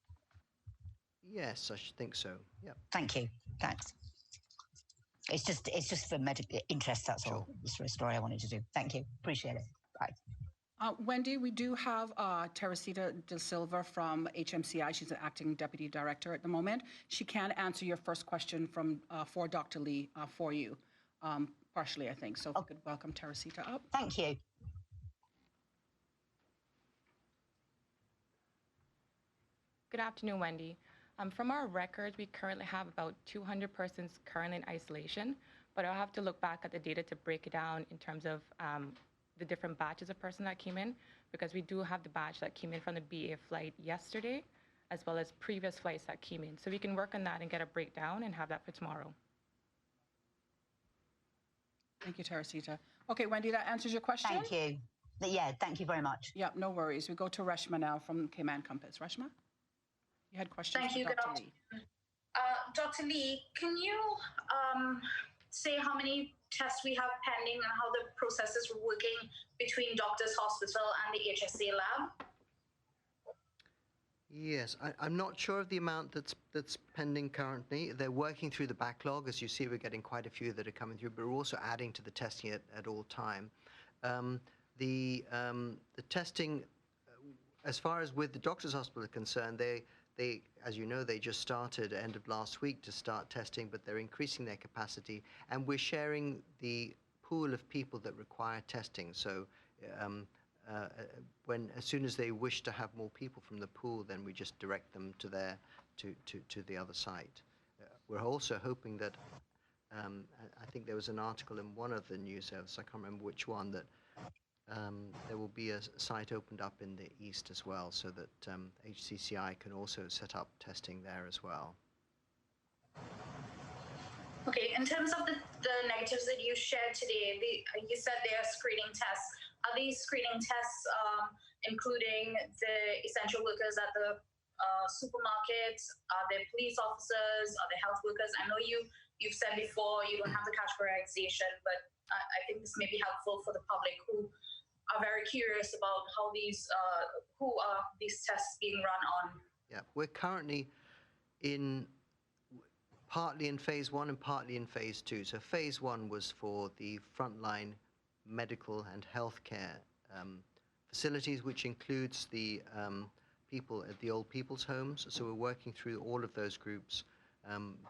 Speaker 19: Yes, I should think so. Yeah.
Speaker 12: Thank you. Thanks. It's just for medical interest, that's all. It's for a story I wanted to do. Thank you. Appreciate it. Bye.
Speaker 9: Wendy, we do have Teresita De Silva from HMCI. She's an acting deputy director at the moment. She can answer your first question for Dr. Lee for you, partially, I think. So if we could welcome Teresita up.
Speaker 12: Thank you.
Speaker 14: Good afternoon, Wendy. From our records, we currently have about 200 persons currently in isolation, but I'll have to look back at the data to break it down in terms of the different batches of person that came in, because we do have the batch that came in from the BA flight yesterday, as well as previous flights that came in. So we can work on that and get a breakdown and have that for tomorrow.
Speaker 9: Thank you, Teresita. Okay, Wendy, that answers your question?
Speaker 12: Thank you. Yeah, thank you very much.
Speaker 9: Yeah, no worries. We go to Reshma now from Cayman Compass. Reshma? You had questions
Speaker 15: Thank you.
Speaker 9: for Dr. Lee.
Speaker 15: Dr. Lee, can you say how many tests we have pending and how the process is working between Doctors Hospital and the HSA lab?
Speaker 19: Yes, I'm not sure of the amount that's pending currently. They're working through the backlog. As you see, we're getting quite a few that are coming through, but we're also adding to the testing at all time. The testing, as far as with the Doctors Hospital are concerned, they, as you know, they just started end of last week to start testing, but they're increasing their capacity, and we're sharing the pool of people that require testing. So as soon as they wish to have more people from the pool, then we just direct them to the other site. We're also hoping that I think there was an article in one of the news services, I can't remember which one, that there will be a site opened up in the east as well, so that HCCI can also set up testing there as well.
Speaker 15: Okay, in terms of the negatives that you shared today, you said they are screening tests. Are these screening tests including the essential workers at the supermarkets? Are there police officers? Are there health workers? I know you've said before you don't have the categorization, but I think this may be helpful for the public who are very curious about how these who are these tests being run on.
Speaker 19: Yeah, we're currently partly in phase 1 and partly in phase 2. So phase 1 was for the frontline medical and healthcare facilities, which includes the people at the old people's homes. So we're working through all of those groups,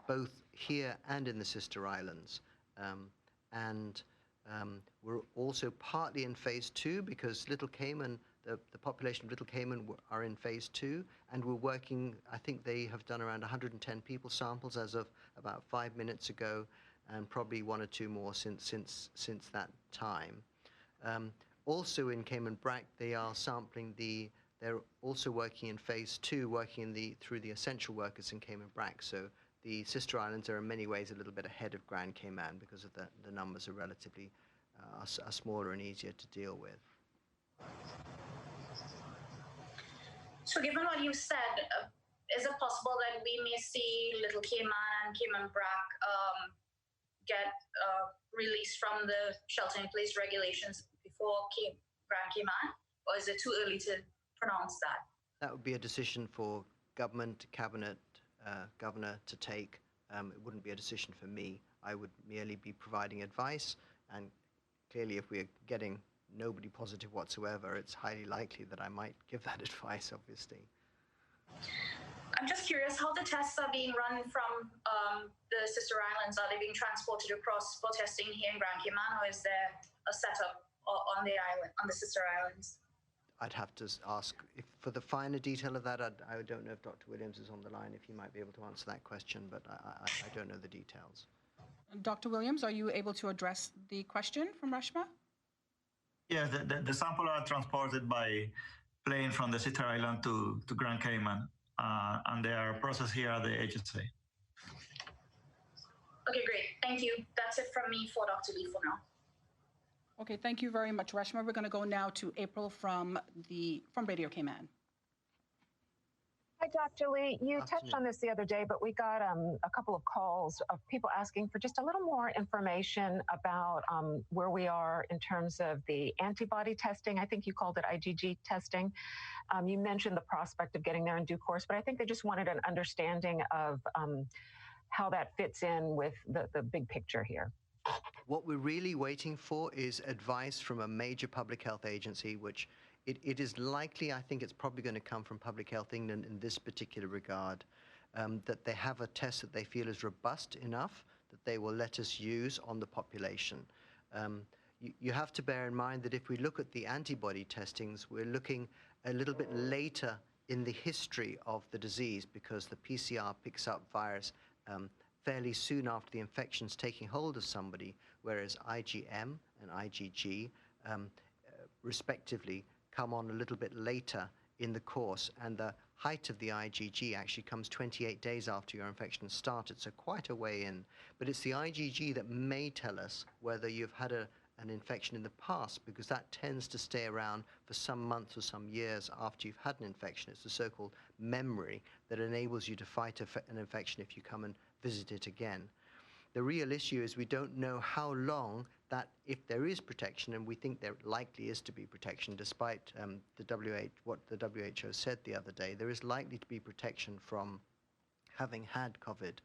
Speaker 19: both here and in the sister islands. We're also partly in phase 2 because Little Cayman, the population of Little Cayman are in phase 2, and we're working, I think they have done around 110 people samples as of about 5 minutes ago, and probably 1 or 2 more since that time. Also in Cayman Brac, they are sampling they're also working in phase 2, working through the essential workers in Cayman Brac. So the sister islands are in many ways a little bit ahead of Grand Cayman because of the numbers are relatively are smaller and easier to deal with.
Speaker 15: So given what you said, is it possible that we may see Little Cayman and Cayman Brac get released from the shelter-in-place regulations before Grand Cayman? Or is it too early to pronounce that?
Speaker 19: That would be a decision for government, cabinet, governor to take. It wouldn't be a decision for me. I would merely be providing advice, and clearly if we're getting nobody positive whatsoever, it's highly likely that I might give that advice, obviously.
Speaker 15: I'm just curious how the tests are being run from the sister islands. Are they being transported across for testing here in Grand Cayman, or is there a setup on the island, on the sister islands?
Speaker 19: I'd have to ask for the finer detail of that. I don't know if Dr. Williams is on the line, if he might be able to answer that question, but I don't know the details.
Speaker 9: Dr. Williams, are you able to address the question from Reshma?
Speaker 16: Yes, the sample are transported by plane from the sister island to Grand Cayman, and they are processed here at the HSA.
Speaker 15: Okay, great. Thank you. That's it from me for Dr. Lee for now.
Speaker 9: Okay, thank you very much, Reshma. We're going to go now to April from Radio Cayman.
Speaker 20: Hi, Dr. Lee. You touched on this the other day, but we got a couple of calls of people asking for just a little more information about where we are in terms of the antibody testing. I think you called it IgG testing. You mentioned the prospect of getting there in due course, but I think they just wanted an understanding of how that fits in with the big picture here.
Speaker 19: What we're really waiting for is advice from a major public health agency, which it is likely, I think it's probably going to come from Public Health England in this particular regard, that they have a test that they feel is robust enough that they will let us use on the population. You have to bear in mind that if we look at the antibody testings, we're looking a little bit later in the history of the disease because the PCR picks up virus fairly soon after the infection's taking hold of somebody, whereas IgM and IgG, respectively, come on a little bit later in the course, and the height of the IgG actually comes 28 days after your infection started, so quite a way in. But it's the IgG that may tell us whether you've had an infection in the past, because that tends to stay around for some months or some years after you've had an infection. It's the so-called memory that enables you to fight an infection if you come and visit it again. The real issue is we don't know how long that, if there is protection, and we think there likely is to be protection, despite what the WHO said the other day, there is likely to be protection from having had COVID.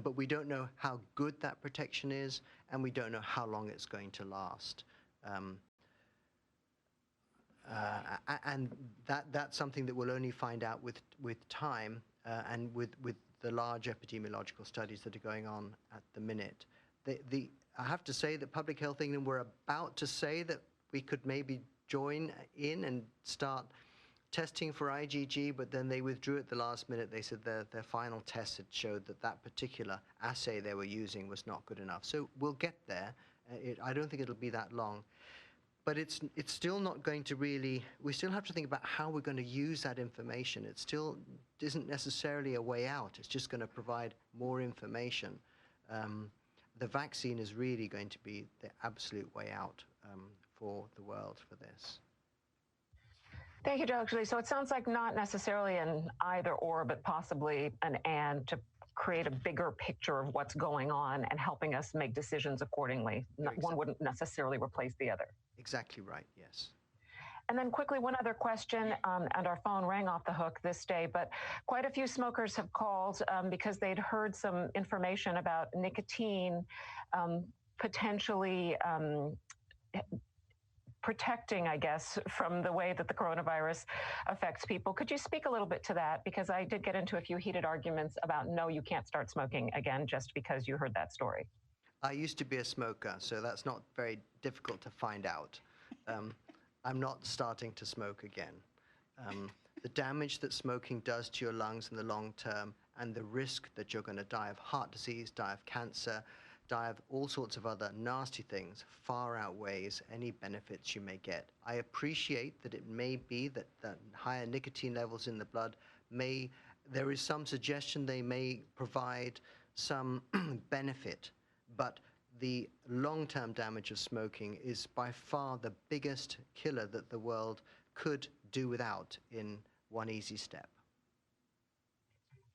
Speaker 19: But we don't know how good that protection is, and we don't know how long it's going to last. And that's something that we'll only find out with time and with the large epidemiological studies that are going on at the minute. I have to say that Public Health England were about to say that we could maybe join in and start testing for IgG, but then they withdrew at the last minute. They said their final tests had showed that particular assay they were using was not good enough. So we'll get there. I don't think it'll be that long. But it's still not going to really, we still have to think about how we're going to use that information. It still isn't necessarily a way out. It's just going to provide more information. The vaccine is really going to be the absolute way out for the world for this.
Speaker 20: Thank you, Dr. Lee. So it sounds like not necessarily an either or, but possibly an and to create a bigger picture of what's going on and helping us make decisions accordingly. One wouldn't necessarily replace the other.
Speaker 19: Exactly right, yes.
Speaker 20: And then quickly, one other question, and our phone rang off the hook this day, but quite a few smokers have called because they'd heard some information about nicotine potentially protecting, I guess, from the way that the coronavirus affects people. Could you speak a little bit to that? Because I did get into a few heated arguments about, no, you can't start smoking again just because you heard that story.
Speaker 19: I used to be a smoker, so that's not very difficult to find out. I'm not starting to smoke again. The damage that smoking does to your lungs in the long term and the risk that you're going to die of heart disease, die of cancer, die of all sorts of other nasty things far outweighs any benefits you may get. I appreciate that it may be that higher nicotine levels in the blood there is some suggestion they may provide some benefit, but the long-term damage of smoking is by far the biggest killer that the world could do without in one easy step.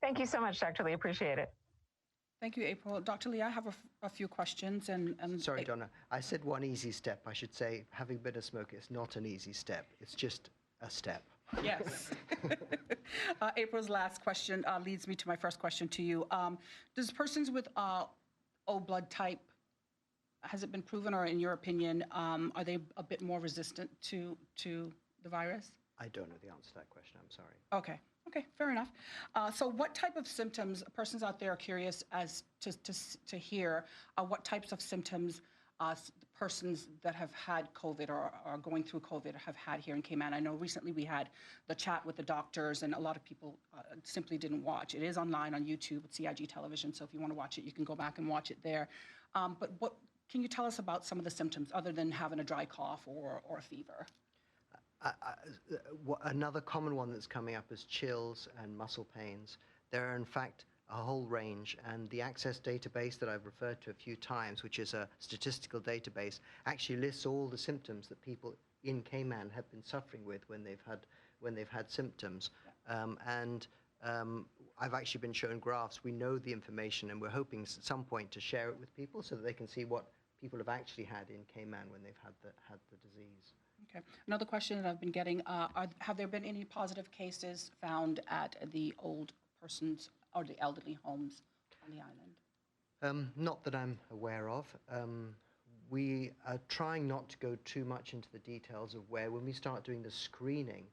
Speaker 20: Thank you so much, Dr. Lee. Appreciate it.
Speaker 9: Thank you, April. Dr. Lee, I have a few questions.
Speaker 19: Sorry, Donna. I said one easy step. I should say, having been a smoker, it's not an easy step. It's just a step.
Speaker 9: Yes. April's last question leads me to my first question to you. Does persons with O blood type, has it been proven, or in your opinion, are they a bit more resistant to the virus?
Speaker 19: I don't know the answer to that question. I'm sorry.
Speaker 9: Okay. Okay, fair enough. So what type of symptoms, persons out there are curious as to hear what types of symptoms persons that have had COVID or are going through COVID have had here in Cayman. I know recently we had the chat with the doctors, and a lot of people simply didn't watch. It is online on YouTube at CIG Television, so if you want to watch it, you can go back and watch it there. But what can you tell us about some of the symptoms other than having a dry cough or a fever?
Speaker 19: Another common one that's coming up is chills and muscle pains. There are, in fact, a whole range, and the Access database that I've referred to a few times, which is a statistical database, actually lists all the symptoms that people in Cayman have been suffering with when they've had symptoms. I've actually been shown graphs. We know the information, and we're hoping at some point to share it with people so that they can see what people have actually had in Cayman when they've had the disease.
Speaker 9: Okay. Another question that I've been getting, have there been any positive cases found at the old persons or the elderly homes on the island?
Speaker 19: Not that I'm aware of. We are trying not to go too much into the details of where, when we start doing the screening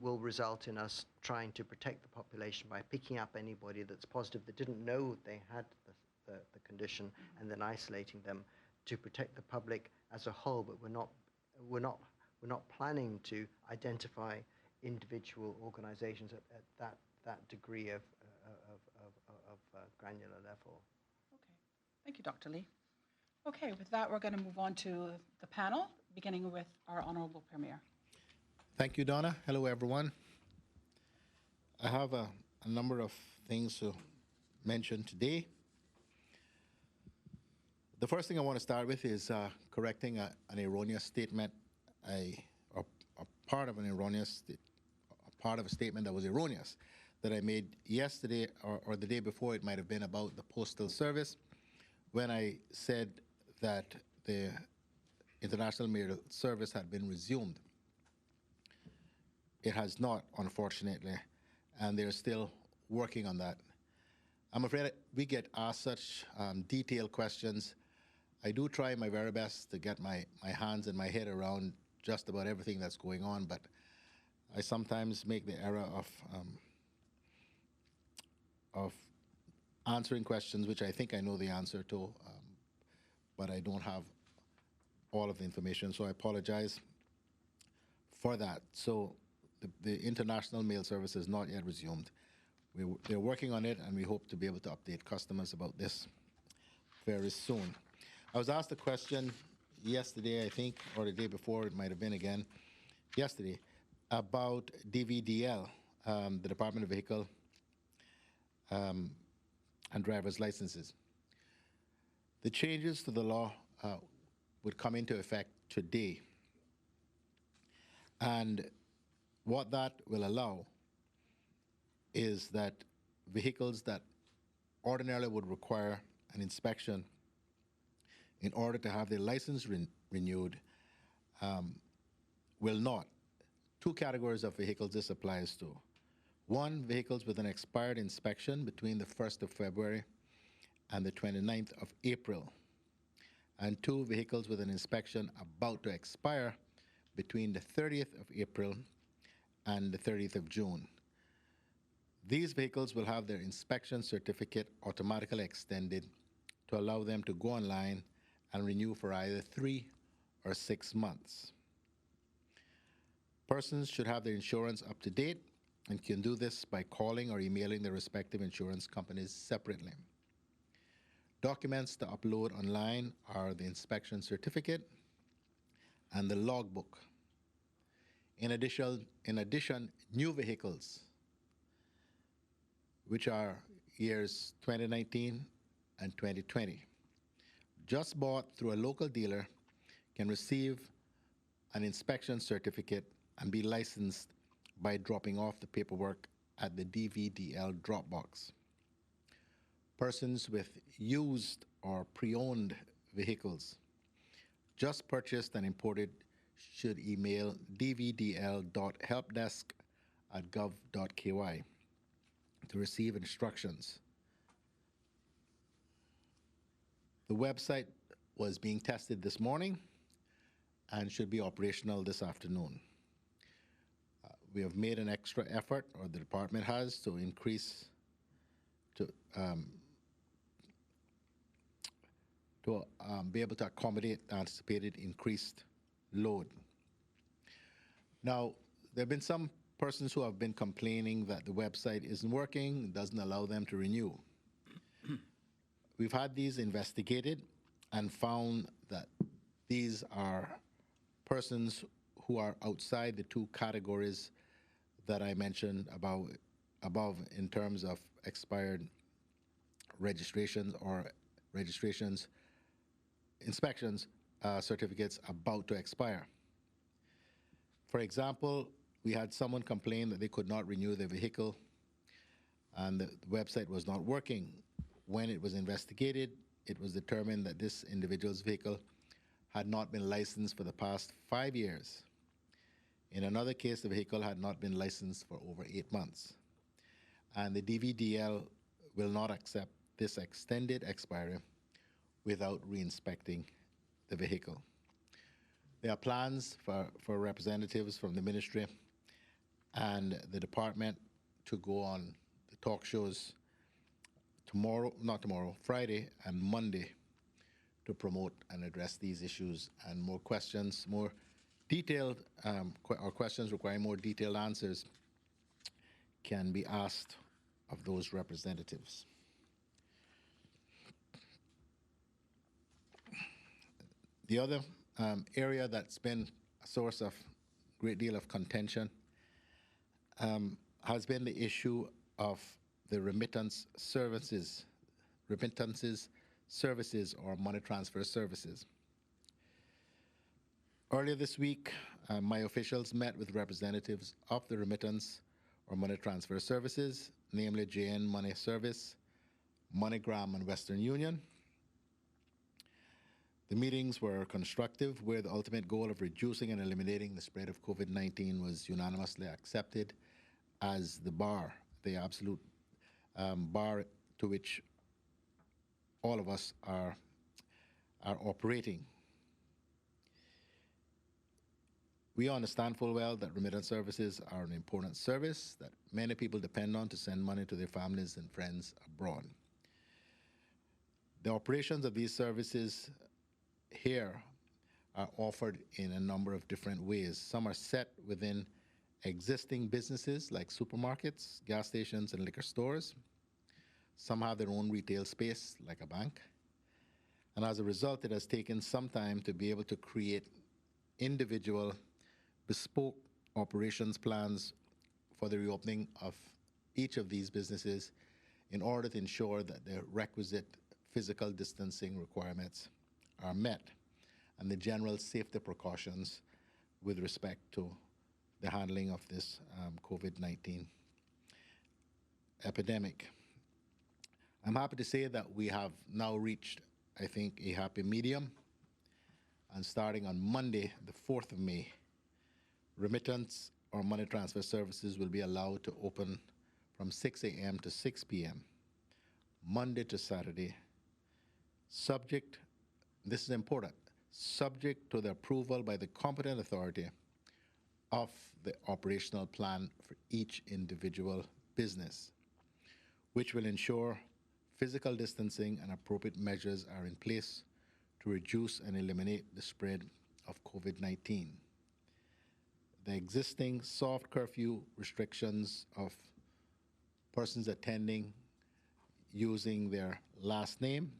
Speaker 19: will result in us trying to protect the population by picking up anybody that's positive that didn't know they had the condition, and then isolating them to protect the public as a whole. But we're not planning to identify individual organizations at that degree of granular level.
Speaker 9: Okay. Thank you, Dr. Lee. Okay, with that, we're going to move on to the panel, beginning with our Honorable Premier.
Speaker 4: Thank you, Donna. Hello, everyone. I have a number of things to mention today. The first thing I want to start with is correcting an erroneous statement, a part of a statement that was erroneous that I made yesterday or the day before. It might have been about the Postal Service, when I said that the International Mail Service had been resumed. It has not, unfortunately, and they're still working on that. I'm afraid we get asked such detailed questions. I do try my very best to get my hands and my head around just about everything that's going on, but I sometimes make the error of answering questions which I think I know the answer to, but I don't have all of the information, so I apologize for that. So the International Mail Service is not yet resumed. They're working on it, and we hope to be able to update customers about this very soon. I was asked a question yesterday, I think, or the day before, it might have been again, yesterday, about DVDL, the Department of Vehicle and Driver's Licenses. The changes to the law would come into effect today. And what that will allow is that vehicles that ordinarily would require an inspection in order to have their license renewed will not. Two categories of vehicles this applies to. One, vehicles with an expired inspection between the 1st of February and the 29th of April. And two, vehicles with an inspection about to expire between the 30th of April and the 30th of June. These vehicles will have their inspection certificate automatically extended to allow them to go online and renew for either 3 or 6 months. Persons should have their insurance up to date and can do this by calling or emailing their respective insurance companies separately. Documents to upload online are the inspection certificate and the logbook. In addition, new vehicles, which are years 2019 and 2020, just bought through a local dealer, can receive an inspection certificate and be licensed by dropping off the paperwork at the DVDL drop box. Persons with used or pre-owned vehicles just purchased and imported should email dvdl.helpdesk@gov.ky to receive instructions. The website was being tested this morning and should be operational this afternoon. We have made an extra effort, or the department has, to increase, to be able to accommodate the anticipated increased load. Now, there have been some persons who have been complaining that the website isn't working, doesn't allow them to renew. We've had these investigated and found that these are persons who are outside the two categories that I mentioned above in terms of expired registrations or registrations, inspections, certificates about to expire. For example, we had someone complain that they could not renew their vehicle and the website was not working. When it was investigated, it was determined that this individual's vehicle had not been licensed for the past 5 years. In another case, the vehicle had not been licensed for over 8 months. And the DVDL will not accept this extended expiry without re-inspecting the vehicle. There are plans for representatives from the ministry and the department to go on the talk shows Friday and Monday to promote and address these issues, and more questions, more detailed, or questions requiring more detailed answers can be asked of those representatives. The other area that's been a source of great deal of contention has been the issue of the remittances or money transfer services. Earlier this week, my officials met with representatives of the remittance or money transfer services, namely JN Money Service, MoneyGram, and Western Union. The meetings were constructive, where the ultimate goal of reducing and eliminating the spread of COVID-19 was unanimously accepted as the absolute bar to which all of us are operating. We understand full well that remittance services are an important service that many people depend on to send money to their families and friends abroad. The operations of these services here are offered in a number of different ways. Some are set within existing businesses like supermarkets, gas stations, and liquor stores. Some have their own retail space like a bank. And as a result, it has taken some time to be able to create individual bespoke operations plans for the reopening of each of these businesses in order to ensure that the requisite physical distancing requirements are met. and the general safety precautions with respect to the handling of this COVID-19 epidemic. I'm happy to say that we have now reached, I think, a happy medium. And starting on Monday, the 4th of May, remittance or money transfer services will be allowed to open from 6 a.m. to 6 p.m., Monday to Saturday, subject, this is important, subject to the approval by the competent authority of the operational plan for each individual business, which will ensure physical distancing and appropriate measures are in place to reduce and eliminate the spread of COVID-19. The existing soft curfew restrictions of persons attending using their last name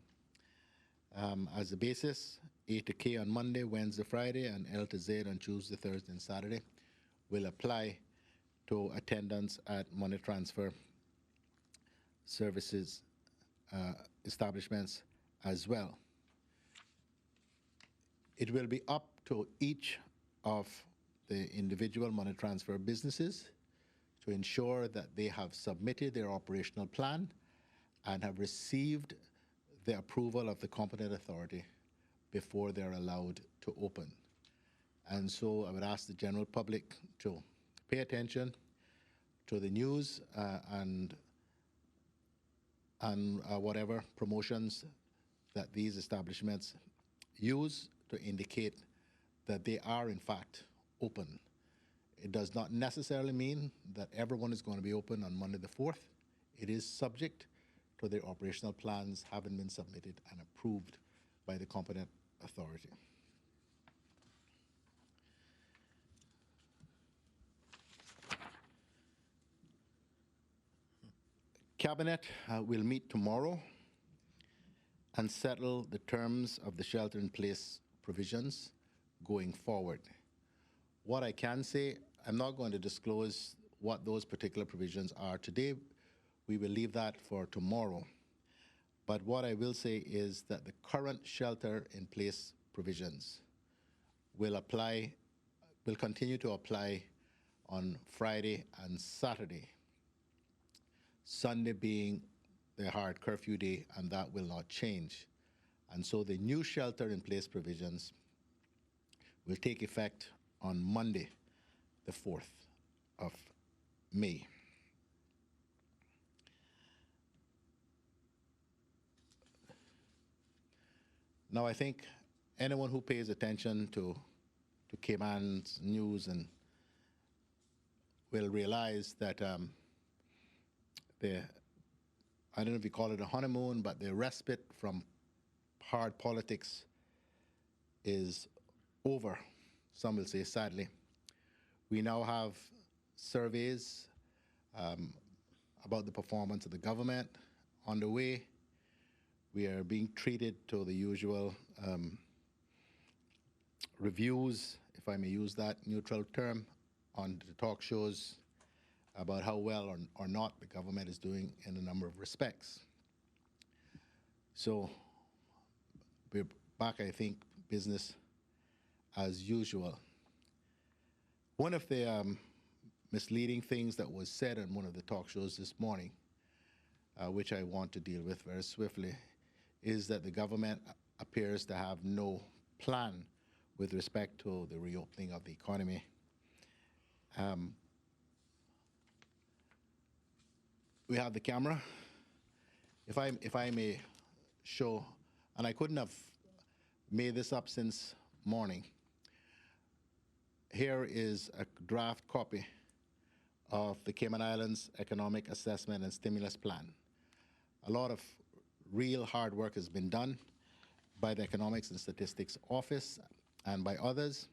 Speaker 4: as the basis, A to K on Monday, Wednesday, Friday, and L to Z on Tuesday, Thursday, and Saturday, will apply to attendance at money transfer services establishments as well. It will be up to each of the individual money transfer businesses to ensure that they have submitted their operational plan and have received the approval of the competent authority before they're allowed to open. And so I would ask the general public to pay attention to the news and whatever promotions that these establishments use to indicate that they are in fact open. It does not necessarily mean that everyone is going to be open on Monday the 4th. It is subject to their operational plans having been submitted and approved by the competent authority. Cabinet will meet tomorrow and settle the terms of the shelter-in-place provisions going forward. What I can say, I'm not going to disclose what those particular provisions are today. We will leave that for tomorrow. But what I will say is that the current shelter-in-place provisions will continue to apply on Friday and Saturday, Sunday being the hard curfew day, and that will not change. And so the new shelter-in-place provisions will take effect on Monday, the 4th of May. Now, I think anyone who pays attention to Cayman's news and will realize that I don't know if you call it a honeymoon, but the respite from hard politics is over, some will say sadly. We now have surveys about the performance of the government on the way. We are being treated to the usual reviews, if I may use that neutral term, on the talk shows about how well or not the government is doing in a number of respects. So we're back, I think, business as usual. One of the misleading things that was said on one of the talk shows this morning, which I want to deal with very swiftly, is that the government appears to have no plan with respect to the reopening of the economy. We have the camera. If I may show, and I couldn't have made this up since morning. Here is a draft copy of the Cayman Islands Economic Assessment and Stimulus Plan. A lot of real hard work has been done by the Economics and Statistics Office and by others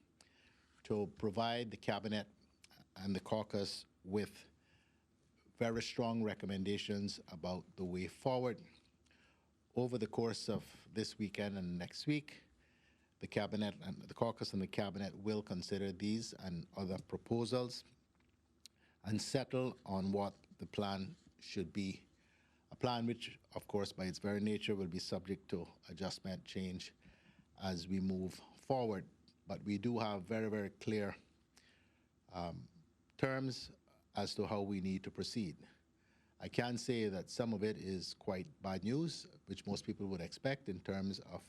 Speaker 4: to provide the Cabinet and the caucus with very strong recommendations about the way forward. Over the course of this weekend and next week, the Cabinet and the caucus and the Cabinet will consider these and other proposals and settle on what the plan should be. A plan which, of course, by its very nature will be subject to adjustment, change as we move forward, but we do have very, very clear terms as to how we need to proceed. I can say that some of it is quite bad news, which most people would expect in terms of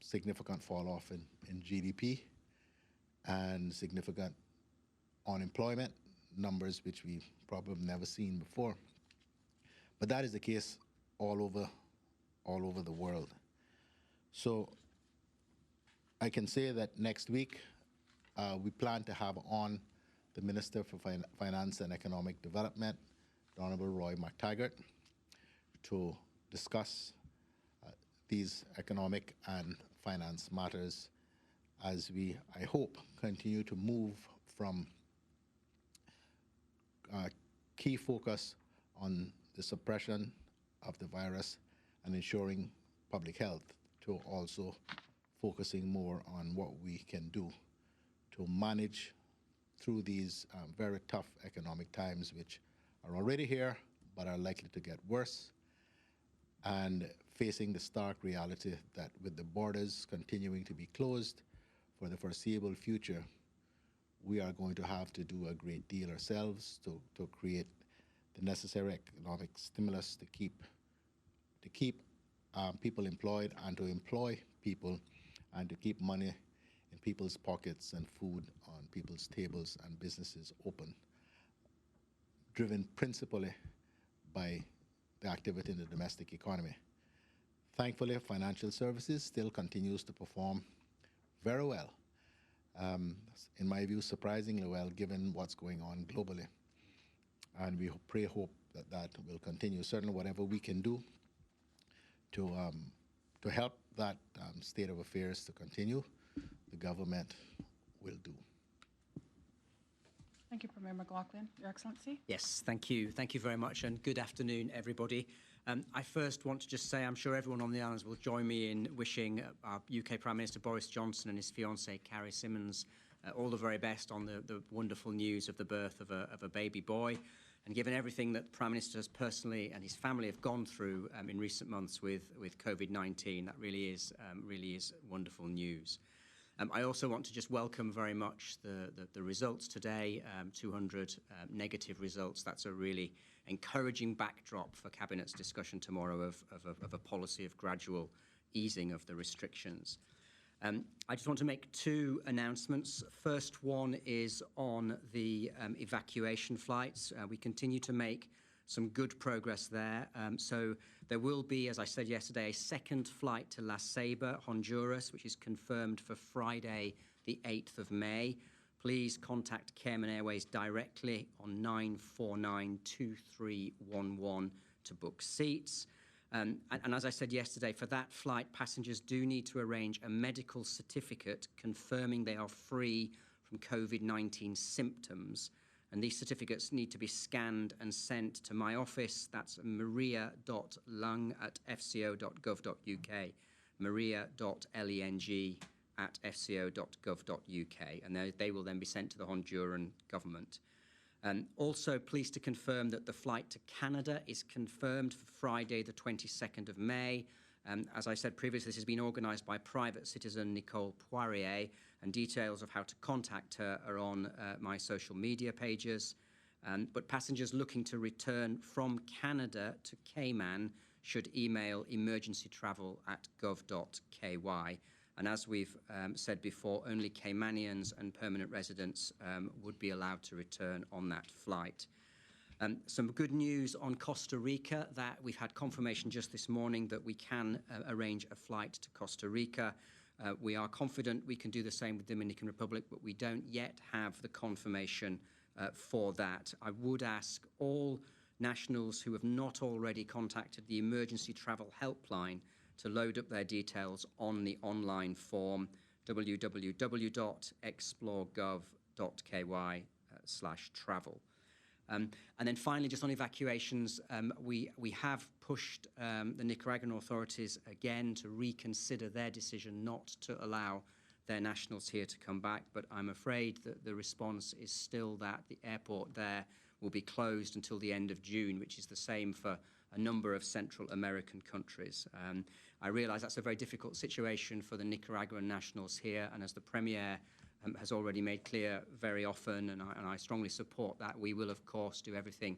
Speaker 4: significant fall off in GDP and significant unemployment numbers, which we've probably never seen before. But that is the case all over the world. So I can say that next week we plan to have on the Minister for Finance and Economic Development, the Honorable Roy McTaggart, to discuss these economic and finance matters as we, I hope, continue to move from key focus on the suppression of the virus and ensuring public health to also focusing more on what we can do to manage through these very tough economic times, which are already here but are likely to get worse, and facing the stark reality that with the borders continuing to be closed for the foreseeable future, we are going to have to do a great deal ourselves to create the necessary economic stimulus to keep people employed and to employ people and to keep money in people's pockets and food on people's tables and businesses open, driven principally by the activity in the domestic economy. Thankfully, financial services still continues to perform very well. In my view, surprisingly well, given what's going on globally. And we hope that that will continue. Certainly, whatever we can do to help that state of affairs to continue, the government will do.
Speaker 9: Thank you, Premier McLaughlin. Your Excellency.
Speaker 18: Yes, thank you. Thank you very much, and good afternoon, everybody. I first want to just say I'm sure everyone on the islands will join me in wishing our UK Prime Minister Boris Johnson and his fiancée, Carrie Symonds, all the very best on the wonderful news of the birth of a baby boy. And given everything that the Prime Minister has personally and his family have gone through in recent months with COVID-19, that really is wonderful news. I also want to just welcome very much the results today, 200 negative results. That's a really encouraging backdrop for Cabinet's discussion tomorrow of a policy of gradual easing of the restrictions. I just want to make two announcements. First one is on the evacuation flights. We continue to make some good progress there. So there will be, as I said yesterday, a second flight to La Ceiba, Honduras, which is confirmed for Friday, the 8th of May. Please contact Cayman Airways directly on 949-2311 to book seats. And as I said yesterday, for that flight, passengers do need to arrange a medical certificate confirming they are free from COVID-19 symptoms. And these certificates need to be scanned and sent to my office. That's maria.lung@fco.gov.uk, maria.leng@fco.gov.uk, and they will then be sent to the Honduran government. Also pleased to confirm that the flight to Canada is confirmed for Friday, the 22nd of May. As I said previously, this has been organised by private citizen Nicole Poirier, and details of how to contact her are on my social media pages. But passengers looking to return from Canada to Cayman should email emergencytravel@gov.ky. And as we've said before, only Caymanians and permanent residents would be allowed to return on that flight. Some good news on Costa Rica, that we've had confirmation just this morning that we can arrange a flight to Costa Rica. We are confident we can do the same with the Dominican Republic, but we don't yet have the confirmation for that. I would ask all nationals who have not already contacted the emergency travel helpline to load up their details on the online form, www.explore.gov.ky/travel. And then finally, just on evacuations, we have pushed the Nicaraguan authorities again to reconsider their decision not to allow their nationals here to come back. But I'm afraid that the response is still that the airport there will be closed until the end of June, which is the same for a number of Central American countries. I realise that's a very difficult situation for the Nicaraguan nationals here, and as the Premier has already made clear very often, and I strongly support that, we will, of course, do everything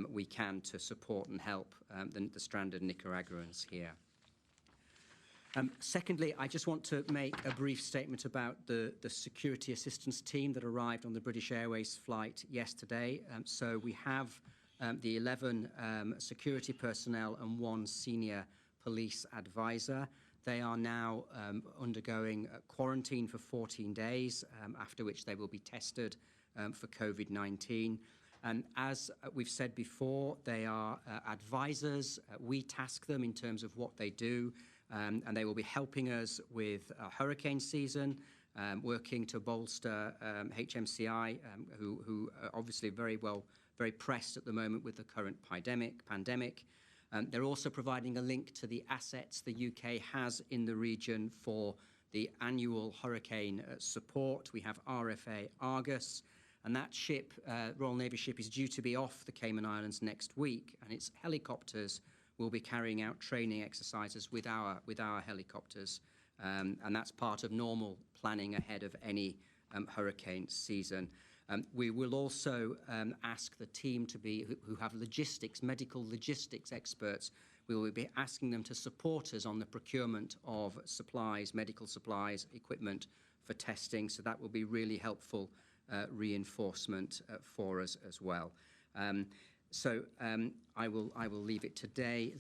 Speaker 18: we can to support and help the stranded Nicaraguans here. Secondly, I just want to make a brief statement about the security assistance team that arrived on the British Airways flight yesterday. So we have the 11 security personnel and 1 senior police advisor. They are now undergoing quarantine for 14 days, after which they will be tested for COVID-19. And as we've said before, they are advisors. We task them in terms of what they do, and they will be helping us with hurricane season, working to bolster HMCI, who are obviously very pressed at the moment with the current pandemic. They're also providing a link to the assets the UK has in the region for the annual hurricane support. We have RFA Argus, and that ship, Royal Navy ship, is due to be off the Cayman Islands next week, and its helicopters will be carrying out training exercises with our helicopters, and that's part of normal planning ahead of any hurricane season. We will also ask the team who have medical logistics experts, we will be asking them to support us on the procurement of supplies, medical supplies, equipment for testing, so that will be really helpful reinforcement for us as well. So I will leave it today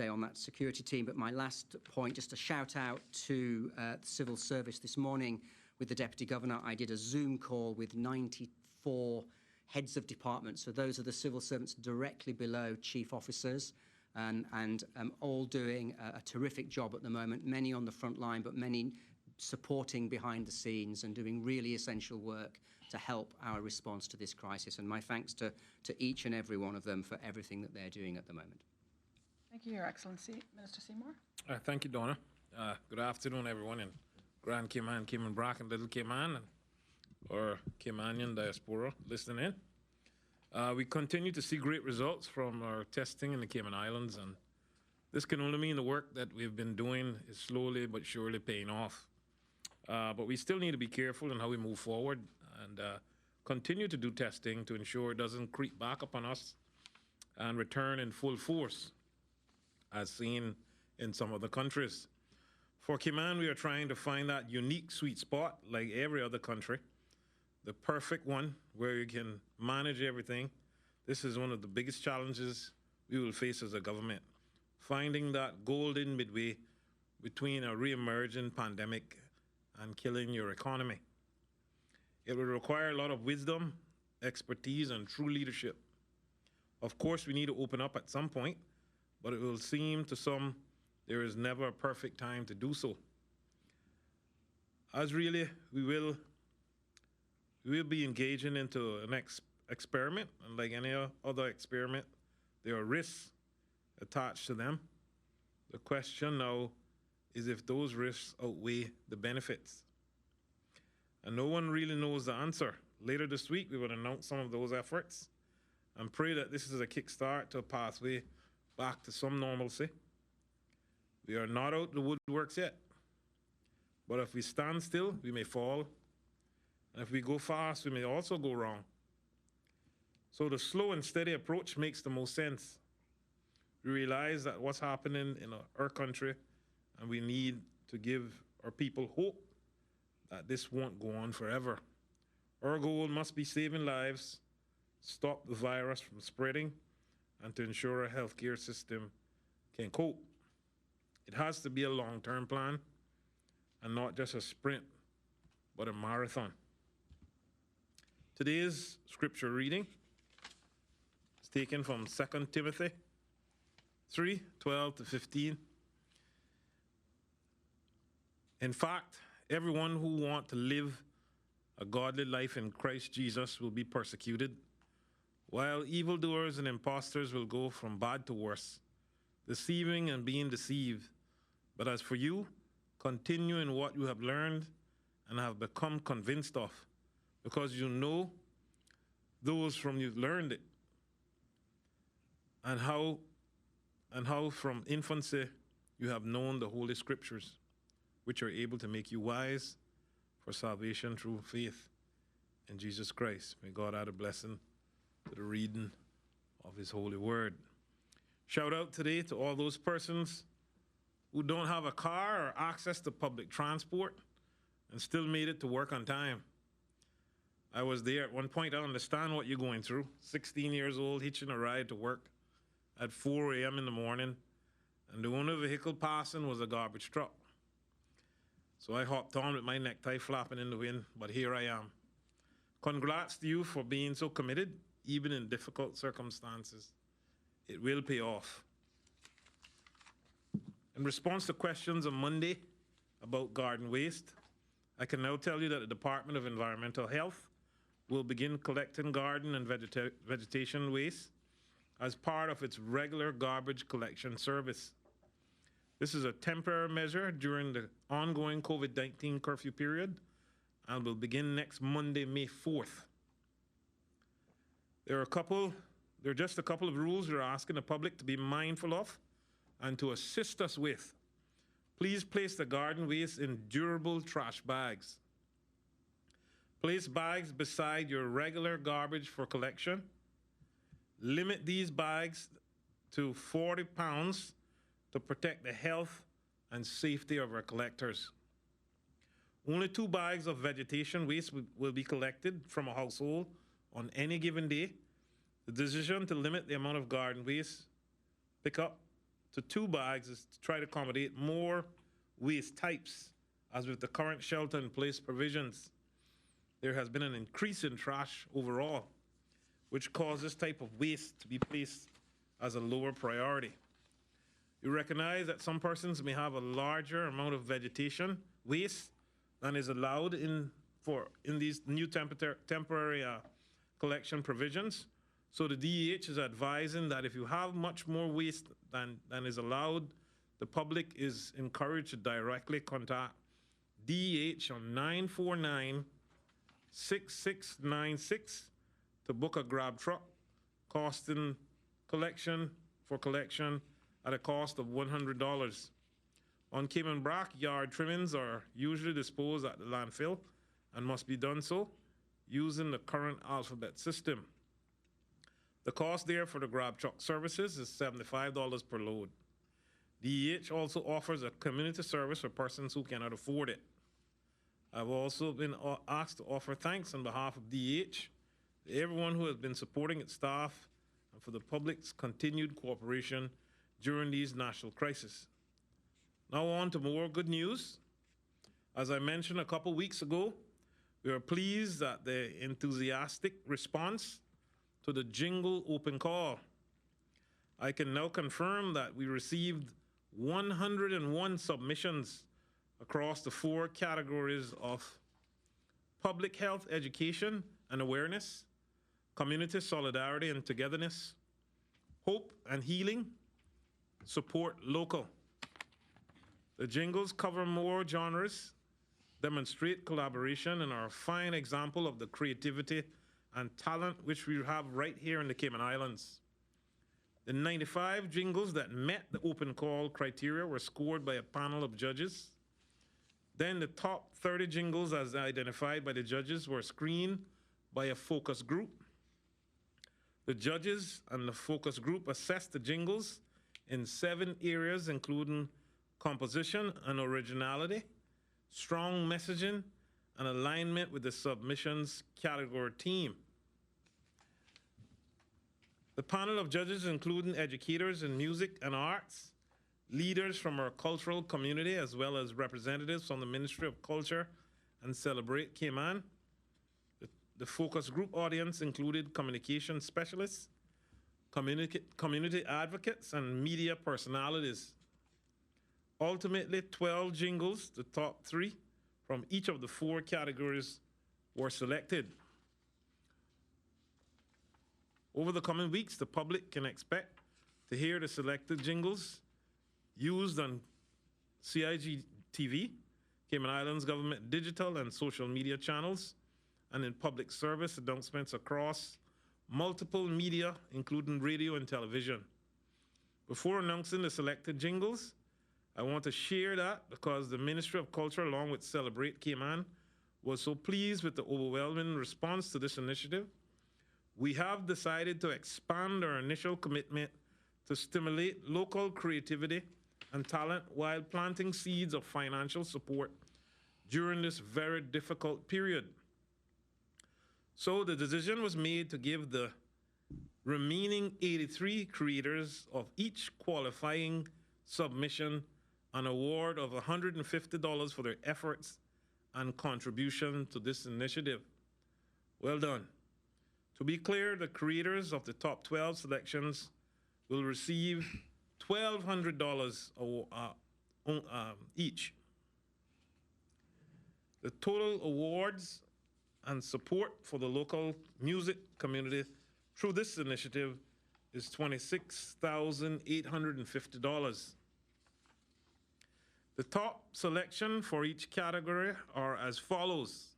Speaker 18: on that security team. But my last point, just a shout out to the civil service this morning with the Deputy Governor. I did a Zoom call with 94 heads of departments. So those are the civil servants directly below chief officers, and all doing a terrific job at the moment, many on the front line, but many supporting behind the scenes and doing really essential work to help our response to this crisis. And my thanks to each and every one of them for everything that they're doing at the moment.
Speaker 9: Thank you, Your Excellency. Minister Seymour.
Speaker 17: Thank you, Donna. Good afternoon, everyone in Grand Cayman, Cayman Brac, and Little Cayman, or Caymanian diaspora listening in. We continue to see great results from our testing in the Cayman Islands, and this can only mean the work that we've been doing is slowly but surely paying off. But we still need to be careful in how we move forward and continue to do testing to ensure it doesn't creep back upon us and return in full force, as seen in some other countries. For Cayman, we are trying to find that unique sweet spot, like every other country, the perfect one where you can manage everything. This is one of the biggest challenges we will face as a government, finding that golden midway between a re-emerging pandemic and killing your economy. It will require a lot of wisdom, expertise, and true leadership. Of course, we need to open up at some point, but it will seem to some there is never a perfect time to do so. As really, we will be engaging into an experiment, and like any other experiment, there are risks attached to them. The question now is if those risks outweigh the benefits. And no one really knows the answer. Later this week, we will announce some of those efforts and pray that this is a kickstart to a pathway back to some normalcy. We are not out the woodworks yet, but if we stand still, we may fall. And if we go fast, we may also go wrong. So the slow and steady approach makes the most sense. We realize that what's happening in our country, and we need to give our people hope that this won't go on forever. Our goal must be saving lives, stop the virus from spreading, and to ensure our healthcare system can cope. It has to be a long-term plan and not just a sprint, but a marathon. Today's scripture reading is taken from 2 Timothy 3:12 to 15. In fact, everyone who wants to live a godly life in Christ Jesus will be persecuted, while evildoers and impostors will go from bad to worse, deceiving and being deceived. But as for you, continue in what you have learned and have become convinced of, because you know those from you've learned it, and how and how from infancy you have known the Holy Scriptures, which are able to make you wise for salvation through faith in Jesus Christ. May God add a blessing to the reading of His holy word. Shout out today to all those persons who don't have a car or access to public transport and still made it to work on time. I was there at one point. I understand what you're going through. 16 years old, hitching a ride to work at 4 a.m. in the morning, and the only vehicle passing was a garbage truck. So I hopped on with my necktie flapping in the wind, but here I am. Congrats to you for being so committed, even in difficult circumstances. It will pay off. In response to questions on Monday about garden waste, I can now tell you that the Department of Environmental Health will begin collecting garden and vegetation waste as part of its regular garbage collection service. This is a temporary measure during the ongoing COVID-19 curfew period and will begin next Monday, May 4th. There are just a couple of rules we're asking the public to be mindful of and to assist us with. Please place the garden waste in durable trash bags. Place bags beside your regular garbage for collection. Limit these bags to 40 pounds to protect the health and safety of our collectors. Only 2 bags of vegetation waste will be collected from a household on any given day. The decision to limit the amount of garden waste pickup to 2 bags is to try to accommodate more waste types, as with the current shelter-in-place provisions. There has been an increase in trash overall, which causes this type of waste to be placed as a lower priority. You recognize that some persons may have a larger amount of vegetation waste than is allowed in these new temporary collection provisions. So the DEH is advising that if you have much more waste than is allowed, the public is encouraged to directly contact DEH on 949-6696 to book a grab truck, costing collection at a cost of $100. On Cayman Brac, yard trimmings are usually disposed at the landfill and must be done so using the current alphabet system. The cost there for the grab truck services is $75 per load. DEH also offers a community service for persons who cannot afford it. I've also been asked to offer thanks on behalf of DEH to everyone who has been supporting its staff and for the public's continued cooperation during these national crises. Now on to more good news. As I mentioned a couple weeks ago, we are pleased at the enthusiastic response to the Jingle Open Call. I can now confirm that we received 101 submissions across the 4 categories of public health education and awareness, community solidarity and togetherness, hope and healing, support local. The jingles cover more genres, demonstrate collaboration, and are a fine example of the creativity and talent which we have right here in the Cayman Islands. The 95 jingles that met the open call criteria were scored by a panel of judges. Then the top 30 jingles as identified by the judges were screened by a focus group. The judges and the focus group assessed the jingles in 7 areas, including composition and originality, strong messaging, and alignment with the submissions category team. The panel of judges, including educators in music and arts, leaders from our cultural community, as well as representatives from the Ministry of Culture and Celebrate Cayman. The focus group audience included communication specialists, community advocates, and media personalities. Ultimately, 12 jingles, the top 3 from each of the 4 categories, were selected. Over the coming weeks, the public can expect to hear the selected jingles used on CIG TV, Cayman Islands Government digital and social media channels, and in public service announcements across multiple media, including radio and television. Before announcing the selected jingles, I want to share that because the Ministry of Culture, along with Celebrate Cayman, was so pleased with the overwhelming response to this initiative, we have decided to expand our initial commitment to stimulate local creativity and talent while planting seeds of financial support during this very difficult period. So the decision was made to give the remaining 83 creators of each qualifying submission an award of $150 for their efforts and contribution to this initiative. Well done. To be clear, the creators of the top 12 selections will receive $1,200 each. The total awards and support for the local music community through this initiative is $26,850. The top selection for each category are as follows: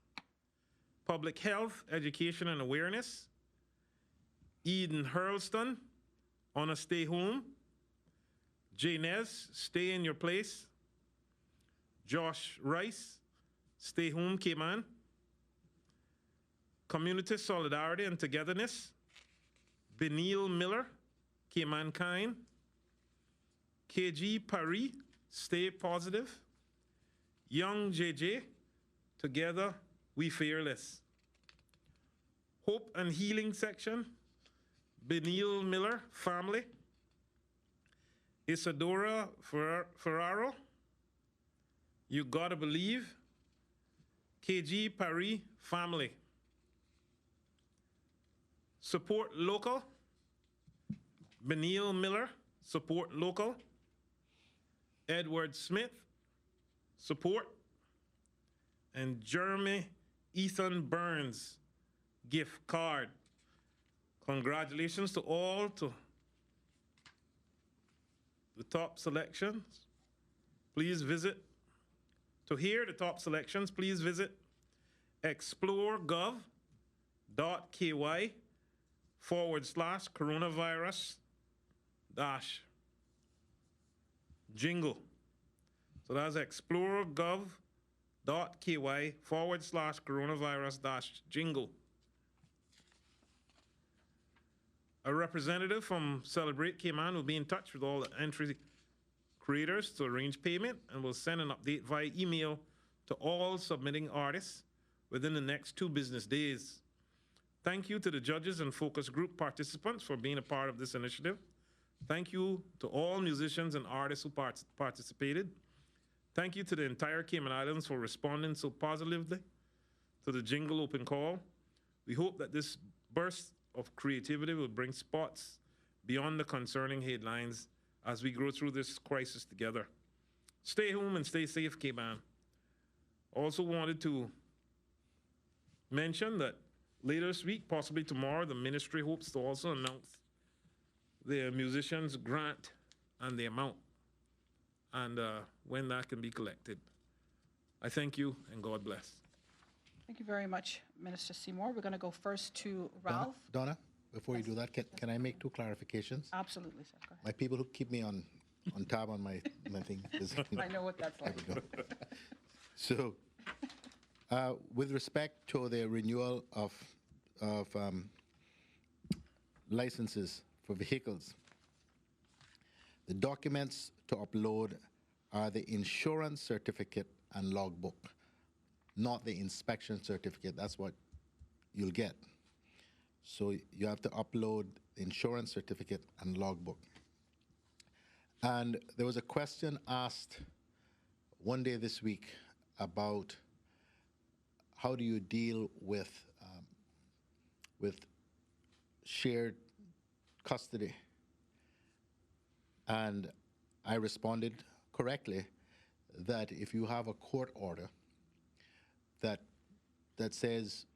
Speaker 17: Public Health, Education and Awareness, Eden Hurlston, On a Stay Home, Janez, Stay in Your Place, Josh Rice, Stay Home Cayman, Community Solidarity and Togetherness, Benil Miller, Cayman Kind, KG Paris, Stay Positive, Young JJ, Together We Fearless. Hope and Healing section, Benil Miller, Family, Isadora Ferraro, You Gotta Believe, KG Paris, Family. Support Local, Benil Miller, Support Local, Edward Smith, Support, and Jeremy Ethan Burns, Gift Card. Congratulations to all to the top selections. Please visit, to hear the top selections, please visit exploregov.ky/coronavirus-jingle. So that's exploregov.ky/coronavirus-jingle. A representative from Celebrate Cayman will be in touch with all the entry creators to arrange payment and will send an update via email to all submitting artists within the next 2 business days. Thank you to the judges and focus group participants for being a part of this initiative. Thank you to all musicians and artists who participated. Thank you to the entire Cayman Islands for responding so positively to the Jingle Open Call. We hope that this burst of creativity will bring spots beyond the concerning headlines as we go through this crisis together. Stay home and stay safe, Cayman. Also wanted to mention that later this week, possibly tomorrow, the ministry hopes to also announce their musicians' grant and the amount and when that can be collected. I thank you and God bless.
Speaker 9: Thank you very much, Minister Seymour. We're going to go first to Ralph.
Speaker 4: Donna, before you do that, can I make 2 clarifications?
Speaker 9: Absolutely, sir. Go
Speaker 4: My people who keep me on tab on my thing.
Speaker 9: I know what that's like.
Speaker 4: There we go. So, with respect to the renewal of licenses for vehicles, the documents to upload are the insurance certificate and logbook, not the inspection certificate. That's what you'll get. So you have to upload the insurance certificate and logbook. And there was a question asked one day this week about how do you deal with shared custody. And I responded correctly that if you have a court order that says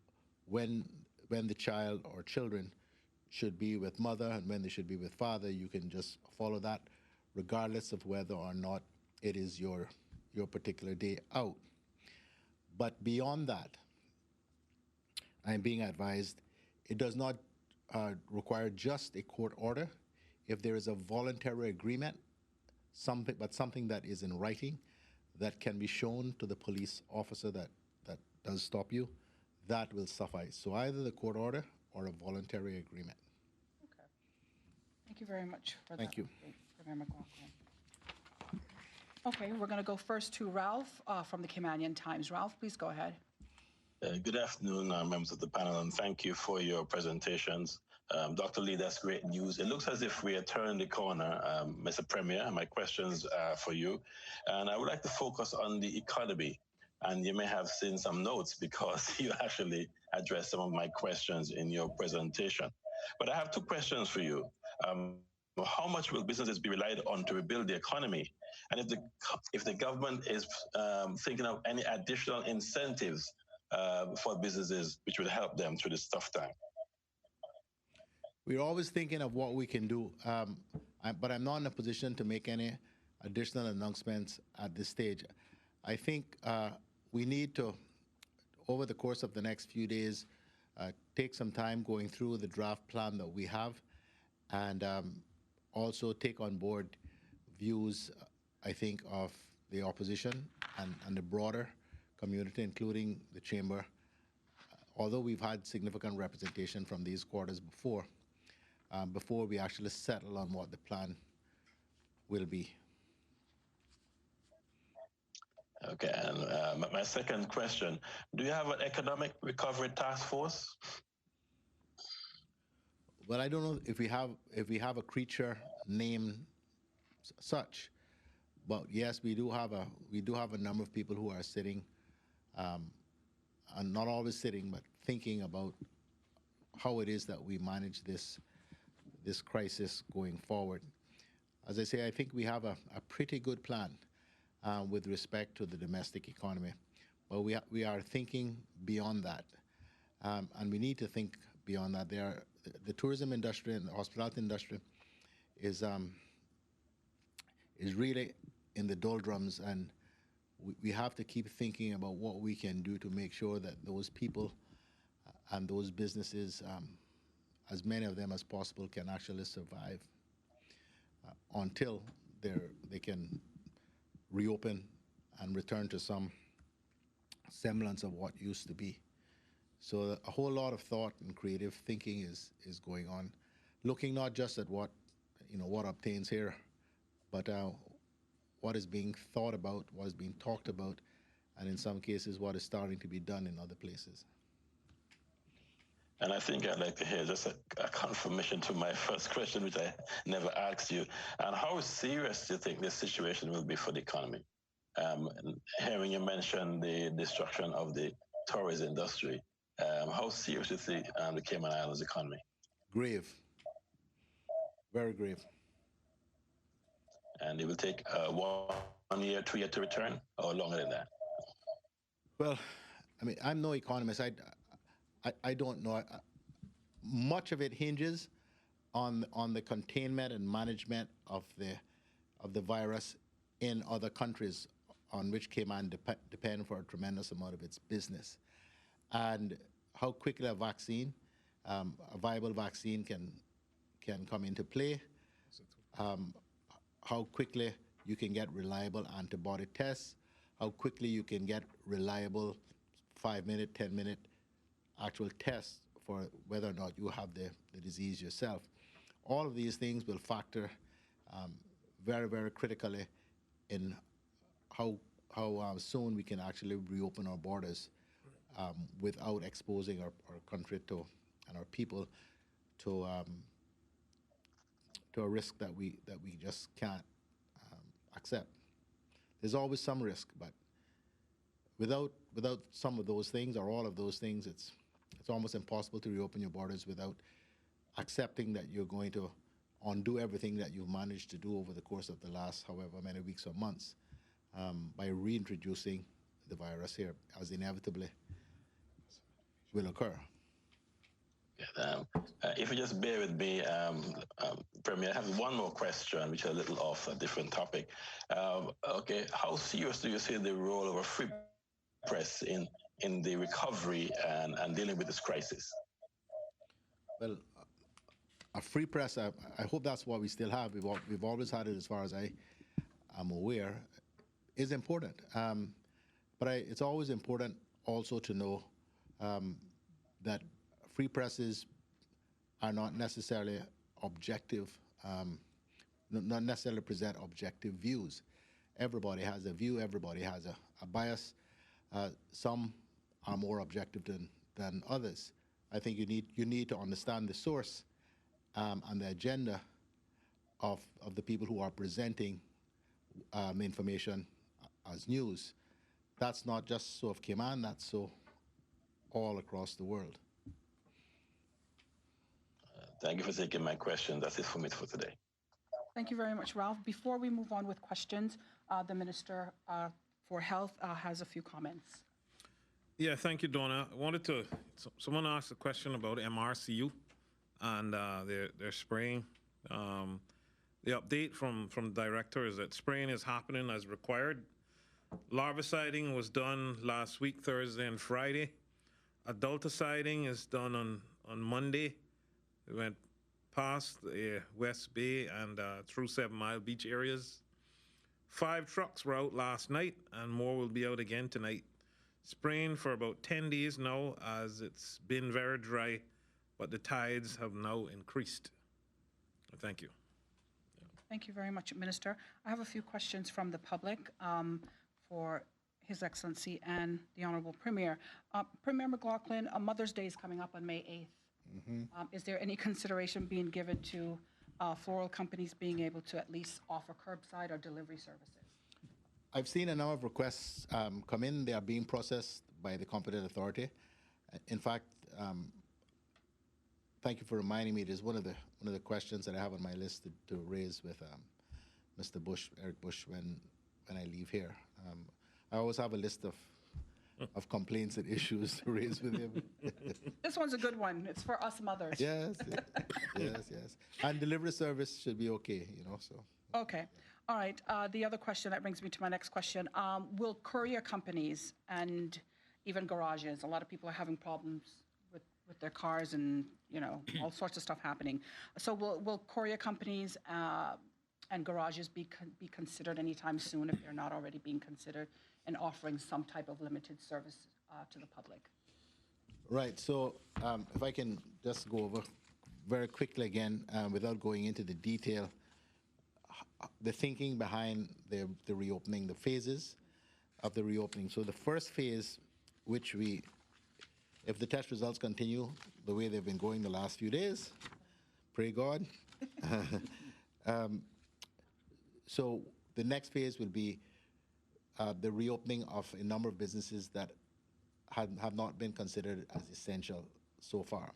Speaker 4: when the child or children should be with mother and when they should be with father, you can just follow that regardless of whether or not it is your particular day out. But beyond that, I'm being advised it does not require just a court order. if there is a voluntary agreement, something that is in writing, that can be shown to the police officer that does stop you, that will suffice. So either the court order or a voluntary agreement.
Speaker 9: Thank you very much for that.
Speaker 4: Thank you.
Speaker 9: Premier McLaughlin. Okay, we're going to go first to Ralph from the Caymanian Times. Ralph, please go ahead.
Speaker 5: Good afternoon, members of the panel, and thank you for your presentations. Dr. Lee, that's great news. It looks as if we are turning the corner, Mr. Premier. My questions are for you. And I would like to focus on the economy. And you may have seen some notes because you actually addressed some of my questions in your presentation. But I have two questions for you. How much will businesses be relied on to rebuild the economy? And if the government is thinking of any additional incentives for businesses which would help them through this tough time?
Speaker 4: We're always thinking of what we can do, but I'm not in a position to make any additional announcements at this stage. I think we need to, over the course of the next few days, take some time going through the draft plan that we have, and also take on board views, I think, of the opposition and the broader community, including the chamber. Although we've had significant representation from these quarters before we actually settle on what the plan will be.
Speaker 5: Okay, and my second question, do you have an economic recovery task force?
Speaker 4: Well, I don't know if we have a creature named such, but yes, we do have a number of people who are sitting, and not always sitting, but thinking about how it is that we manage this crisis going forward. As I say, I think we have a pretty good plan with respect to the domestic economy, but we are thinking beyond that, and we need to think beyond that. The tourism industry and the hospitality industry is really in the doldrums, and we have to keep thinking about what we can do to make sure that those people and those businesses, as many of them as possible, can actually survive until they can reopen and return to some semblance of what used to be. So a whole lot of thought and creative thinking is going on, looking not just at what obtains here, but what is being thought about, what is being talked about, and in some cases what is starting to be done in other places.
Speaker 5: And I think I'd like to hear just a confirmation to my first question, which I never asked you. And how serious do you think this situation will be for the economy? Hearing you mention the destruction of the tourism industry, how serious is the Cayman Islands economy?
Speaker 4: Grave. Very grave.
Speaker 5: And it will take 1 year, 2 years to return, or longer than that?
Speaker 4: Well, I mean, I'm no economist. I don't know. Much of it hinges on the containment and management of the virus in other countries on which Cayman depend for a tremendous amount of its business, and how quickly a viable vaccine can come into play. How quickly you can get reliable antibody tests, how quickly you can get reliable 5-minute, 10-minute actual tests for whether or not you have the disease yourself. All of these things will factor very, very critically in how soon we can actually reopen our borders without exposing our country and our people to a risk that we just can't accept. There's always some risk, but without some of those things or all of those things, it's almost impossible to reopen your borders without accepting that you're going to undo everything that you've managed to do over the course of the last however many weeks or months by reintroducing the virus here, as inevitably will occur.
Speaker 5: If you just bear with me, Premier, I have one more question, which is a little off a different topic. Okay, how serious do you see the role of a free press in the recovery and dealing with this crisis?
Speaker 4: Well, a free press, I hope that's what we still have. We've always had it, as far as I am aware, is important. But it's always important also to know that free presses are not necessarily objective, not necessarily present objective views. Everybody has a view, everybody has a bias. Some are more objective than others. I think you need to understand the source and the agenda of the people who are presenting information as news. That's not just so of Cayman, that's so all across the world.
Speaker 5: Thank you for taking my question. That's it for me for today.
Speaker 9: Thank you very much, Ralph. Before we move on with questions, the Minister for Health has a few comments.
Speaker 17: Yeah, thank you, Donna. I wanted to, someone asked a question about MRCU and their spraying. The update from the director is that spraying is happening as required. Larviciding was done last week, Thursday and Friday. Adulticiding is done on Monday. It went past the West Bay and through 7 Mile Beach areas. 5 trucks were out last night and more will be out again tonight. Spraying for about 10 days now as it's been very dry, but the tides have now increased. Thank you.
Speaker 9: Thank you very much, Minister. I have a few questions from the public for His Excellency and the Honourable Premier. Premier McLaughlin, Mother's Day is coming up on May 8th. Is there any consideration being given to floral companies being able to at least offer curbside or delivery services?
Speaker 4: I've seen a number of requests come in. They are being processed by the competent authority. In fact, thank you for reminding me. It is one of the questions that I have on my list to raise with Mr. Bush, Eric Bush, when I leave here. I always have a list of complaints and issues to raise with him.
Speaker 9: This one's a good one. It's for us mothers.
Speaker 4: Yes. And delivery service should be okay, so.
Speaker 9: Okay. All right. The other question, that brings me to my next question. Will courier companies and even garages, a lot of people are having problems with their cars and, all sorts of stuff happening. So will courier companies and garages be considered anytime soon if they're not already being considered and offering some type of limited service to the public?
Speaker 4: Right. So if I can just go over very quickly again, without going into the detail, the thinking behind the reopening, the phases of the reopening. So the first phase, which if the test results continue the way they've been going the last few days, pray God. So the next phase will be the reopening of a number of businesses that have not been considered as essential so far,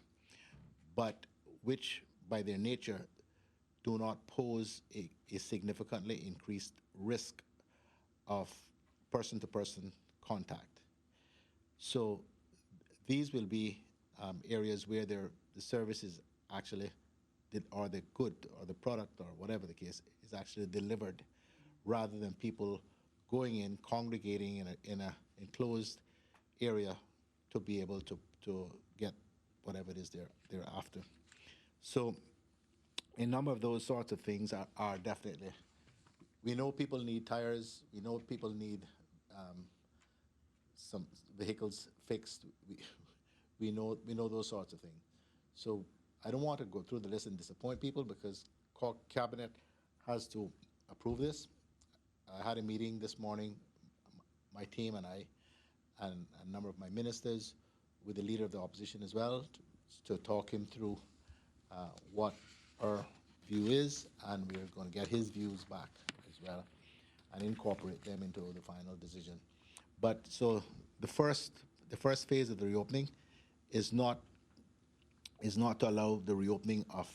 Speaker 4: but which by their nature do not pose a significantly increased risk of person-to-person contact. So these will be areas where the service is actually, or the good or the product or whatever the case is actually delivered, rather than people going in, congregating in a enclosed area to be able to get whatever it is they're after. So a number of those sorts of things are definitely, we know people need tires, we know people need some vehicles fixed, we know those sorts of things. So I don't want to go through the list and disappoint people because Cabinet has to approve this. I had a meeting this morning, my team and I, and a number of my ministers, with the leader of the opposition as well, to talk him through what our view is, and we're going to get his views back as well and incorporate them into the final decision. But so the first phase of the reopening is not to allow the reopening of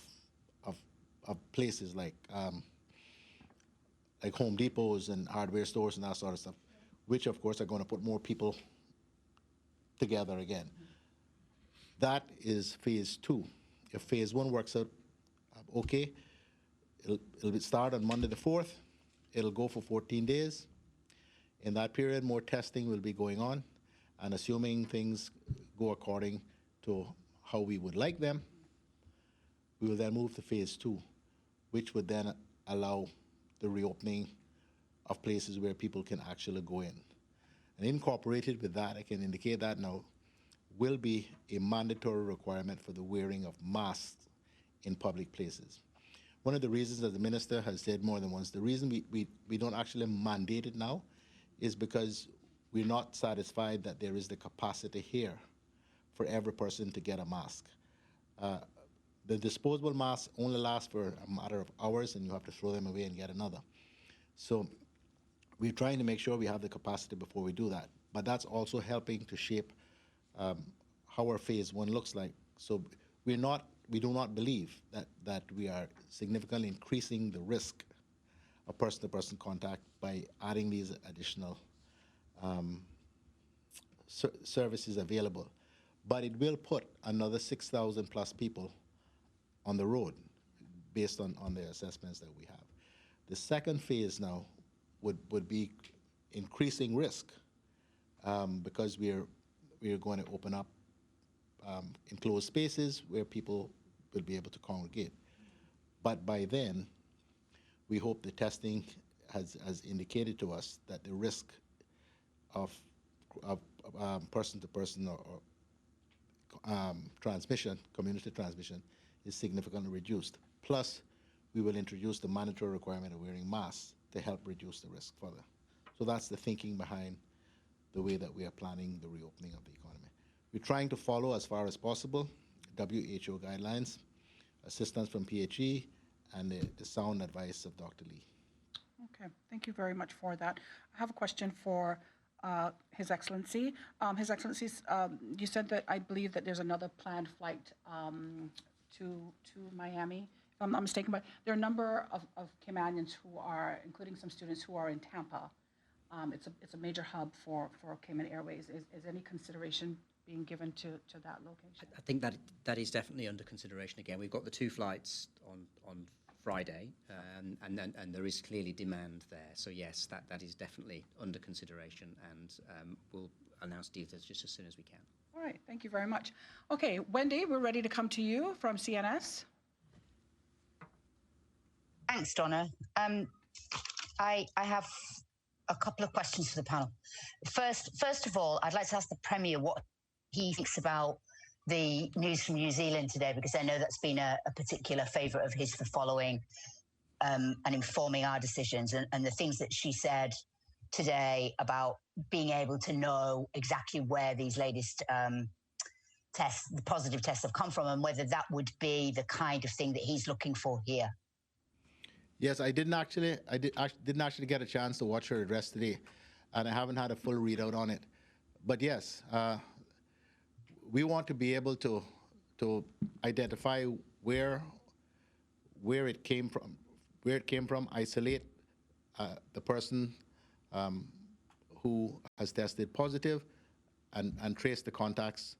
Speaker 4: places like Home Depots and hardware stores and that sort of stuff, which of course are going to put more people together again. That is phase 2. If phase 1 works out okay, it'll start on Monday the 4th. It'll go for 14 days. In that period, more testing will be going on, and assuming things go according to how we would like them, We will then move to phase 2, which would then allow the reopening of places where people can actually go in. And incorporated with that, I can indicate that now, will be a mandatory requirement for the wearing of masks in public places. One of the reasons that the minister has said more than once, the reason we don't actually mandate it now is because we're not satisfied that there is the capacity here for every person to get a mask. The disposable masks only last for a matter of hours, and you have to throw them away and get another. So we're trying to make sure we have the capacity before we do that. But that's also helping to shape how our phase 1 looks like. So we do not believe that we are significantly increasing the risk of person-to-person contact by adding these additional services available. But it will put another 6,000 plus people on the road based on the assessments that we have. The second phase now would be increasing risk because we're going to open up enclosed spaces where people will be able to congregate. But by then, we hope the testing has indicated to us that the risk of person-to-person or transmission, community transmission, is significantly reduced. Plus, we will introduce the mandatory requirement of wearing masks to help reduce the risk further. So that's the thinking behind the way that we are planning the reopening of the economy. We're trying to follow as far as possible WHO guidelines, assistance from PHE, and the sound advice of Dr. Lee.
Speaker 9: Okay, thank you very much for that. I have a question for His Excellency. His Excellency, you said that I believe that there's another planned flight to Miami, if I'm not mistaken, but there are a number of Caymanians who are, including some students who are in Tampa. It's a major hub for Cayman Airways. Is any consideration being given to that location?
Speaker 18: I think that is definitely under consideration. Again, we've got the 2 flights on Friday, and there is clearly demand there. So yes, that is definitely under consideration, and we'll announce details just as soon as we can.
Speaker 9: All right, thank you very much. Okay, Wendy, we're ready to come to you from CNS.
Speaker 12: Thanks, Donna. I have a couple of questions for the panel. First of all, I'd like to ask the Premier what he thinks about the news from New Zealand today, because I know that's been a particular favourite of his for following and informing our decisions, and the things that she said today about being able to know exactly where these latest tests, the positive tests, have come from, and whether that would be the kind of thing that he's looking for here.
Speaker 4: Yes, I didn't actually get a chance to watch her address today, and I haven't had a full readout on it. But yes, we want to be able to identify where it came from, isolate the person who has tested positive, and trace the contacts,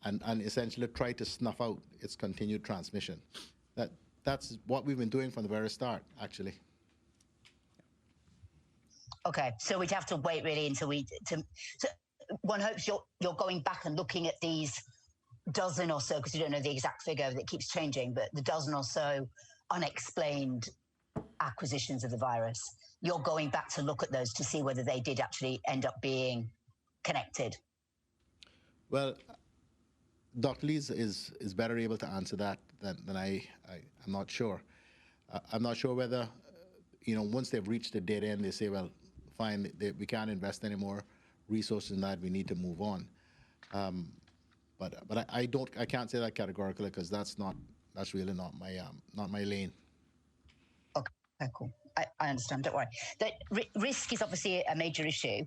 Speaker 4: and essentially try to snuff out its continued transmission. That's what we've been doing from the very start, actually.
Speaker 12: Okay, so we'd have to wait really until so one hopes you're going back and looking at these dozen or so, because you don't know the exact figure that keeps changing, but the dozen or so unexplained acquisitions of the virus. You're going back to look at those to see whether they did actually end up being connected. Well,
Speaker 4: Dr. Lee is better able to answer that than I'm not sure. I'm not sure whether, once they've reached the dead end, they say, well, fine, we can't invest any more resources in that, we need to move on. But I can't say that categorically, because that's really not my lane.
Speaker 12: Okay, cool. I understand, don't worry. The risk is obviously a major issue.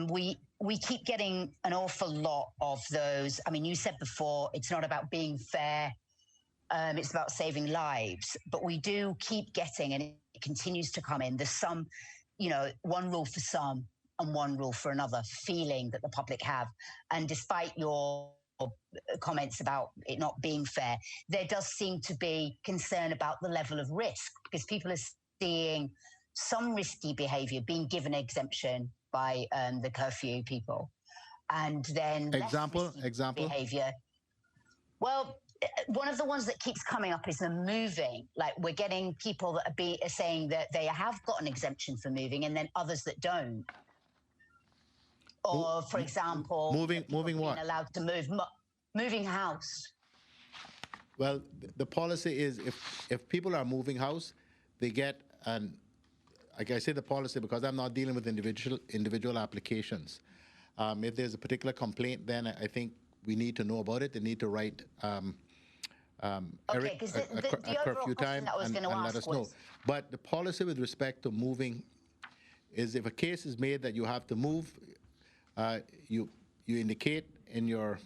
Speaker 12: We keep getting an awful lot of those. I mean, you said before, it's not about being fair, it's about saving lives. But we do keep getting, and it continues to come in, there's some, one rule for some and one rule for another feeling that the public have. And despite your comments about it not being fair, there does seem to be concern about the level of risk, because people are seeing some risky behavior being given exemption by the curfew people, and then
Speaker 4: example
Speaker 12: behavior. Well, one of the ones that keeps coming up is the moving. Like we're getting people that are saying that they have got an exemption for moving, and then others that don't. Or, for example,
Speaker 4: moving what?
Speaker 12: Being allowed to move, moving house.
Speaker 4: Well, the policy is if people are moving house, they get an. Like I say, the policy because I'm not dealing with individual applications. If there's a particular complaint, then I think we need to know about it. They need to write Eric a curfew time and let us know. But the policy with respect to moving is if a case is made that you have to move, you indicate in your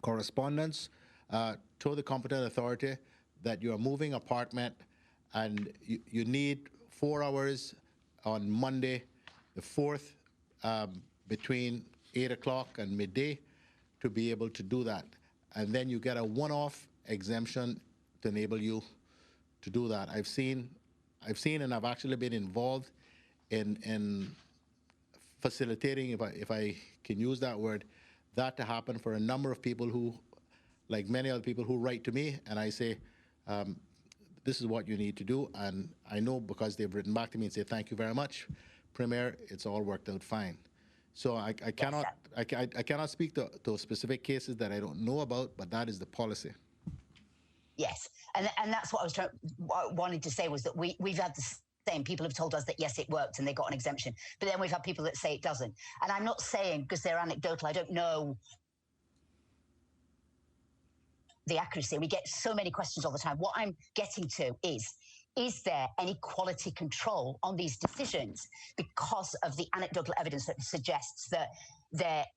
Speaker 4: correspondence to the competent authority that you are moving apartment and you need 4 hours on Monday, the 4th, between 8 o'clock and midday to be able to do that. And then you get a one-off exemption to enable you to do that. I've seen and I've actually been involved in facilitating, if I can use that word, that to happen for a number of people who, like many other people who write to me, and I say, this is what you need to do. And I know because they've written back to me and say, thank you very much, Premier, it's all worked out fine. So I cannot speak to specific cases that I don't know about, but that is the policy.
Speaker 12: Yes, and that's what I wanted to say was that we've had the same. People have told us that, yes, it worked and they got an exemption. But then we've had people that say it doesn't. And I'm not saying, because they're anecdotal, I don't know the accuracy. We get so many questions all the time. What I'm getting to is there any quality control on these decisions because of the anecdotal evidence that suggests that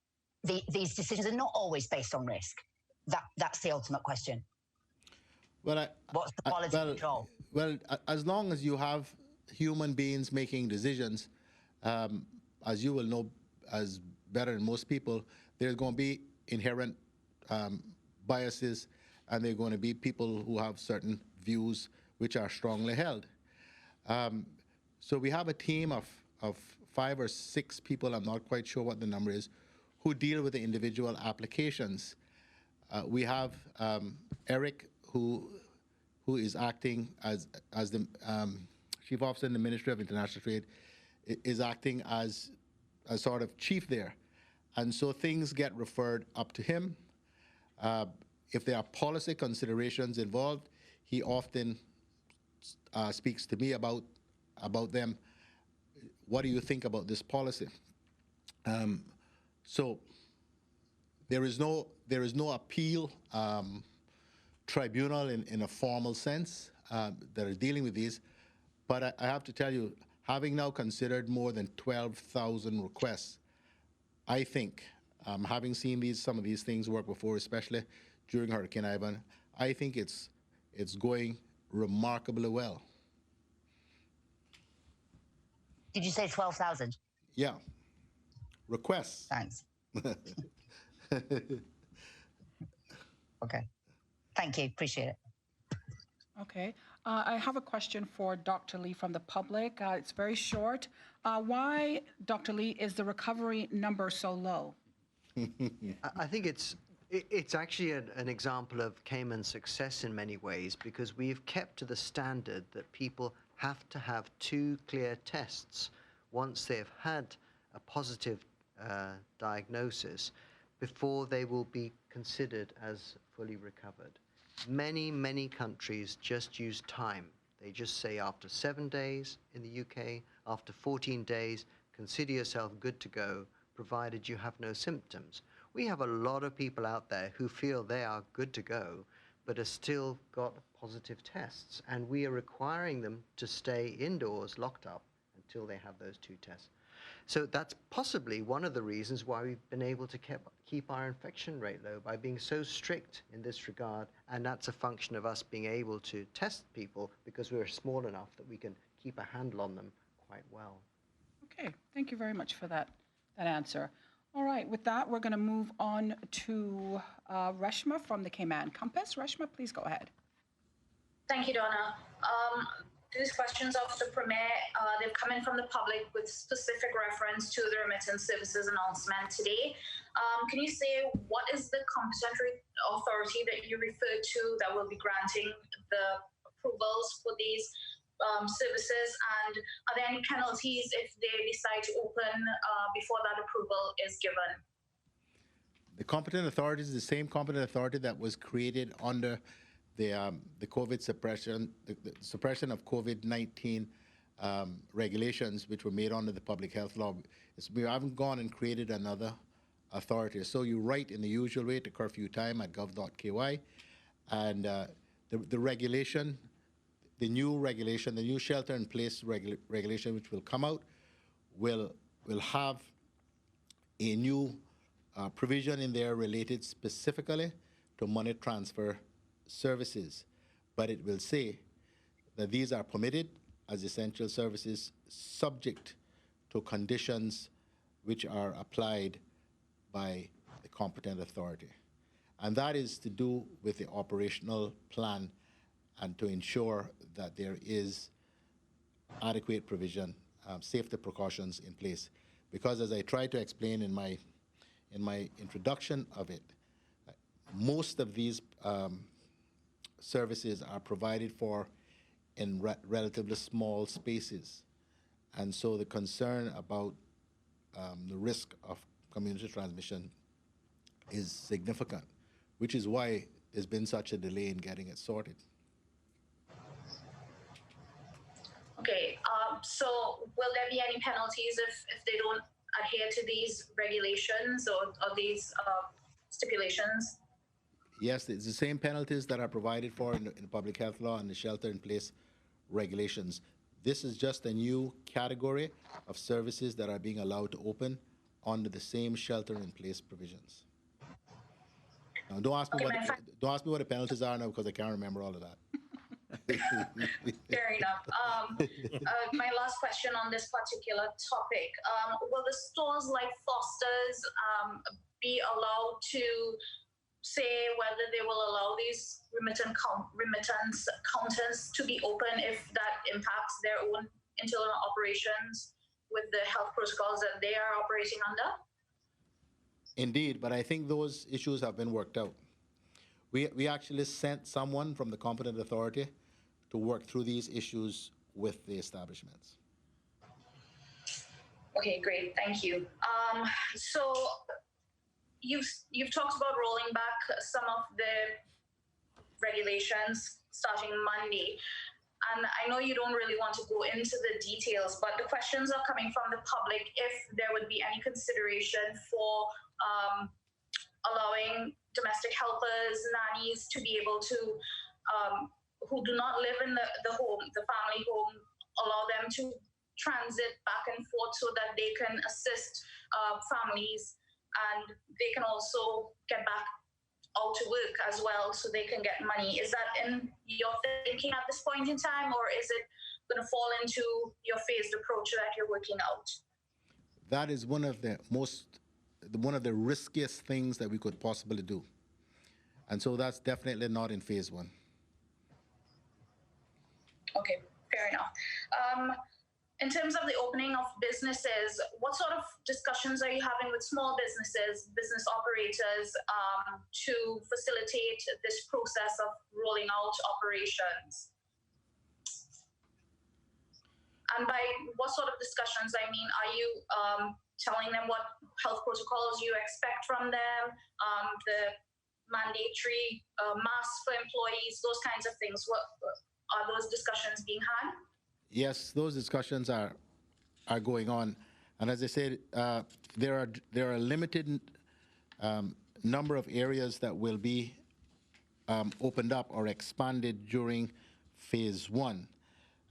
Speaker 12: these decisions are not always based on risk? That's the ultimate question.
Speaker 4: Well,
Speaker 12: what's the quality control?
Speaker 4: Well, as long as you have human beings making decisions, as you will know as better than most people, there's going to be inherent biases, and there are going to be people who have certain views which are strongly held. So we have a team of 5 or 6 people, I'm not quite sure what the number is, who deal with the individual applications. We have Eric, who is acting as the Chief Officer in the Ministry of International Trade, is acting as a sort of chief there. And so things get referred up to him. If there are policy considerations involved, he often speaks to me about them. What do you think about this policy? So there is no appeal tribunal in a formal sense that are dealing with these. But I have to tell you, having now considered more than 12,000 requests, I think, having seen some of these things work before, especially during Hurricane Ivan, I think it's going remarkably well.
Speaker 12: Did you say 12,000?
Speaker 4: Yeah. Requests.
Speaker 12: Thanks. Okay. Thank you. Appreciate it.
Speaker 9: Okay. I have a question for Dr. Lee from the public. It's very short. Why, Dr. Lee, is the recovery number so low?
Speaker 19: I think it's actually an example of Cayman's success in many ways, because we've kept to the standard that people have to have 2 clear tests once they've had a positive diagnosis before they will be considered as fully recovered. Many countries just use time. They just say after 7 days in the UK, after 14 days, consider yourself good to go, provided you have no symptoms. We have a lot of people out there who feel they are good to go, but have still got positive tests, and we are requiring them to stay indoors, locked up, until they have those 2 tests. So that's possibly one of the reasons why we've been able to keep our infection rate low, by being so strict in this regard, and that's a function of us being able to test people because we're small enough that we can keep a handle on them quite well.
Speaker 9: Okay, thank you very much for that answer. All right, with that, we're going to move on to Reshma from the Cayman Compass. Reshma, please go ahead.
Speaker 15: Thank you, Donna. these questions of the Premier, they've come in from the public with specific reference to the remittance services announcement today. Can you say what is the competent authority that you refer to that will be granting the approvals for these services, and are there any penalties if they decide to open before that approval is given?
Speaker 4: The competent authority is the same competent authority that was created under the COVID suppression, the suppression of COVID-19 regulations, which were made under the public health law. We haven't gone and created another authority. So you write in the usual way to curfew time at gov.ky, and the regulation, the new regulation, the new shelter-in-place regulation, which will come out, will have a new provision in there related specifically to money transfer services, but it will say that these are permitted as essential services subject to conditions which are applied by the competent authority. And that is to do with the operational plan and to ensure that there is adequate provision, safety precautions in place. Because as I tried to explain in my introduction of it, most of these services are provided for in relatively small spaces. And so the concern about the risk of community transmission is significant, which is why there's been such a delay in getting it sorted.
Speaker 15: Okay, so will there be any penalties if they don't adhere to these regulations or these stipulations?
Speaker 4: Yes, it's the same penalties that are provided for in the public health law and the shelter-in-place regulations. This is just a new category of services that are being allowed to open under the same shelter-in-place provisions. Now, don't ask me what the penalties are now, because I can't remember all of that.
Speaker 15: Fair enough. My last question on this particular topic. Will the stores like Foster's be allowed to say whether they will allow these remittance counters to be open if that impacts their own internal operations with the health protocols that they are operating under?
Speaker 4: Indeed, but I think those issues have been worked out. We actually sent someone from the competent authority to work through these issues with the establishments.
Speaker 15: Okay, great, thank you. So you've talked about rolling back some of the regulations starting Monday. And I know you don't really want to go into the details, but the questions are coming from the public if there would be any consideration for allowing domestic helpers, nannies to be able to, who do not live in the home, the family home, allow them to transit back and forth so that they can assist families, and they can also get back out to work as well so they can get money. Is that in your thinking at this point in time, or is it going to fall into your phased approach that you're working out?
Speaker 4: That is one of the riskiest things that we could possibly do. And so that's definitely not in phase one.
Speaker 15: Okay, fair enough. In terms of the opening of businesses, what sort of discussions are you having with small businesses, business operators, to facilitate this process of rolling out operations? And by what sort of discussions, I mean, are you telling them what health protocols you expect from them, the mandatory masks for employees, those kinds of things? What are those discussions being had?
Speaker 4: Yes, those discussions are going on, and as I said, there are a limited number of areas that will be opened up or expanded during phase one.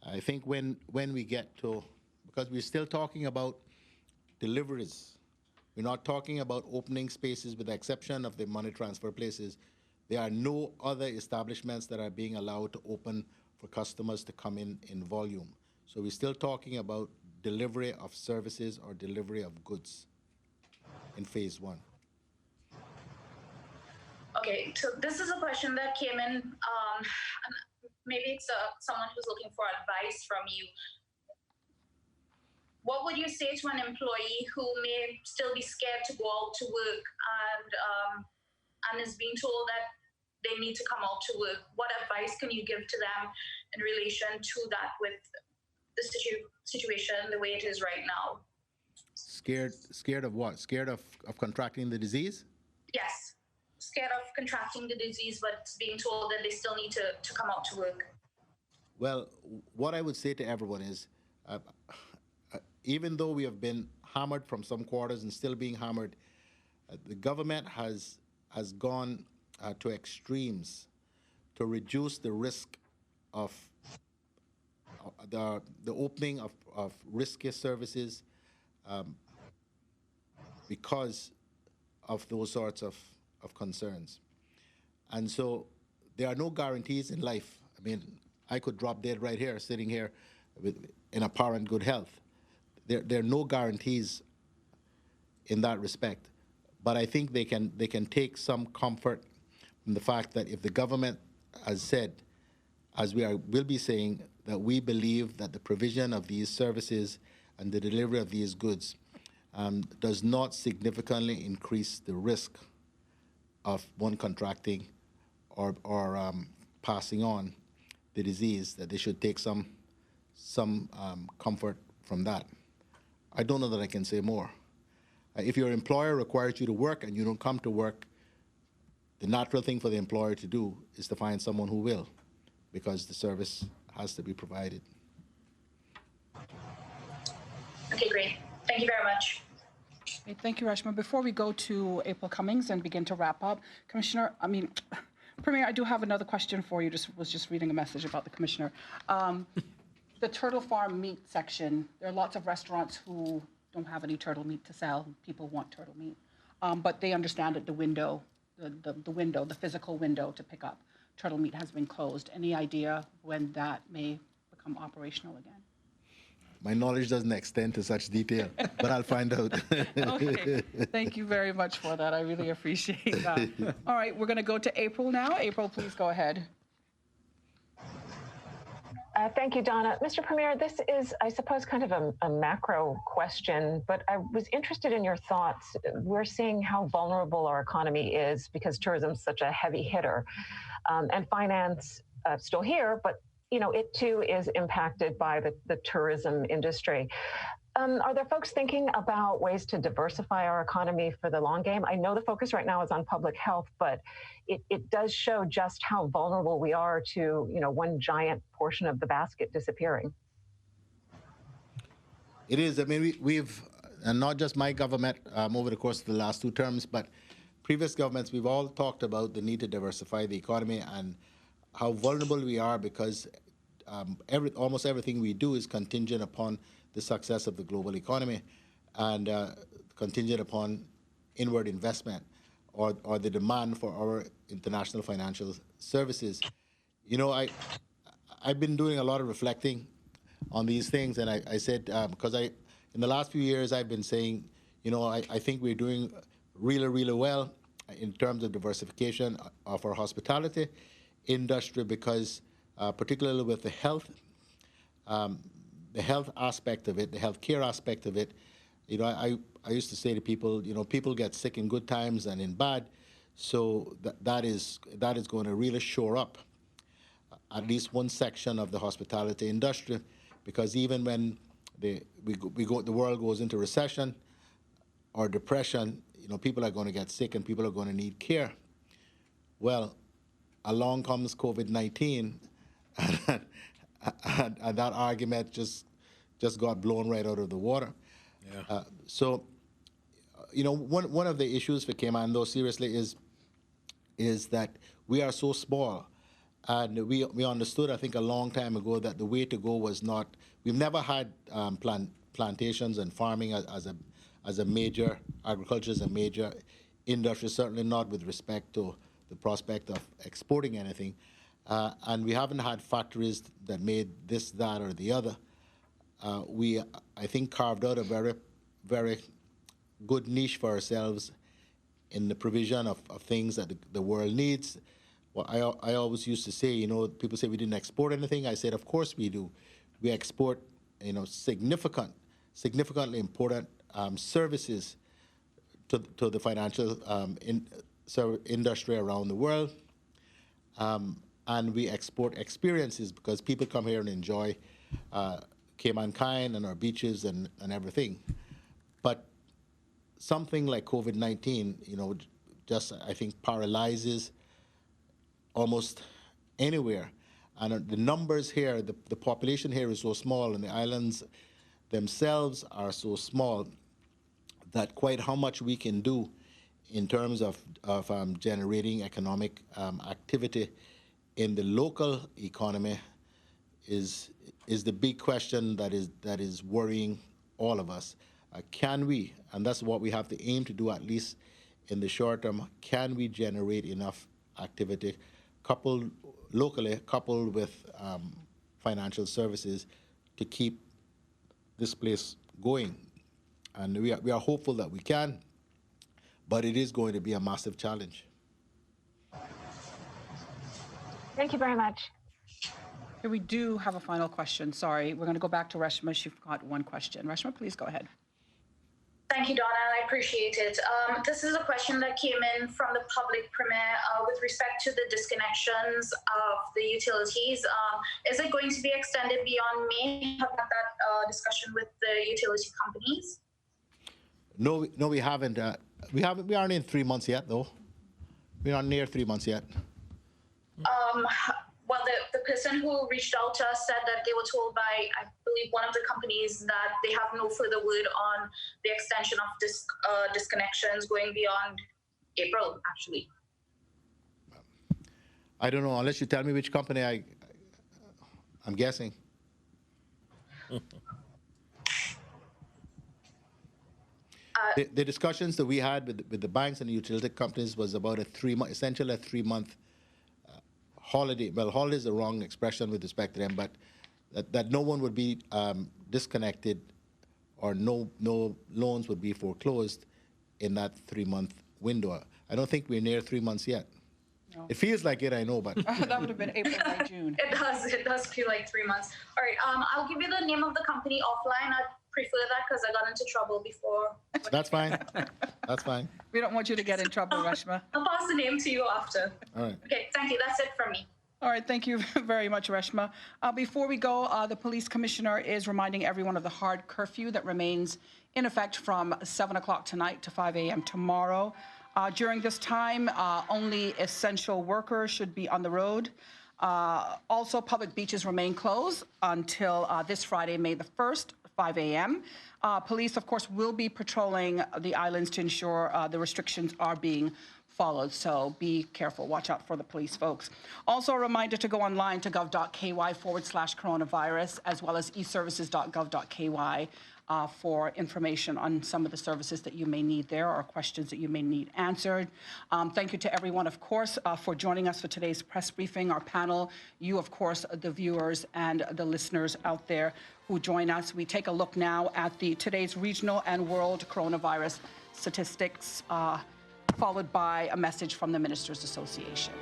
Speaker 4: I think when we get to, because we're still talking about deliveries, we're not talking about opening spaces with the exception of the money transfer places. There are no other establishments that are being allowed to open for customers to come in volume. So we're still talking about delivery of services or delivery of goods in phase one.
Speaker 15: Okay, so this is a question that came in. maybe it's someone who's looking for advice from you. What would you say to an employee who may still be scared to go out to work and is being told that they need to come out to work? What advice can you give to them in relation to that with the situation the way it is right now?
Speaker 4: Scared of what? Scared of contracting the disease?
Speaker 15: Yes, scared of contracting the disease, but being told that they still need to come out to work.
Speaker 4: Well, what I would say to everyone is, even though we have been hammered from some quarters and still being hammered, the government has gone to extremes to reduce the risk of the opening of riskier services because of those sorts of concerns. And so there are no guarantees in life. I mean, I could drop dead right here, sitting here in apparent good health. There are no guarantees in that respect. But I think they can take some comfort from the fact that if the government has said, as will be saying, that we believe that the provision of these services and the delivery of these goods does not significantly increase the risk of one contracting or passing on the disease, that they should take some comfort from that. I don't know that I can say more. If your employer requires you to work and you don't come to work, the natural thing for the employer to do is to find someone who will, because the service has to be provided.
Speaker 15: Okay, great. Thank you very much.
Speaker 9: Okay, thank you, Reshma. Before we go to April Cummings and begin to wrap up, Premier, I do have another question for you. Was just reading a message about the Commissioner. The turtle farm meat section, there are lots of restaurants who don't have any turtle meat to sell. People want turtle meat. But they understand that the physical window to pick up turtle meat has been closed. Any idea when that may become operational again?
Speaker 4: My knowledge doesn't extend to such detail, but I'll find out.
Speaker 9: Okay. Thank you very much for that. I really appreciate that. All right, we're going to go to April now. April, please go ahead.
Speaker 20: Thank you, Donna. Mr. Premier, this is, I suppose, kind of a macro question, but I was interested in your thoughts. We're seeing how vulnerable our economy is because tourism is such a heavy hitter, and finance still here, but it too is impacted by the tourism industry. Are there folks thinking about ways to diversify our economy for the long game? I know the focus right now is on public health, but it does show just how vulnerable we are to, one giant portion of the basket disappearing.
Speaker 4: It is. I mean, we've, and not just my government over the course of the last 2 terms, but previous governments, we've all talked about the need to diversify the economy and how vulnerable we are because almost everything we do is contingent upon the success of the global economy and contingent upon inward investment or the demand for our international financial services. I've been doing a lot of reflecting on these things, and I said, because in the last few years I've been saying, I think we're doing really, really well in terms of diversification of our hospitality industry because particularly with the health aspect of it, the healthcare aspect of it, I used to say to people, people get sick in good times and in bad, so that is going to really shore up at least one section of the hospitality industry, because even when the world goes into recession or depression, people are going to get sick and people are going to need care. Well, along comes COVID-19. And that argument just got blown right out of the water. Yeah. One of the issues for Cayman, though, seriously, is that we are so small, and we understood, I think, a long time ago that the way to go was not. We've never had plantations and farming as a major agriculture as a major industry. Certainly not with respect to the prospect of exporting anything. And we haven't had factories that made this, that, or the other. We, I think, carved out a very, very good niche for ourselves in the provision of things that the world needs. Well, I always used to say, you know, people say we didn't export anything. I said, of course we do. We export, you know, significantly important services to the financial industry around the world. And we export experiences because people come here and enjoy Cayman and our beaches and everything. But something like COVID-19, you know, just I think paralyzes almost anywhere. And the numbers here, the population here is so small and the islands themselves are so small that quite how much we can do in terms of generating economic activity in the local economy is the big question that is worrying all of us. Can we, and that's what we have to aim to do at least in the short term, can we generate enough activity coupled with financial services to keep this place going? And we are hopeful that we can, but it is going to be a massive challenge.
Speaker 20: Thank you very much.
Speaker 9: Here we do have a final question. Sorry, we're going to go back to Reshma. She's got one question. Reshma, please go ahead.
Speaker 15: Thank you, Donna. I appreciate it. This is a question that came in from the public premier with respect to the disconnections of the utilities. Is it going to be extended beyond May? Have had that discussion with the utility companies?
Speaker 4: No, we haven't. We aren't in 3 months yet, though. We're not near 3 months yet.
Speaker 15: Well, the person who reached out to us said that they were told by, I believe, one of the companies that they have no further word on the extension of disconnections going beyond April, actually.
Speaker 4: I don't know, unless you tell me which company I'm guessing. The discussions that we had with the banks and the utility companies was about essentially a 3 month holiday. Well, holiday is the wrong expression with respect to them, but that no one would be disconnected or no loans would be foreclosed in that 3 month window. I don't think we're near 3 months yet. No. It feels like it, I know, but
Speaker 9: that would have been April, May, June.
Speaker 15: It does feel like 3 months. All right, I'll give you the name of the company offline. I'd prefer that because I got into trouble before.
Speaker 4: That's fine. That's fine.
Speaker 9: We don't want you to get in trouble, Reshma.
Speaker 15: I'll pass the name to you after.
Speaker 4: All right.
Speaker 15: Okay, thank you. That's it from me.
Speaker 9: All right, thank you very much, Reshma. Before we go, the police commissioner is reminding everyone of the hard curfew that remains in effect from 7 o'clock tonight to 5 a.m. tomorrow. During this time, only essential workers should be on the road. Also, public beaches remain closed until this Friday, May the 1st, 5 a.m. Police, of course, will be patrolling the islands to ensure the restrictions are being followed. So be careful. Watch out for the police, folks. Also, a reminder to go online to gov.ky/coronavirus, as well as eservices.gov.ky for information on some of the services that you may need there or questions that you may need answered. Thank you to everyone, of course, for joining us for today's press briefing, our panel, you, of course, the viewers and the listeners out there who join us. We take a look now at today's regional and world coronavirus statistics, followed by a message from the Ministers Association.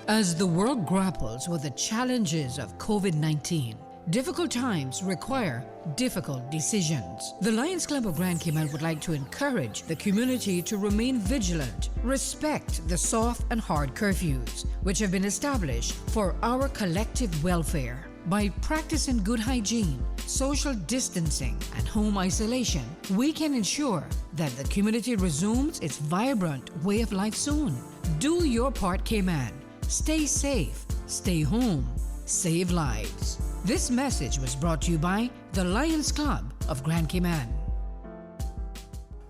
Speaker 1: As the world grapples with the challenges of COVID-19, difficult times require difficult decisions. The Lions Club of Grand Cayman would like to encourage the community to remain vigilant, respect the soft and hard curfews, which have been established for our collective welfare. By practicing good hygiene, social distancing, and home isolation, we can ensure that the community resumes its vibrant way of life soon. Do your part, Cayman. Stay safe, stay home, save lives. This message was brought to you by the Lions Club of Grand Cayman.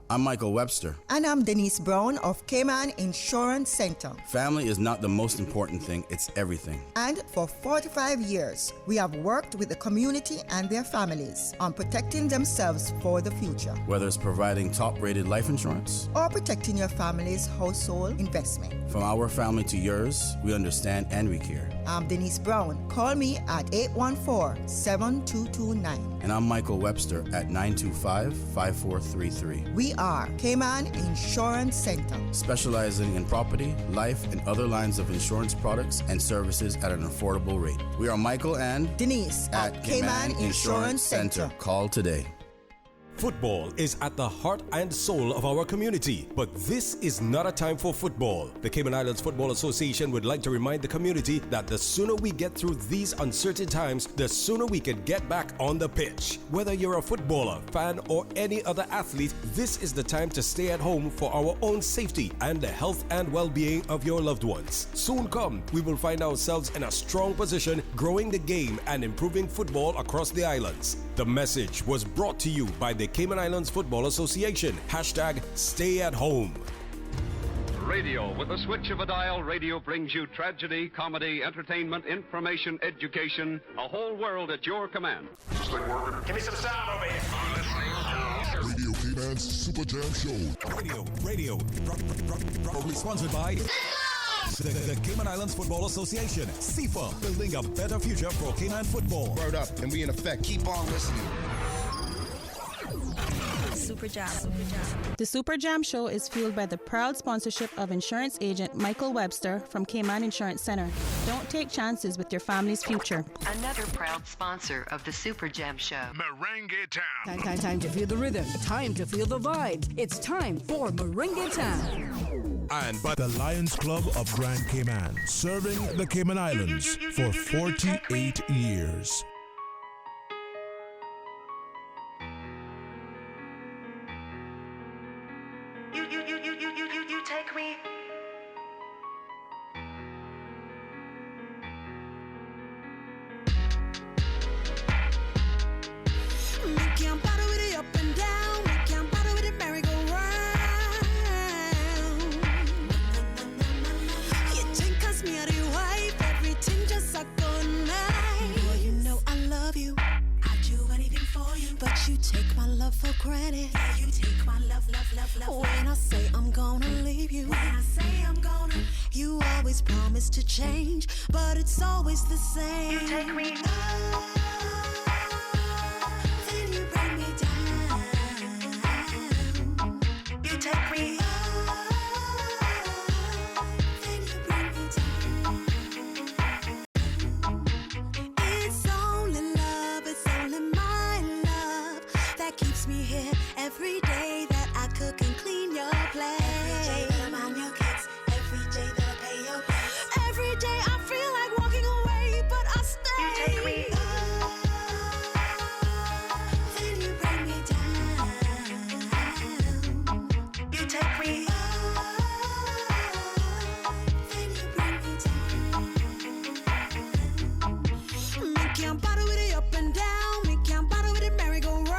Speaker 10: I'm Michael Webster.
Speaker 21: And I'm Denise Brown of Cayman Insurance Center.
Speaker 10: Family is not the most important thing, it's everything.
Speaker 21: And for 45 years, we have worked with the community and their families on protecting themselves for the future.
Speaker 10: Whether it's providing top-rated life insurance
Speaker 21: or protecting your family's household investment.
Speaker 10: From our family to yours, we understand and we care.
Speaker 21: I'm Denise Brown. Call me at 814-7229.
Speaker 10: And I'm Michael Webster at 925-5433.
Speaker 21: We are Cayman Insurance Center,
Speaker 10: specializing in property, life, and other lines of insurance products and services at an affordable rate. We are Michael and
Speaker 21: Denise at Cayman Insurance Center.
Speaker 10: Call today.
Speaker 22: Football is at the heart and soul of our community, but this is not a time for football. The Cayman Islands Football Association would like to remind the community that the sooner we get through these uncertain times, the sooner we can get back on the pitch. Whether you're a footballer, fan, or any other athlete, this is the time to stay at home for our own safety and the health and well-being of your loved ones. Soon come, we will find ourselves in a strong position, growing the game and improving football across the islands. The message was brought to you by the Cayman Islands Football Association. #Stay at home.
Speaker 23: Radio. With the switch of a dial, radio brings you tragedy, comedy, entertainment, information, education, a whole world at your command.
Speaker 24: Give me some sound over here.
Speaker 26: Radio Cayman's Super Jam Show.
Speaker 22: Radio. Proudly sponsored by the Cayman Islands Football Association. SIFA, building a better future for Cayman football.
Speaker 26: Word up, and we in effect. Keep on listening.
Speaker 27: Super Jam. The Super Jam Show is fueled by the proud sponsorship of insurance agent Michael Webster from Cayman Insurance Center. Don't take chances with your family's future.
Speaker 28: Another proud sponsor of the Super Jam Show.
Speaker 8: Merengue Town.
Speaker 1: Time to feel the rhythm. Time to feel the vibes. It's time for Merengue Town.
Speaker 2: And by the Lions Club of Grand Cayman, serving the Cayman Islands for 48 years.
Speaker 28: You take me.
Speaker 29: We can't bother with it up and down. We can't bother with it merry-go-round. You think 'cause me are the wife, everything just a good night. Boy, you know I love you. I'd do anything for you. But you take my love for granted. Yeah, you take my love. When I say I'm gonna leave you. When I say I'm gonna. You always promise to change, but it's always the same.
Speaker 28: You take me.
Speaker 29: Then you bring me down.
Speaker 28: You take me.
Speaker 29: Then you bring me down. It's only love, it's only my love that keeps me here every day that I cook and clean your place. Every day that I mind your kids, every day that I pay your bills. Every day I feel like walking away, but I stay.
Speaker 28: You take me.
Speaker 29: Then you bring me down.
Speaker 28: You take me.
Speaker 29: Then you bring me down. Me can't bother with it up and down. Me can't bother with it merry-go-round.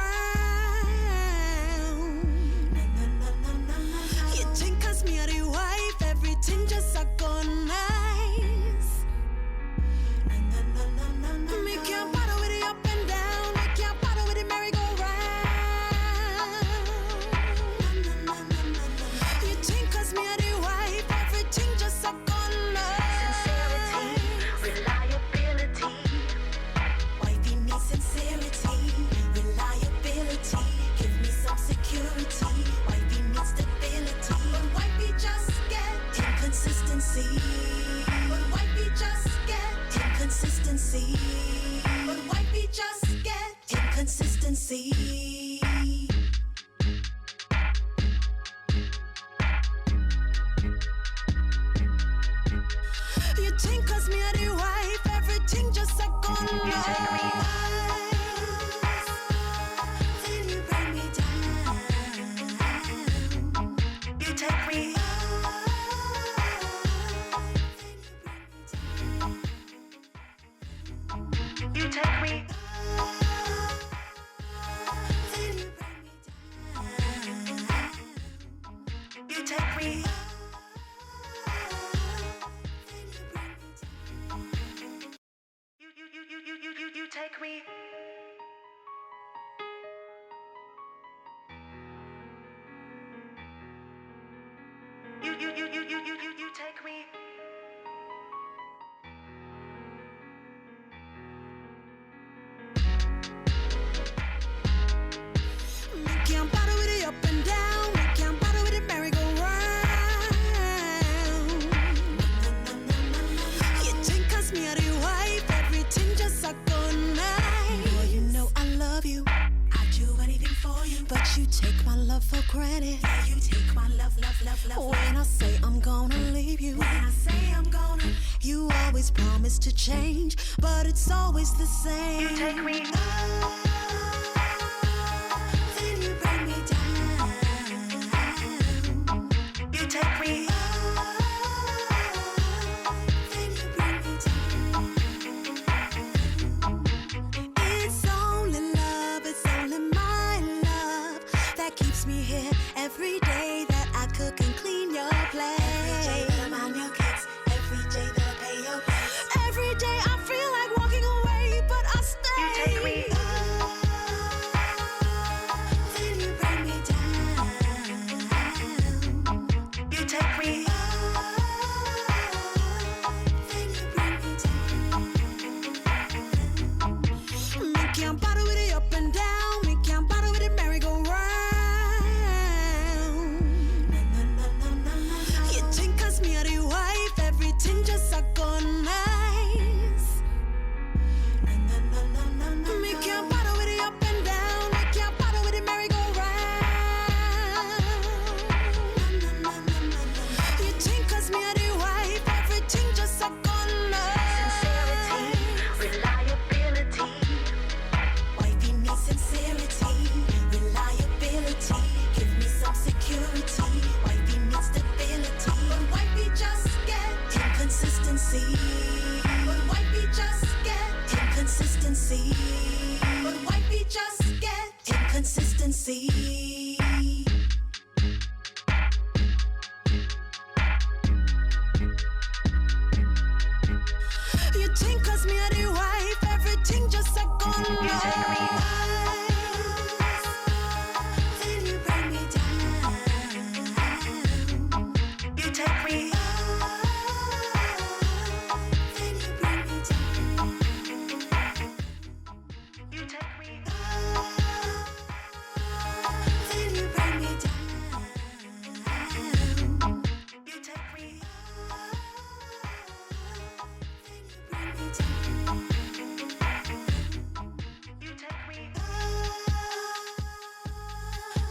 Speaker 29: You think 'cause me are the wife, everything just a go nice. Me can't bother with it up and down. Me can't bother with it merry-go-round. You think 'cause me are the wife, everything just a go nice.
Speaker 28: Sincerity, reliability.
Speaker 29: Wifey needs sincerity, reliability. Give me some security. Wifey needs stability. But wifey just get inconsistency. But wifey just get inconsistency. But wifey just get inconsistency. You think 'cause me are the wife, everything just a go nice. Then you bring me down.
Speaker 28: You take me. You take me. You take me.
Speaker 29: We can't bother with it up and down. We can't bother with it merry-go-round. You think 'cause me are the wife, everything just a good night. Boy, you know I love you. I'd do anything for you. But you take my love for granted. Yeah, you take my love. When I say I'm gonna leave you. When I say I'm gonna. You always promise to change, but it's always the same.
Speaker 28: You take me.
Speaker 29: Then you bring me down.
Speaker 28: You take me.
Speaker 29: Then you bring me down. It's only love, it's only my love that keeps me here every day that I cook and clean your place.
Speaker 28: Every day that I'm on your case. Every day that I pay your bills.
Speaker 29: Every day I feel like walking away, but I stay.
Speaker 28: You take me.
Speaker 29: Then you bring me down.
Speaker 28: You take me.
Speaker 29: Then you bring me down. We can't bother with it up and down. We can't bother with it merry-go-round. You think 'cause me are the wife, everything just a good nice. We can't bother with it up and down. We can't bother with it merry-go-round. You think 'cause me are the wife, everything just a good nice.
Speaker 28: Sincerity, reliability.
Speaker 29: Wifey needs sincerity, reliability. Give me some security. Wifey needs stability. But wifey just get inconsistency. But wifey just get inconsistency. But wifey just get inconsistency. You think 'cause me are the wife, everything just a good nice. Then you bring me down.
Speaker 28: You take me.
Speaker 29: Then you bring me down.
Speaker 28: You take me.
Speaker 29: Then you bring me down.
Speaker 28: You take me.
Speaker 29: Bring me down.
Speaker 28: You take me.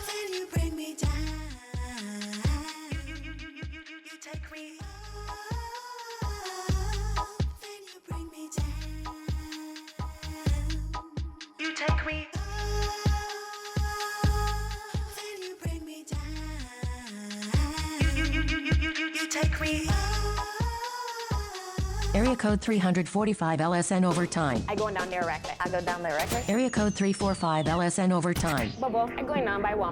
Speaker 29: Then you bring me down.
Speaker 28: You take me.
Speaker 29: Then you bring me down.
Speaker 28: You take me.
Speaker 29: Then you bring me down.
Speaker 28: You take me.
Speaker 3: Area code 345 LSN overtime.
Speaker 5: I going down there record. I go down there record.
Speaker 3: Area code 345 LSN overtime.
Speaker 5: Bobo, I'm going down by one.